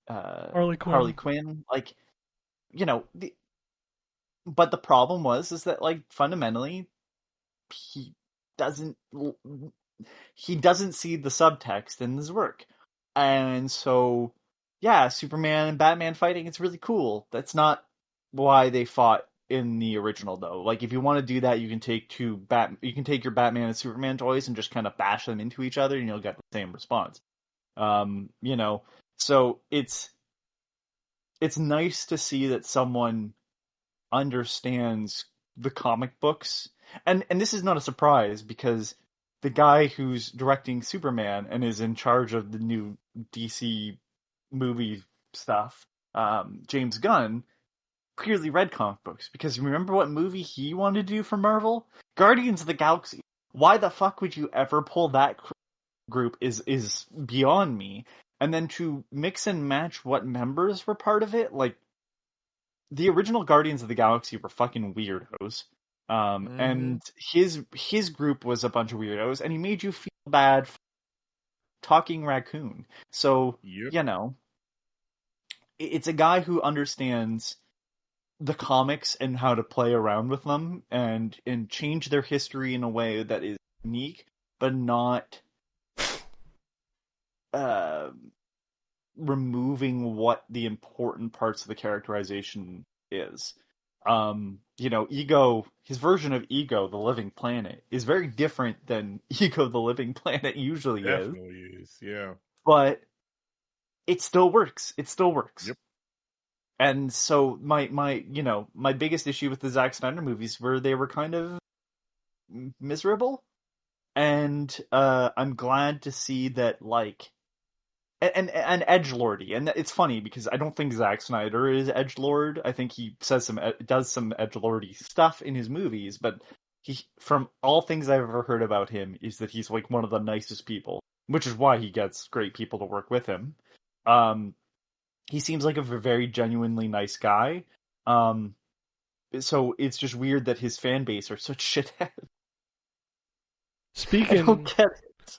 Harley Quinn. Quinn, like the but the problem is that like fundamentally he doesn't he doesn't see the subtext in his work. And so yeah, Superman and Batman fighting, it's really cool. That's not why they fought in the original though. Like if you want to do that, you can take you can take your Batman and Superman toys and just kind of bash them into each other and you'll get the same response. You know, so it's nice to see that someone understands the comic books. And this is not a surprise because the guy who's directing Superman and is in charge of the new DC movie stuff, James Gunn, clearly read comic books because remember what movie he wanted to do for Marvel? Guardians of the Galaxy. Why the fuck would you ever pull that group is beyond me. And then to mix and match what members were part of it, like the original Guardians of the Galaxy were fucking weirdos. Mm-hmm. And his group was a bunch of weirdos, and he made you feel bad for talking raccoon. So, Yep. it's a guy who understands the comics and how to play around with them and change their history in a way that is unique, but not uh, removing what the important parts of the characterization is. Ego, his version of Ego, the Living Planet, is very different than Ego, the Living Planet usually is, Definitely is. Yeah. but it still works. It still works. Yep. And so my biggest issue with the Zack Snyder movies were they were kind of miserable, and I'm glad to see that like and edgelordy, and it's funny because I don't think Zack Snyder is edgelord. I think he does some edgelordy stuff in his movies, but he, from all things I've ever heard about him, is that he's like one of the nicest people, which is why he gets great people to work with him. He seems like a very genuinely nice guy. So it's just weird that his fan base are such shitheads. I don't Speaking get it.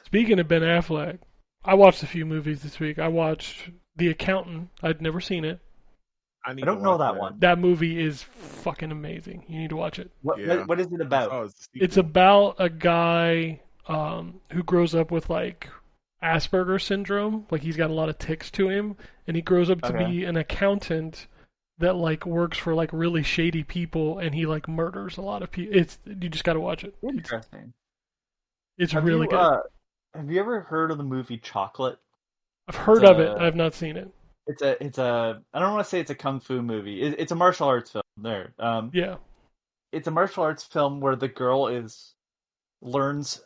speaking of Ben Affleck, I watched a few movies this week. I watched The Accountant. I'd never seen it. I I need to don't know watch that that. one. That movie is fucking amazing. You need to watch it. Yeah. What is it I about? saw his It's sequel. about a guy who grows up with like Asperger's syndrome. Like he's got a lot of tics to him, and he grows up to Okay. be an accountant that like works for like really shady people, and he like murders a lot of people. It's you just got to watch it. Interesting. It's Have really you good. have you ever heard of the movie Chocolate? I've It's heard of it. a I've not seen it. it's a I don't want to say it's a kung fu movie. It's a martial arts film. There. Yeah. It's a martial arts film where the girl is learns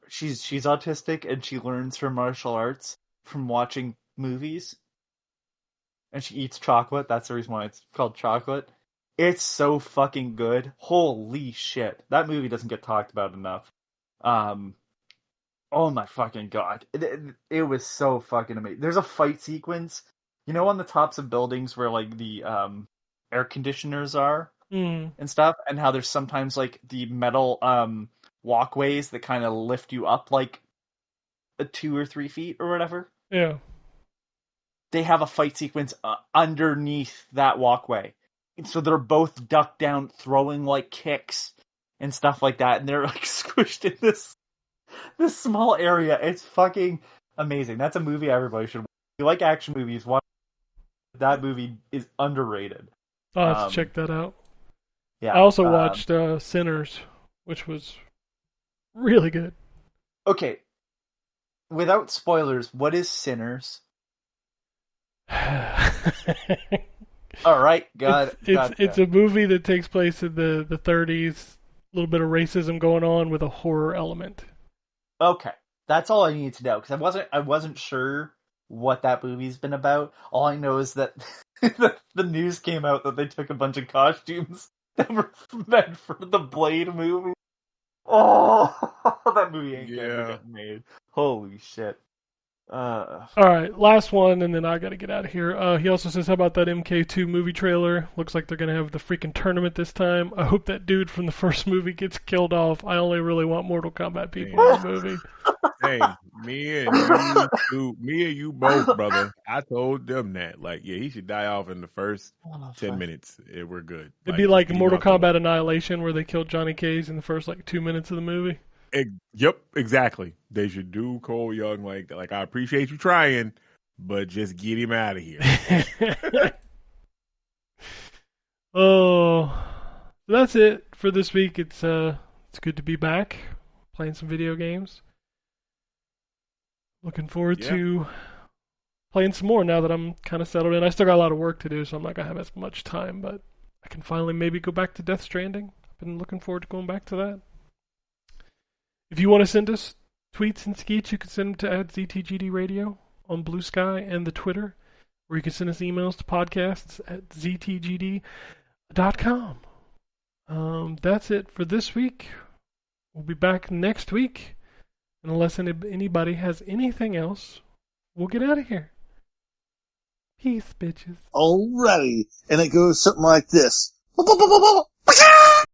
she's autistic and she learns her martial arts from watching movies and she eats chocolate. That's the reason why it's called Chocolate. It's so fucking good. Holy shit. That movie doesn't get talked about enough. Um Oh my fucking god. It was so fucking amazing. There's a fight sequence, on the tops of buildings where like the air conditioners are. and stuff, and how there's sometimes like the metal walkways that kind of lift you up like 2 or 3 feet or whatever. Yeah. They have a fight sequence underneath that walkway. And so they're both ducked down, throwing like kicks and stuff like that, and they're like squished in this small area. It's fucking amazing. That's a movie everybody should watch. If you like action movies, watch. That movie is underrated. I'll have to check that out. Yeah. I also watched Sinners, which was really good. Okay. Without spoilers, what is Sinners? All right, It's a movie that takes place in the 30s. A little bit of racism going on with a horror element. Okay, that's all I needed to know, because I wasn't sure what that movie's been about. All I know is that the news came out that they took a bunch of costumes that were meant for the Blade movie. Oh, that movie ain't gonna get made. Holy shit. All right, last one, and then I got to get out of here. He also says, how about that MK2 movie trailer? Looks like they're going to have the freaking tournament this time. I hope that dude from the first movie gets killed off. I only really want Mortal Kombat people in the movie. Hey, me and you both, brother. I told them that. Like, yeah, he should die off in the first 10 minutes. We're good. It'd be like Mortal Kombat Annihilation, where they killed Johnny Cage in the first, 2 minutes of the movie. Yep, exactly. They should do Cole Young like that. Like, I appreciate you trying, but just get him out of here. Oh, that's it for this week. It's good to be back playing some video games. Looking forward to playing some more now that I'm kind of settled in. I still got a lot of work to do, so I'm not gonna have as much time, but I can finally maybe go back to Death Stranding. I've been looking forward to going back to that. If you want to send us tweets and skeets, you can send them to @ZTGD Radio on Blue Sky and the Twitter, or you can send us emails to podcasts @ZTGD.com. That's it for this week. We'll be back next week. And unless anybody has anything else, we'll get out of here. Peace, bitches. Alrighty. And it goes something like this.